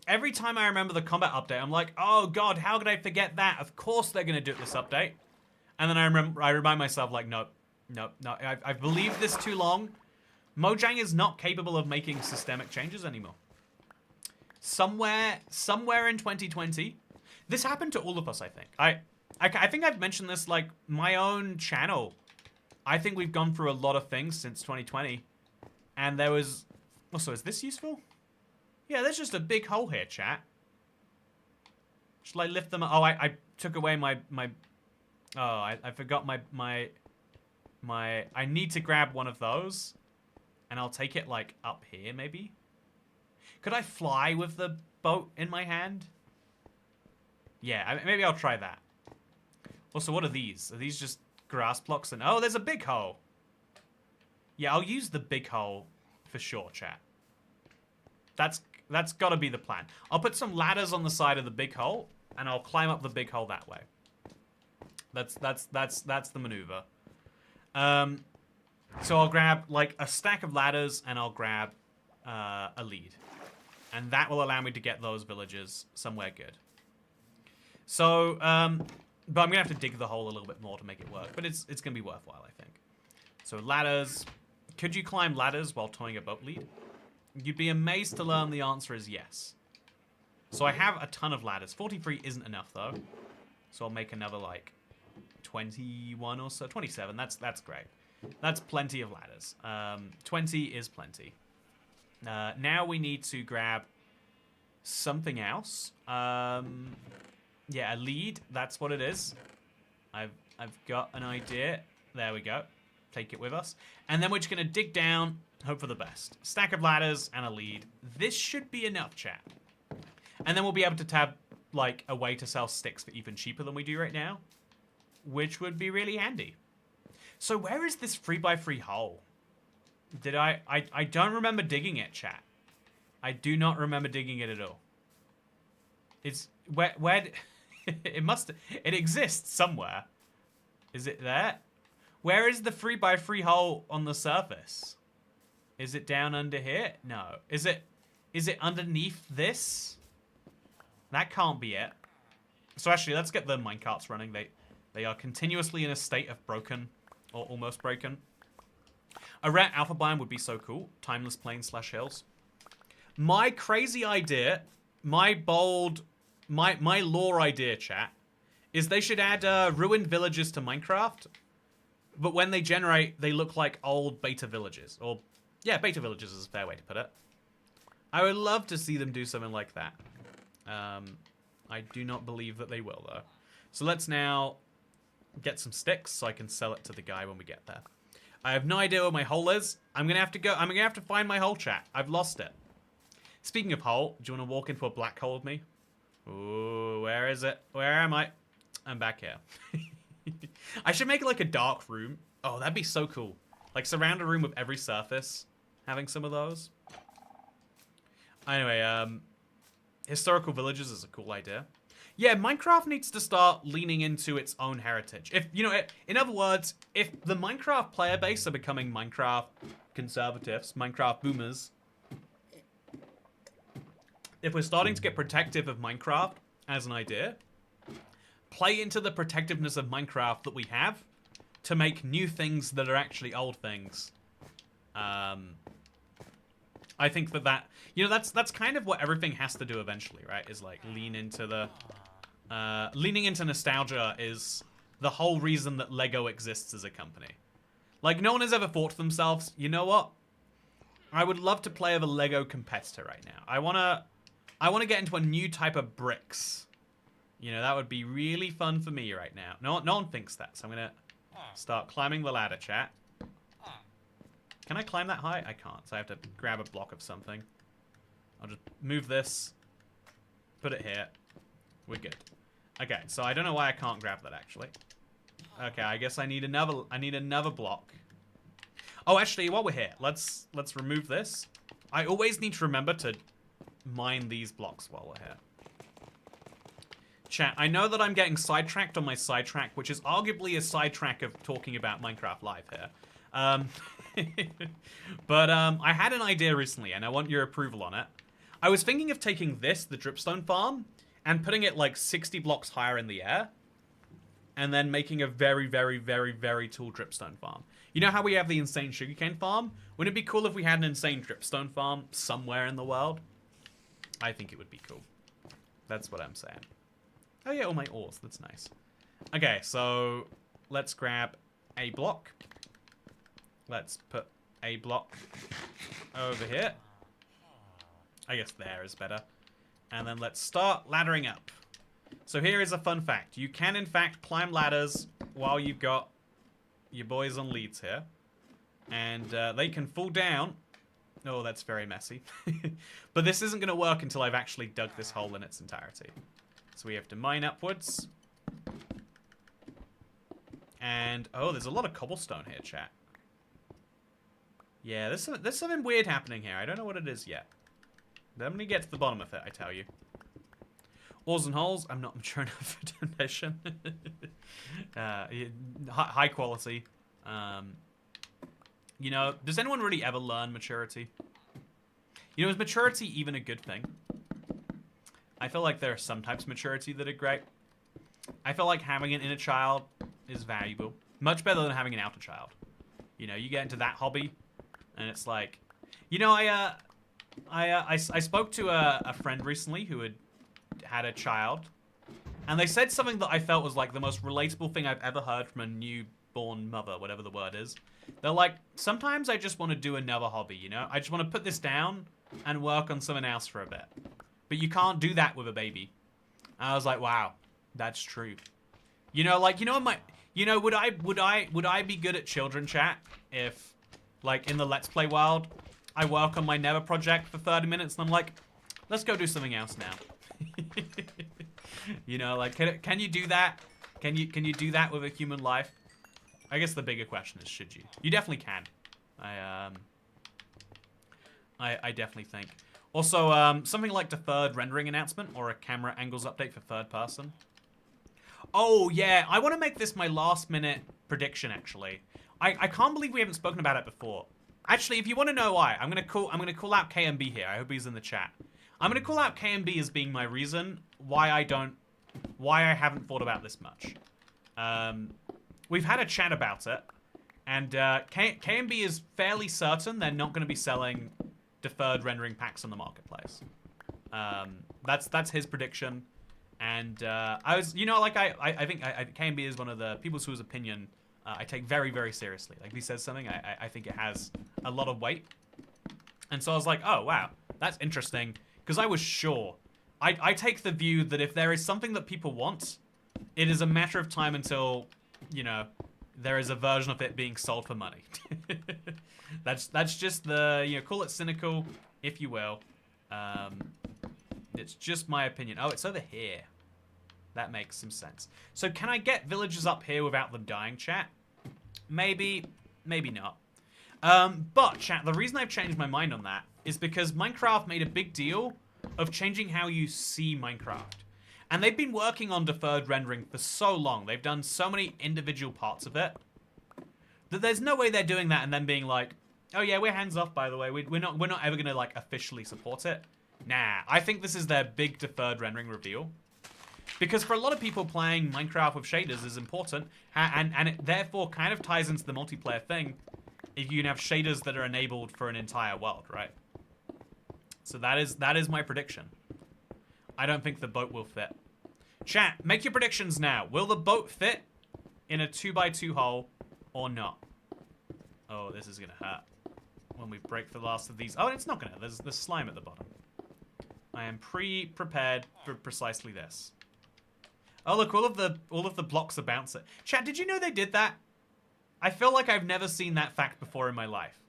every time I remember the combat update, I'm like, oh god, how could I forget that? Of course they're going to do it this update. And then I remind myself, like, no, I've believed this too long. Mojang is not capable of making systemic changes anymore. Somewhere in 2020, this happened to all of us, I think. I think I've mentioned this, like, my own channel. I think we've gone through a lot of things since 2020. And there was... Also, is this useful? Yeah, there's just a big hole here, chat. Should I lift them up? Oh, I took away my... Oh, I forgot my... I need to grab one of those. And I'll take it, like, up here, maybe? Could I fly with the boat in my hand? Yeah, maybe I'll try that. Also, what are these? Are these just grass blocks? And oh, there's a big hole. Yeah, I'll use the big hole for sure, chat. That's got to be the plan. I'll put some ladders on the side of the big hole, and I'll climb up the big hole that way. That's the maneuver. So I'll grab like a stack of ladders, and I'll grab a lead, and that will allow me to get those villagers somewhere good. So, but I'm gonna have to dig the hole a little bit more to make it work, but it's gonna be worthwhile, I think. So ladders. Could you climb ladders while towing a boat lead? You'd be amazed to learn the answer is yes. So I have a ton of ladders. 43 isn't enough, though. So I'll make another, like, 21 or so. 27. That's great. That's plenty of ladders. 20 is plenty. Now we need to grab something else. Yeah, a lead. That's what it is. I've got an idea. There we go. Take it with us. And then we're just going to dig down, hope for the best. Stack of ladders and a lead. This should be enough, chat. And then we'll be able to tab, like, a way to sell sticks for even cheaper than we do right now. Which would be really handy. So where is this 3x3 hole? Did I don't remember digging it, chat. I do not remember digging it at all. It's, where it exists somewhere. Is it there? Where is the 3x3 hole on the surface? Is it down under here? No. Is it underneath this? That can't be it. So actually, let's get the minecarts running. They are continuously in a state of broken, or almost broken. A rare alpha biome would be so cool. Timeless plains / hills. My crazy idea, my bold, my lore idea, chat, is they should add ruined villages to Minecraft. But when they generate, they look like old beta villages. Or, yeah, beta villages is a fair way to put it. I would love to see them do something like that. I do not believe that they will, though. So let's now get some sticks so I can sell it to the guy when we get there. I have no idea where my hole is. I'm gonna have to find my hole, chat. I've lost it. Speaking of hole, do you want to walk into a black hole with me? Ooh, where is it? Where am I? I'm back here. I should make like a dark room. Oh, that'd be so cool. Like surround a room with every surface, having some of those. Anyway, historical villages is a cool idea. Yeah, Minecraft needs to start leaning into its own heritage. If, you know, in other words, if the Minecraft player base are becoming Minecraft conservatives, Minecraft boomers, if we're starting to get protective of Minecraft as an idea, play into the protectiveness of Minecraft that we have to make new things that are actually old things. I think that you know, that's kind of what everything has to do eventually, right? Is like lean into the leaning into nostalgia is the whole reason that Lego exists as a company. Like, no one has ever thought to themselves, you know what? I would love to play with a Lego competitor right now. I wanna get into a new type of bricks. You know, that would be really fun for me right now. No one thinks that, so I'm gonna start climbing the ladder, chat. Can I climb that high? I can't, so I have to grab a block of something. I'll just move this, put it here. We're good. Okay, so I don't know why I can't grab that, actually. Okay, I guess I need another block. Oh, actually, while we're here, let's remove this. I always need to remember to mine these blocks while we're here. Chat, I know that I'm getting sidetracked on my sidetrack, which is arguably a sidetrack of talking about Minecraft Live here. But I had an idea recently, and I want your approval on it. I was thinking of taking this, the dripstone farm, and putting it like 60 blocks higher in the air, and then making a very, very, very, very tall dripstone farm. You know how we have the insane sugarcane farm? Wouldn't it be cool if we had an insane dripstone farm somewhere in the world? I think it would be cool. That's what I'm saying. Oh yeah, all my ores. That's nice. Okay, so let's grab a block. Let's put a block over here. I guess there is better. And then let's start laddering up. So here is a fun fact. You can, in fact, climb ladders while you've got your boys on leads here. And they can fall down. Oh, that's very messy. But this isn't going to work until I've actually dug this hole in its entirety. So we have to mine upwards. And, oh, there's a lot of cobblestone here, chat. Yeah, there's something weird happening here. I don't know what it is yet. Let me get to the bottom of it, I tell you. Ores and holes, I'm not mature enough for donation. High quality. You know, does anyone really ever learn maturity? You know, is maturity even a good thing? I feel like there are some types of maturity that are great. I feel like having an inner child is valuable. Much better than having an outer child. You know, you get into that hobby, and it's like... You know, I spoke to a friend recently who had had a child, and they said something that I felt was like the most relatable thing I've ever heard from a newborn mother, whatever the word is. They're like, sometimes I just want to do another hobby, you know? I just want to put this down and work on something else for a bit. But you can't do that with a baby. And I was like, wow, that's true. You know, like, would I be good at children chat if, like, in the Let's Play world, I work on my Never project for 30 minutes and I'm like, let's go do something else now. You know, like, can you do that? Can you do that with a human life? I guess the bigger question is, should you? You definitely can. I definitely think. Also, something like deferred rendering announcement or a camera angles update for third person. Oh yeah, I want to make this my last minute prediction. Actually, I can't believe we haven't spoken about it before. Actually, if you want to know why, I'm gonna call out KMB here. I hope he's in the chat. I'm gonna call out KMB as being my reason why I haven't thought about this much. We've had a chat about it, and KMB is fairly certain they're not going to be selling deferred rendering packs on the marketplace. That's his prediction, and I was, you know, like I think KMB is one of the people whose opinion I take very, very seriously. Like, if he says something, I think it has a lot of weight, and so I was like, oh wow, that's interesting, because I was sure. I take the view that if there is something that people want, it is a matter of time until, you know, there is a version of it being sold for money. That's just the, you know, call it cynical, if you will. It's just my opinion. Oh, it's over here. That makes some sense. So can I get villagers up here without them dying, chat? Maybe, maybe not. But, chat, the reason I've changed my mind on that is because Minecraft made a big deal of changing how you see Minecraft. And they've been working on deferred rendering for so long. They've done so many individual parts of it that there's no way they're doing that and then being like, oh yeah, we're hands off, by the way. We're not ever gonna, like, officially support it. Nah, I think this is their big deferred rendering reveal. Because for a lot of people, playing Minecraft with shaders is important, and it therefore kind of ties into the multiplayer thing if you can have shaders that are enabled for an entire world, right? So that is my prediction. I don't think the boat will fit. Chat, make your predictions now. Will the boat fit in a 2x2 hole or not? Oh, this is gonna hurt when we break the last of these. Oh, it's not gonna. There's slime at the bottom. I am prepared for precisely this. Oh look, all of the blocks are bouncing. Chat, did you know they did that? I feel like I've never seen that fact before in my life.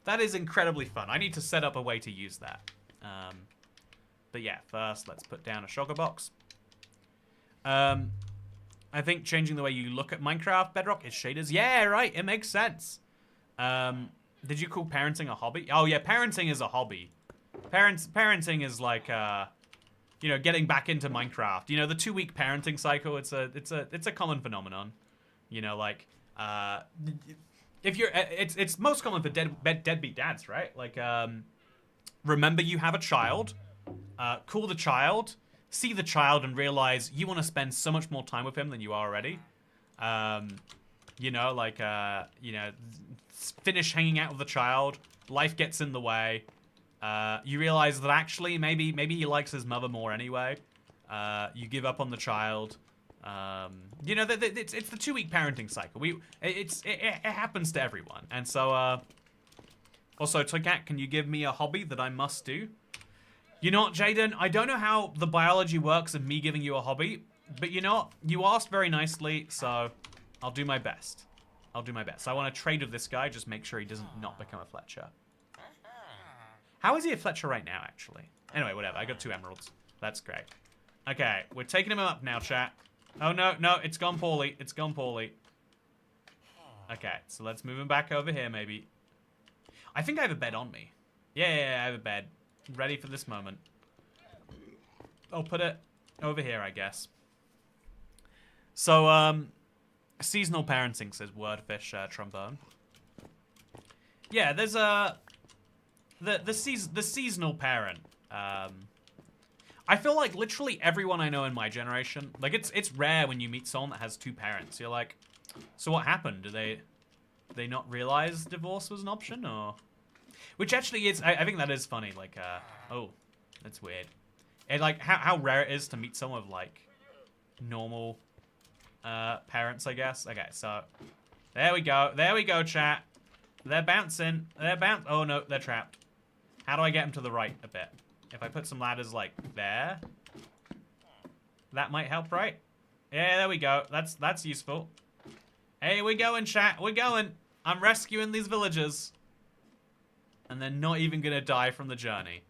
That is incredibly fun. I need to set up a way to use that. But yeah, first let's put down a sugar box. I think changing the way you look at Minecraft Bedrock is shaders. Yeah, right. It makes sense. Did you call parenting a hobby? Oh yeah, parenting is a hobby. Parenting is like, you know, getting back into Minecraft. You know, the 2-week parenting cycle. It's a common phenomenon. You know, like, if you're, it's most common for deadbeat dads, right? Like, remember you have a child, call the child, see the child, and realize you want to spend so much more time with him than you are already. You know, like, you know, finish hanging out with the child. Life gets in the way. You realize that actually maybe he likes his mother more anyway. You give up on the child. You know, it's the 2-week parenting cycle. It happens to everyone. And so, also, Toycat, can you give me a hobby that I must do? You know what, Jaden? I don't know how the biology works of me giving you a hobby, but you know what? You asked very nicely, so I'll do my best. I'll do my best. I want to trade with this guy, just make sure he doesn't not become a Fletcher. How is he a Fletcher right now, actually? Anyway, whatever. I got 2 emeralds. That's great. Okay, we're taking him up now, chat. Oh, no, no, it's gone poorly. It's gone poorly. Okay, so let's move him back over here, maybe. I think I have a bed on me. Yeah, I have a bed. Ready for this moment. I'll put it over here, I guess. So, seasonal parenting, says Wordfish Trombone. Yeah, there's a... The seasonal parent. I feel like literally everyone I know in my generation, like it's rare when you meet someone that has 2 parents. You're like, so what happened? Do they not realize divorce was an option, or? Which actually is, I think that is funny. Like, oh, that's weird. like how rare it is to meet someone with like normal parents, I guess. Okay, so there we go, chat. They're bouncing. Oh no, they're trapped. How do I get them to the right a bit? If I put some ladders like there, that might help, right? Yeah, there we go. That's useful. Hey, we're going, chat. We're going. I'm rescuing these villagers. And they're not even gonna die from the journey.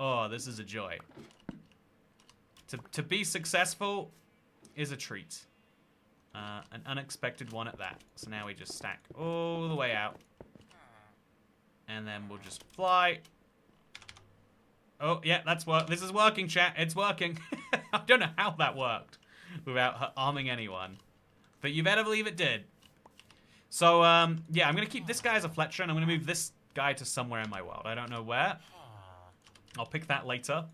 Oh, this is a joy. To be successful is a treat. An unexpected one at that. So now we just stack all the way out. And then we'll just fly. Oh, yeah, this is working, chat. It's working. I don't know how that worked without harming anyone. But you better believe it did. So, yeah, I'm going to keep this guy as a Fletcher, and I'm going to move this guy to somewhere in my world. I don't know where. I'll pick that later.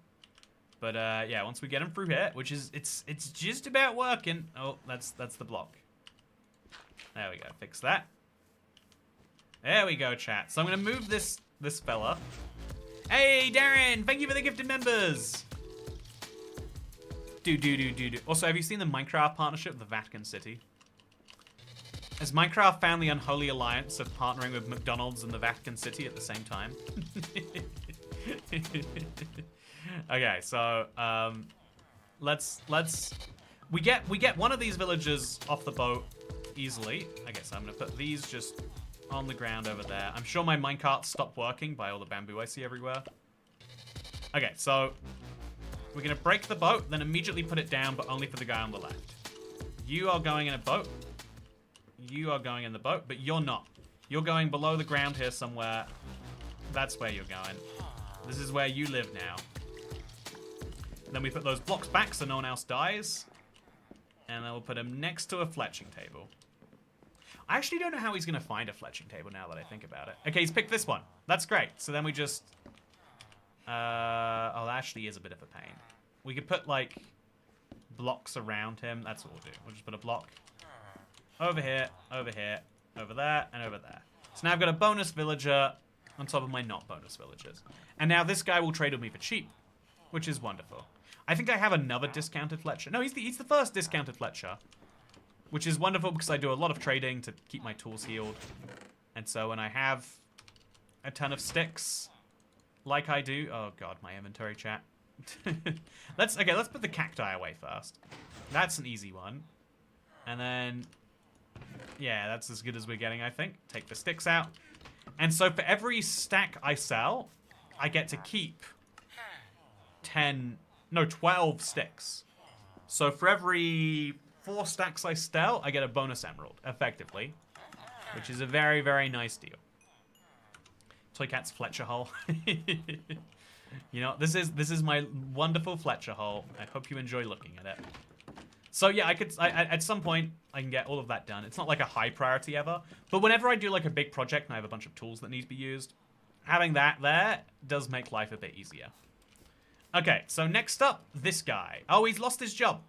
But, yeah, once we get him through here, which is, it's just about working. Oh, that's the block. There we go. Fix that. There we go, chat. So I'm going to move this fella. Hey, Darren! Thank you for the gifted members! Do. Also, have you seen the Minecraft partnership with the Vatican City? Has Minecraft found the unholy alliance of partnering with McDonald's and the Vatican City at the same time? Okay, so we get one of these villagers off the boat easily. Okay, so I'm gonna put these just on the ground over there. I'm sure my minecart stopped working by all the bamboo I see everywhere. Okay, so we're gonna break the boat, then immediately put it down, but only for the guy on the left. You are going in a boat. You are going in the boat, but you're not. You're going below the ground here somewhere. That's where you're going. This is where you live now. Then we put those blocks back so no one else dies. And then we'll put him next to a fletching table. I actually don't know how he's going to find a fletching table now that I think about it. Okay, he's picked this one. That's great. So then we just... oh, that actually is a bit of a pain. We could put, like, blocks around him. That's what we'll do. We'll just put a block over here, over there, and over there. So now I've got a bonus villager on top of my not bonus villagers. And now this guy will trade with me for cheap, which is wonderful. I think I have another discounted Fletcher. No, he's the first discounted Fletcher, which is wonderful because I do a lot of trading to keep my tools healed. And so when I have a ton of sticks, like I do... Oh, God, my inventory, chat. Let's put the cacti away first. That's an easy one. And then... Yeah, that's as good as we're getting, I think. Take the sticks out. And so for every stack I sell, I get to keep 12 sticks. So for every 4 stacks I sell, I get a bonus emerald, effectively. Which is a very, very nice deal. Toy Cat's Fletcher hole. You know, this is my wonderful Fletcher hole. I hope you enjoy looking at it. So yeah, at some point, I can get all of that done. It's not like a high priority ever, but whenever I do like a big project and I have a bunch of tools that need to be used, having that there does make life a bit easier. Okay, so next up, this guy. Oh, he's lost his job.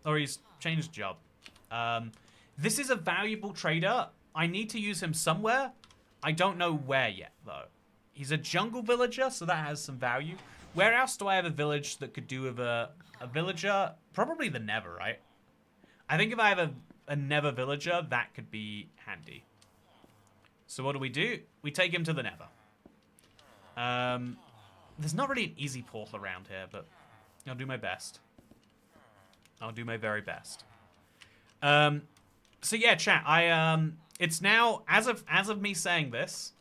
Or he's changed job. This is a valuable trader. I need to use him somewhere. I don't know where yet, though. He's a jungle villager, so that has some value. Where else do I have a village that could do with a villager? Probably the Nether, right? I think if I have a Nether villager, that could be handy. So what do? We take him to the Nether. There's not really an easy portal around here, but I'll do my best. I'll do my very best. So yeah, chat. It's now as of me saying this,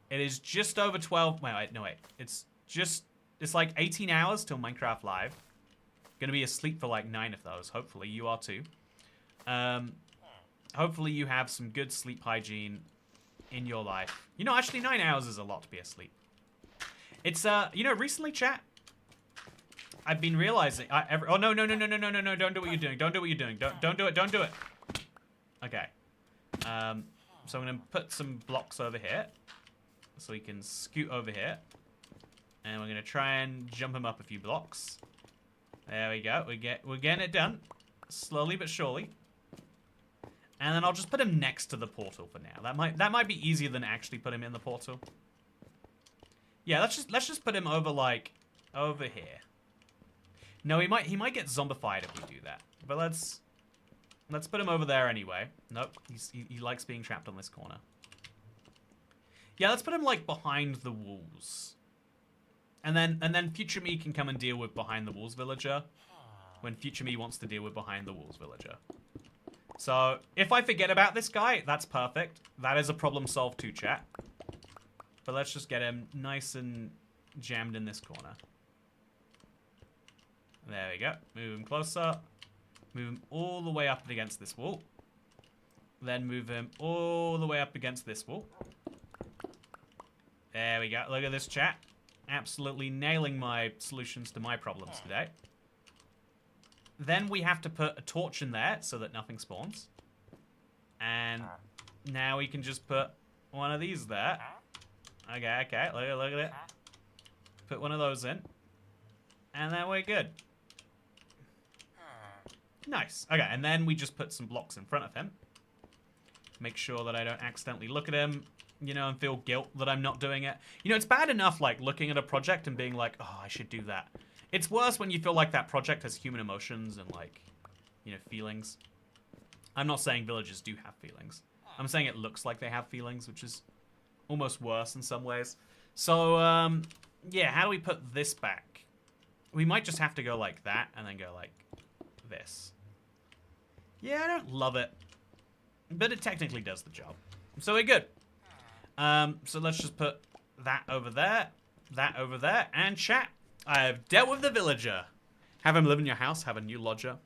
it is just over 12. Wait. It's like 18 hours till Minecraft Live. Gonna be asleep for like 9 of those. Hopefully you are too. Hopefully you have some good sleep hygiene in your life. You know, actually 9 hours is a lot to be asleep. It's you know, recently, chat, I've been realizing. Oh no! Don't do what you're doing. Don't do what you're doing. Don't do it. Don't do it. Okay. So I'm gonna put some blocks over here, so we can scoot over here, and we're gonna try and jump him up a few blocks. There we go. We're getting it done, slowly but surely. And then I'll just put him next to the portal for now. That might be easier than actually put him in the portal. Yeah, let's just put him over like over here. No, he might get zombified if we do that. But let's put him over there anyway. Nope, he likes being trapped on this corner. Yeah, let's put him like behind the walls. And then future me can come and deal with behind the walls villager when future me wants to deal with behind the walls villager. So, if I forget about this guy, that's perfect. That is a problem solved too, chat. But let's just get him nice and jammed in this corner. There we go. Move him closer. Move him all the way up against this wall. Then move him all the way up against this wall. There we go. Look at this, chat. Absolutely nailing my solutions to my problems today. Then we have to put a torch in there so that nothing spawns. And now we can just put one of these there. Okay. Look at it. Put one of those in. And then we're good. Nice. Okay, and then we just put some blocks in front of him. Make sure that I don't accidentally look at him, you know, and feel guilt that I'm not doing it. You know, it's bad enough, like, looking at a project and being like, oh, I should do that. It's worse when you feel like that project has human emotions and, like, you know, feelings. I'm not saying villagers do have feelings. I'm saying it looks like they have feelings, which is almost worse in some ways. So, yeah, how do we put this back? We might just have to go like that and then go like this. Yeah, I don't love it, but it technically does the job. So we're good. So let's just put that over there, and chat. I have dealt with the villager. Have him live in your house, have a new lodger.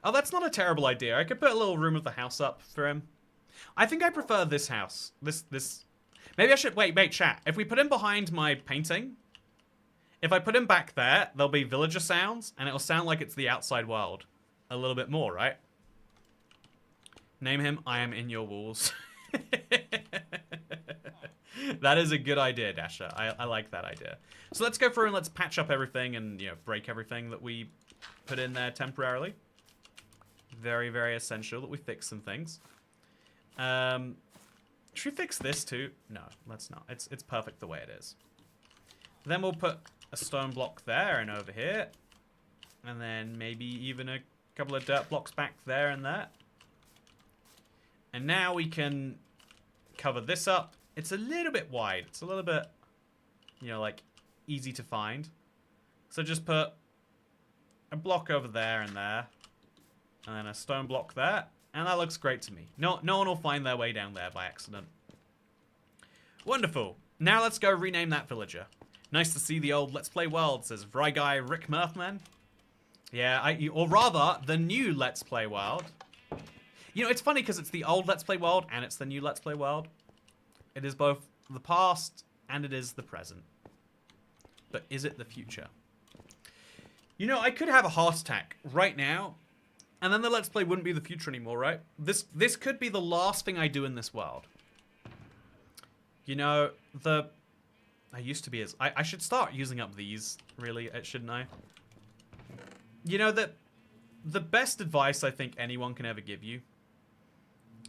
Oh, that's not a terrible idea. I could put a little room of the house up for him. I think I prefer this house. This. Maybe I should, wait, chat. If we put him behind my painting, if I put him back there, there'll be villager sounds, and it'll sound like it's the outside world a little bit more, right? Name him, I am in your walls. That is a good idea, Dasher. I like that idea. So let's go through and let's patch up everything and, you know, break everything that we put in there temporarily. Very, very essential that we fix some things. Should we fix this too? No, let's not. It's perfect the way it is. Then we'll put a stone block there and over here. And then maybe even a couple of dirt blocks back there and there. And now we can cover this up. It's a little bit wide. It's a little bit, you know, like, easy to find. So just put a block over there and there. And then a stone block there. And that looks great to me. No one will find their way down there by accident. Wonderful. Now let's go rename that villager. Nice to see the old Let's Play World, says Vryguy Rick Murphman. Yeah, or rather, the new Let's Play World. You know, it's funny because it's the old Let's Play World and it's the new Let's Play World. It is both the past and it is the present. But is it the future? You know, I could have a heart attack right now, and then the Let's Play wouldn't be the future anymore, right? This could be the last thing I do in this world. You know, I used to be as... I should start using up these, really, shouldn't I? You know, the best advice I think anyone can ever give you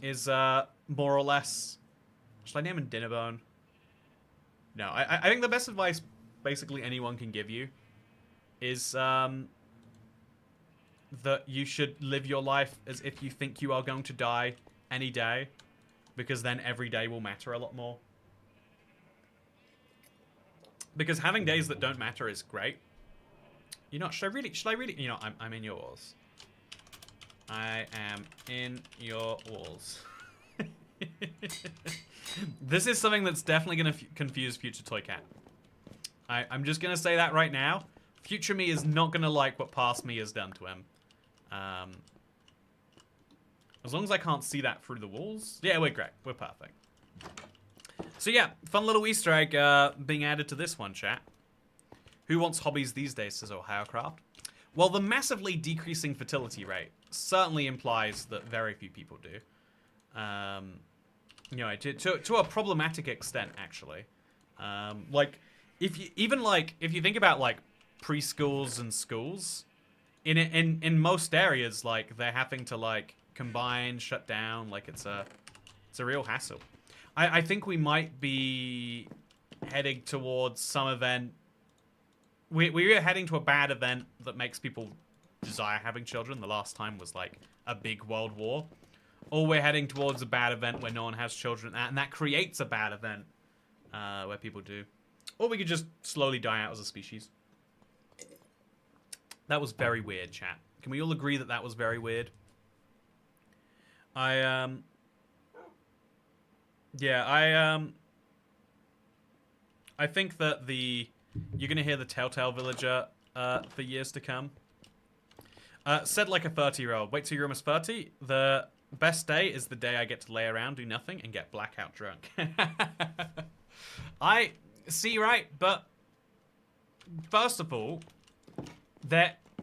is, more or less... Should I name him Dinnerbone? No, I think the best advice basically anyone can give you is, that you should live your life as if you think you are going to die any day, because then every day will matter a lot more. Because having days that don't matter is great. You know, should I read it? You know, I'm in your walls. I am in your walls. This is something that's definitely going to confuse Future Toy Cat. I'm just going to say that right now. Future me is not going to like what past me has done to him. As long as I can't see that through the walls. Yeah, we're great. We're perfect. So yeah, fun little Easter egg being added to this one, chat. Who wants hobbies these days, says OhioCraft? Well, the massively decreasing fertility rate certainly implies that very few people do. You know, to a problematic extent, actually. Like, if you think about like preschools and schools, in most areas, like they're having to like combine, shut down, like it's a real hassle. I think we might be heading towards some event we're heading to a bad event that makes people desire having children. The last time was like a big world war. Or we're heading towards a bad event where no one has children, and that creates a bad event where people do. Or we could just slowly die out as a species. That was very weird, chat. Can we all agree that that was very weird? I think that you're gonna hear the Telltale Villager for years to come. Said like a 30-year-old. Wait till you're almost 30. The best day is the day I get to lay around, do nothing, and get blackout drunk. I see, right? But first of all,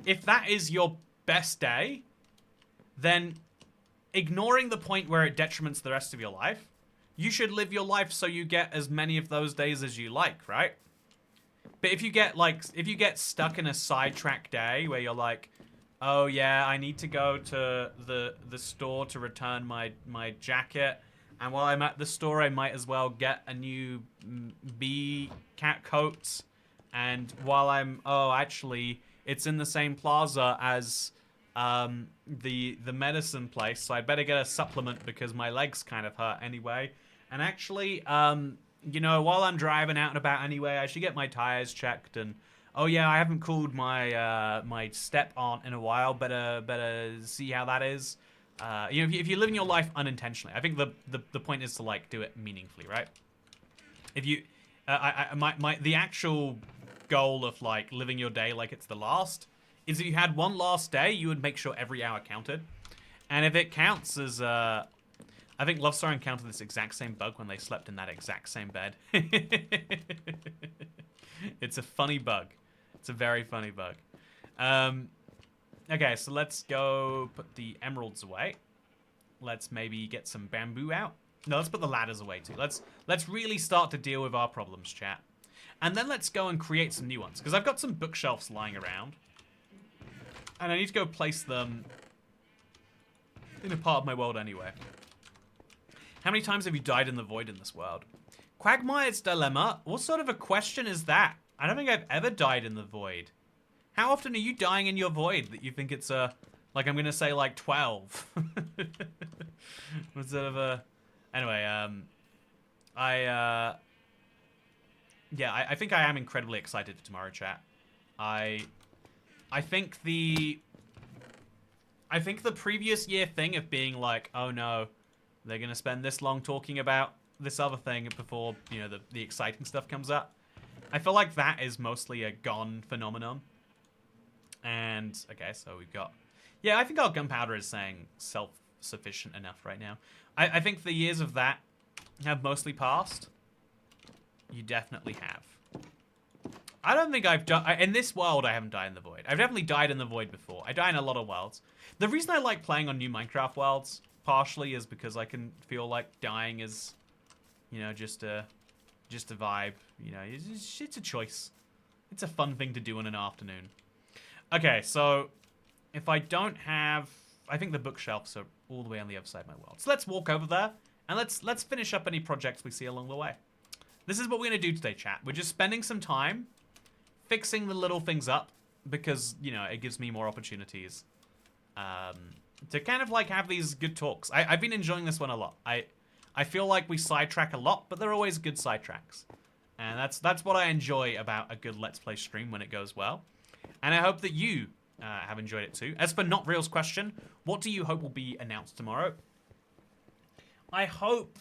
if that is your best day, then ignoring the point where it detriments the rest of your life, you should live your life so you get as many of those days as you like, right? But if you get stuck in a sidetrack day where you're like, oh yeah, I need to go to the store to return my jacket, and while I'm at the store I might as well get a new bee cat coat, and while actually it's in the same plaza as the medicine place, so I better get a supplement because my legs kind of hurt anyway. And actually, you know, while I'm driving out and about anyway, I should get my tires checked. And oh yeah, I haven't cooled my my step aunt in a while. Better see how that is. You know, if you're living your life unintentionally, I think the point is to like do it meaningfully, right? If you, the actual goal of like living your day like it's the last is if you had one last day, you would make sure every hour counted. And if it counts as I think Love Star encountered this exact same bug when they slept in that exact same bed. It's a funny bug. It's a very funny bug. Okay, so let's go put the emeralds away. Let's maybe get some bamboo out. No, let's put the ladders away too. Let's really start to deal with our problems, chat. And then let's go and create some new ones. Because I've got some bookshelves lying around. And I need to go place them in a part of my world anyway. How many times have you died in the void in this world? Quagmire's Dilemma? What sort of a question is that? I don't think I've ever died in the void. How often are you dying in your void that you think it's like I'm gonna say like 12? What sort of a... Anyway, yeah, I think I am incredibly excited for tomorrow, chat. I think the previous year thing of being like, oh no, they're gonna spend this long talking about this other thing before, you know, the exciting stuff comes up. I feel like that is mostly a gone phenomenon. And okay, so we've got, yeah, I think our gunpowder is saying self-sufficient enough right now. I think the years of that have mostly passed. You definitely have. I don't think I've died in this world. I haven't died in the void. I've definitely died in the void before. I die in a lot of worlds. The reason I like playing on new Minecraft worlds partially is because I can feel like dying is, you know, just a vibe. You know, it's a choice. It's a fun thing to do in an afternoon. Okay, so if I don't have, I think the bookshelves are all the way on the other side of my world. So let's walk over there and let's finish up any projects we see along the way. This is what we're gonna do today, chat. We're just spending some time fixing the little things up because, you know, it gives me more opportunities to kind of like have these good talks. I've been enjoying this one a lot. I feel like we sidetrack a lot, but they're always good sidetracks. And that's what I enjoy about a good Let's Play stream when it goes well. And I hope that you have enjoyed it too. As for Not Real's question, what do you hope will be announced tomorrow? I hope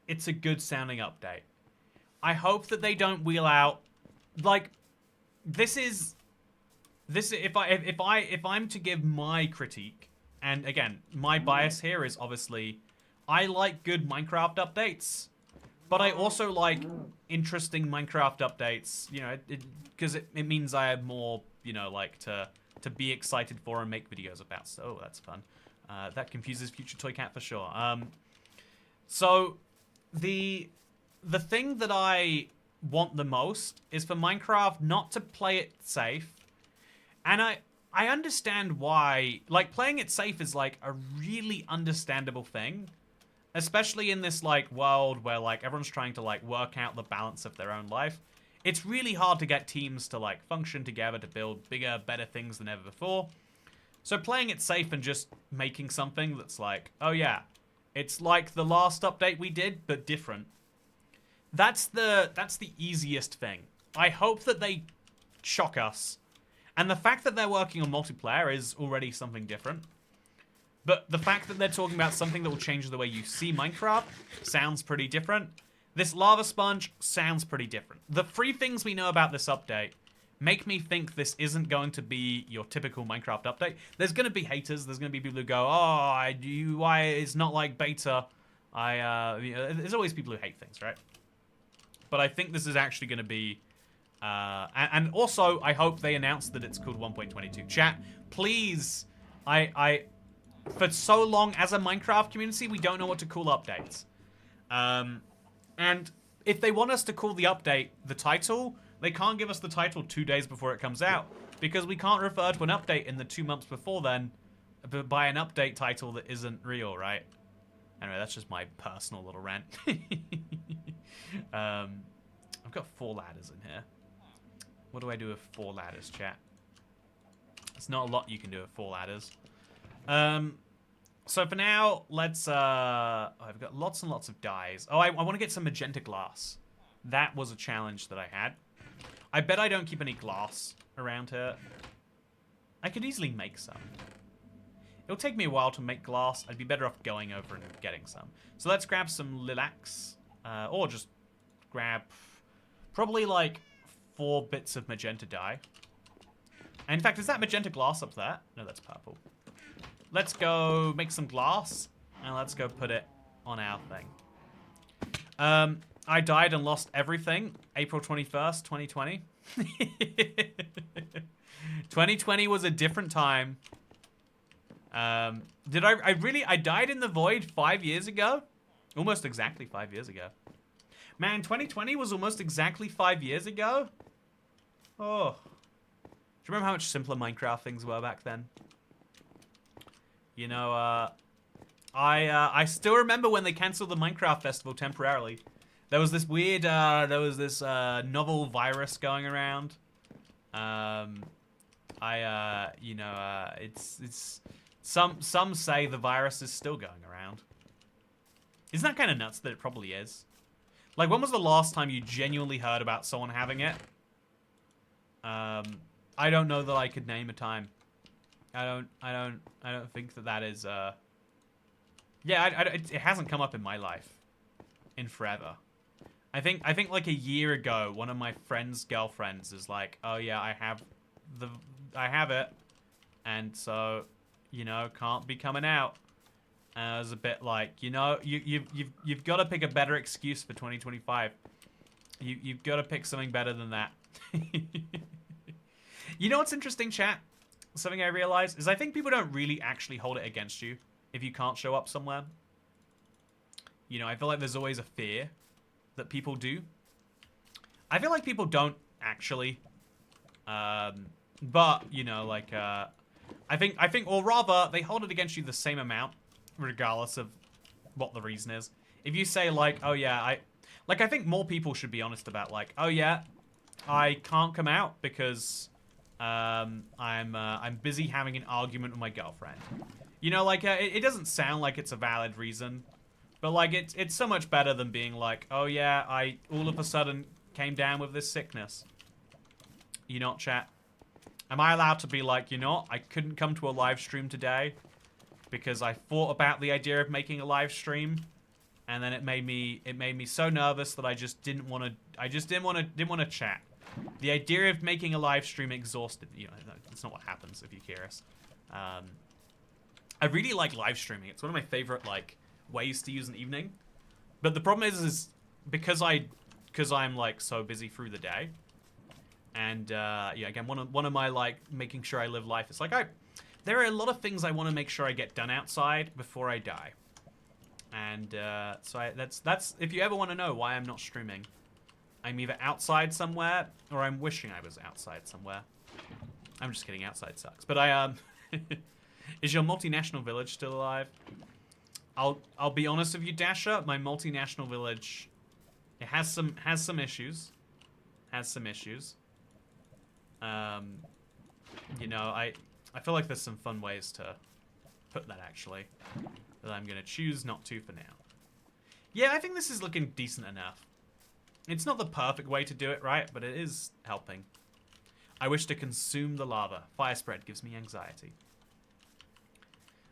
it's a good sounding update. I hope that they don't wheel out like if I'm to give my critique, and again, my bias here is obviously I like good Minecraft updates, but I also like interesting Minecraft updates, you know, because it means I have more, you know, like to be excited for and make videos about. So that's fun. That confuses Future Toy Cat for sure. So the thing that I want the most is for Minecraft not to play it safe. And I understand why, like, playing it safe is like a really understandable thing, especially in this like world where like everyone's trying to like work out the balance of their own life. it's really hard to get teams to like function together to build bigger, better things than ever before. So playing it safe and just making something that's like, oh yeah, it's like the last update we did, but different. That's the easiest thing. I hope that they shock us. And the fact that they're working on multiplayer is already something different. But the fact that they're talking about something that will change the way you see Minecraft sounds pretty different. This lava sponge sounds pretty different. The 3 things we know about this update make me think this isn't going to be your typical Minecraft update. There's going to be haters. There's going to be people who go, oh, why it's not like beta. There's always people who hate things, right? But I think this is actually going to be... and also, I hope they announce that it's called 1.22. Chat, please, for so long as a Minecraft community, we don't know what to call updates. And if they want us to call the update the title, they can't give us the title 2 days before it comes out, because we can't refer to an update in the 2 months before then by an update title that isn't real, right? Anyway, that's just my personal little rant. I've got 4 ladders in here. What do I do with 4 ladders, chat? There's not a lot you can do with 4 ladders. So for now, let's... I've got lots and lots of dyes. Oh, I want to get some magenta glass. That was a challenge that I had. I bet I don't keep any glass around here. I could easily make some. It'll take me a while to make glass. I'd be better off going over and getting some. So let's grab some lilacs. Or just grab probably like 4 bits of magenta dye. And in fact, is that magenta glass up there? No, that's purple. Let's go make some glass, and let's go put it on our thing. I died and lost everything. April 21st, 2020. 2020 was a different time. I died in the void 5 years ago? Almost exactly 5 years ago. Man, 2020 was almost exactly 5 years ago? Oh. Do you remember how much simpler Minecraft things were back then? You know, I still remember when they canceled the Minecraft festival temporarily. There was this weird, novel virus going around. Some say the virus is still going around. Isn't that kind of nuts that it probably is? Like, when was the last time you genuinely heard about someone having it? I don't know that I could name a time. I don't think that is, yeah, it hasn't come up in my life in forever. I think like a year ago, one of my friend's girlfriends is like, oh yeah, I have it. And so, you know, can't be coming out. And I was a bit like, you know, you've got to pick a better excuse for 2025. You've got to pick something better than that. You know what's interesting, chat? Something I realized is I think people don't really actually hold it against you if you can't show up somewhere. You know, I feel like there's always a fear that people do. I feel like people don't actually. But, you know, like, I think, or rather, they hold it against you the same amount, regardless of what the reason is. If you say, like, oh yeah, I think more people should be honest about, like, oh yeah, I can't come out because I'm busy having an argument with my girlfriend. You know, like, it doesn't sound like it's a valid reason, but like it's so much better than being like, oh yeah, I all of a sudden came down with this sickness. You know, chat? Am I allowed to be like, you know, I couldn't come to a live stream today because I thought about the idea of making a live stream, and then it made me so nervous that I just didn't want to chat. The idea of making a live stream exhausted. You know, that's not what happens if you're curious. I really like live streaming. It's one of my favorite like ways to use an evening. But the problem is because I'm like so busy through the day. And yeah, again, one of my like making sure I live life. It's like there are a lot of things I want to make sure I get done outside before I die. And so that's if you ever want to know why I'm not streaming, I'm either outside somewhere or I'm wishing I was outside somewhere. I'm just kidding. Outside sucks. But is your multinational village still alive? I'll be honest with you, Dasher. My multinational village, it has some issues. has some issues. You know, I feel like there's some fun ways to put that, actually, that I'm going to choose not to for now. Yeah, I think this is looking decent enough. It's not the perfect way to do it, right? But it is helping. I wish to consume the lava. Fire spread gives me anxiety.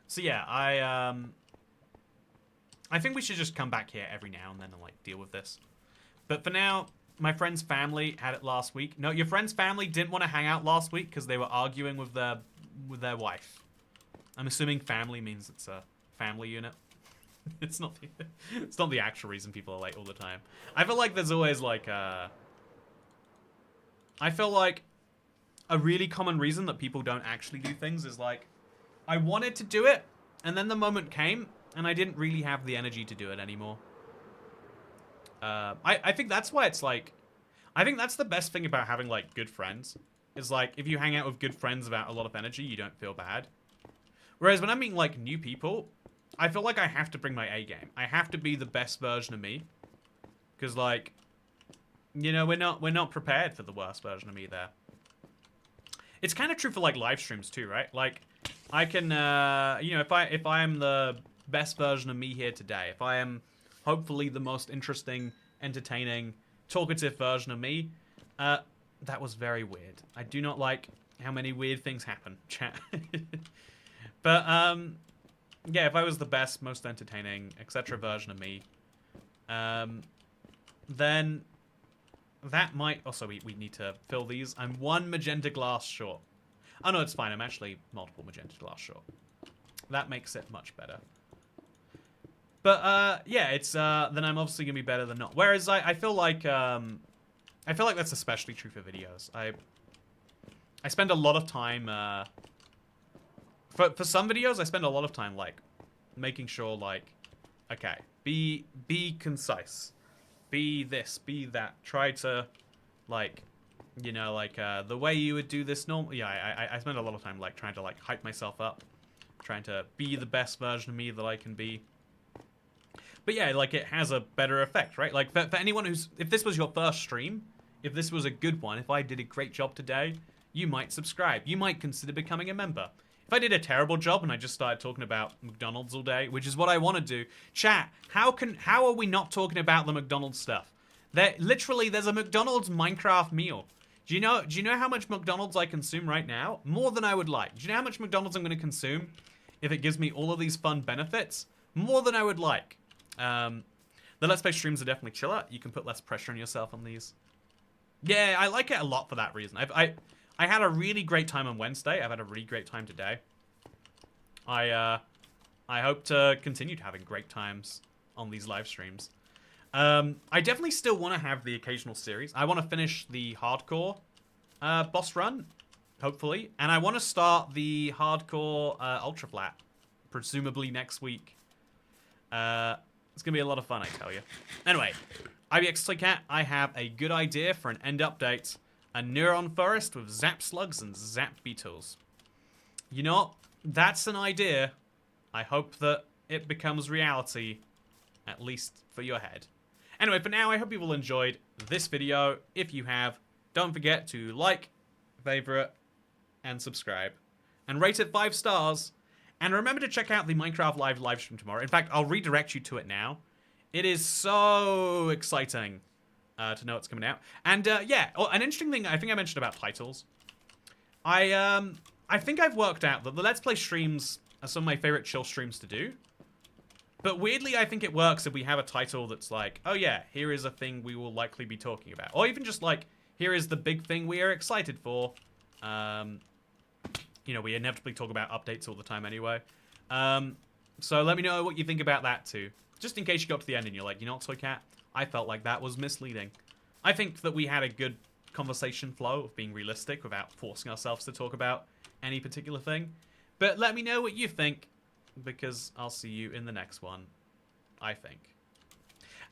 So yeah, I think we should just come back here every now and then and like deal with this. But for now, my friend's family had it last week. No, your friend's family didn't want to hang out last week because they were arguing with their wife. I'm assuming family means it's a family unit. It's not the actual reason people are late all the time. I feel like there's always like I feel like a really common reason that people don't actually do things is like, I wanted to do it, and then the moment came, and I didn't really have the energy to do it anymore. I think that's why it's like, I think that's the best thing about having like good friends, is like, if you hang out with good friends without a lot of energy, you don't feel bad. Whereas when I'm meeting like new people, I feel like I have to bring my A game. I have to be the best version of me. Because like, you know, we're not prepared for the worst version of me there. It's kind of true for like live streams too, right? Like, I can, you know, if I am the best version of me here today, if I am hopefully the most interesting, entertaining, talkative version of me, that was very weird. I do not like how many weird things happen, chat. But, yeah, if I was the best, most entertaining, etc. version of me, then that might... Also, we need to fill these. I'm one magenta glass short. Oh, no, it's fine. I'm actually multiple magenta glass short. That makes it much better. But, yeah, it's, then I'm obviously going to be better than not. Whereas I feel like that's especially true for videos. I spend a lot of time, for some videos, I spend a lot of time, like, making sure, like, okay, be concise. Be this, be that. Try to, like, you know, like, the way you would do this normally. Yeah, I spend a lot of time, like, trying to, like, hype myself up. Trying to be the best version of me that I can be. But yeah, like, it has a better effect, right? Like, for anyone who's... If this was your first stream, if this was a good one, if I did a great job today, you might subscribe. You might consider becoming a member. If I did a terrible job and I just started talking about McDonald's all day, which is what I want to do, chat, how are we not talking about the McDonald's stuff? Literally, there's a McDonald's Minecraft meal. Do you know how much McDonald's I consume right now? More than I would like. Do you know how much McDonald's I'm going to consume if it gives me all of these fun benefits? More than I would like. The Let's Play streams are definitely chiller. You can put less pressure on yourself on these. Yeah, I like it a lot for that reason. I had a really great time on Wednesday. I've had a really great time today. I hope to continue having great times on these live streams. I definitely still want to have the occasional series. I want to finish the hardcore boss run, hopefully. And I want to start the hardcore ultra flat, presumably next week. It's going to be a lot of fun, I tell you. Anyway, IBXToyCat, I have a good idea for an end update. A neuron forest with zap slugs and zap beetles. You know what? That's an idea. I hope that it becomes reality, at least for your head. Anyway, for now, I hope you've all enjoyed this video. If you have, don't forget to like, favorite, and subscribe. And rate it 5 stars. And remember to check out the Minecraft live stream tomorrow. In fact, I'll redirect you to it now. It is so exciting to know it's coming out. And yeah, an interesting thing I think I mentioned about titles. I think I've worked out that the Let's Play streams are some of my favorite chill streams to do. But weirdly, I think it works if we have a title that's like, oh yeah, here is a thing we will likely be talking about. Or even just like, here is the big thing we are excited for. You know, we inevitably talk about updates all the time anyway. So let me know what you think about that too. Just in case you got to the end and you're like, you know what, Toycat? I felt like that was misleading. I think that we had a good conversation flow of being realistic without forcing ourselves to talk about any particular thing. But let me know what you think, because I'll see you in the next one, I think.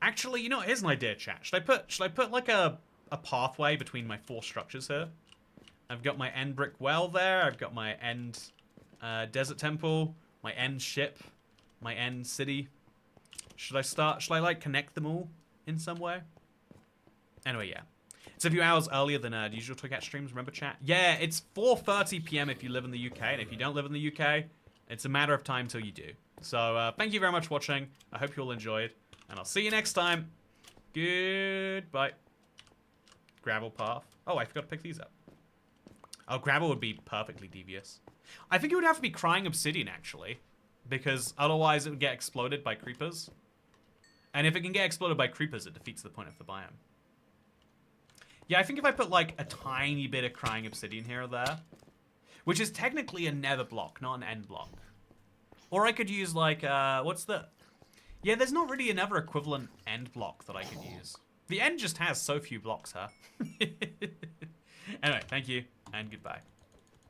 Actually, you know, here's an idea, chat. Should I put like a pathway between my 4 structures here? I've got my end brick well there. I've got my end desert temple, my end ship, my end city. Should I like connect them all in some way? Anyway, yeah. It's a few hours earlier than usual Toycat streams, remember chat? Yeah, it's 4:30 p.m. if you live in the UK, and if you don't live in the UK, it's a matter of time till you do. So, thank you very much for watching. I hope you all enjoyed, and I'll see you next time. Goodbye. Gravel path. Oh, I forgot to pick these up. Oh, gravel would be perfectly devious. I think it would have to be crying obsidian, actually, because otherwise it would get exploded by creepers. And if it can get exploded by creepers, it defeats the point of the biome. Yeah, I think if I put, like, a tiny bit of crying obsidian here or there, which is technically a nether block, not an end block. Or I could use, like, what's the... Yeah, there's not really another equivalent end block that I could use. The end just has so few blocks, huh? Anyway, thank you, and goodbye.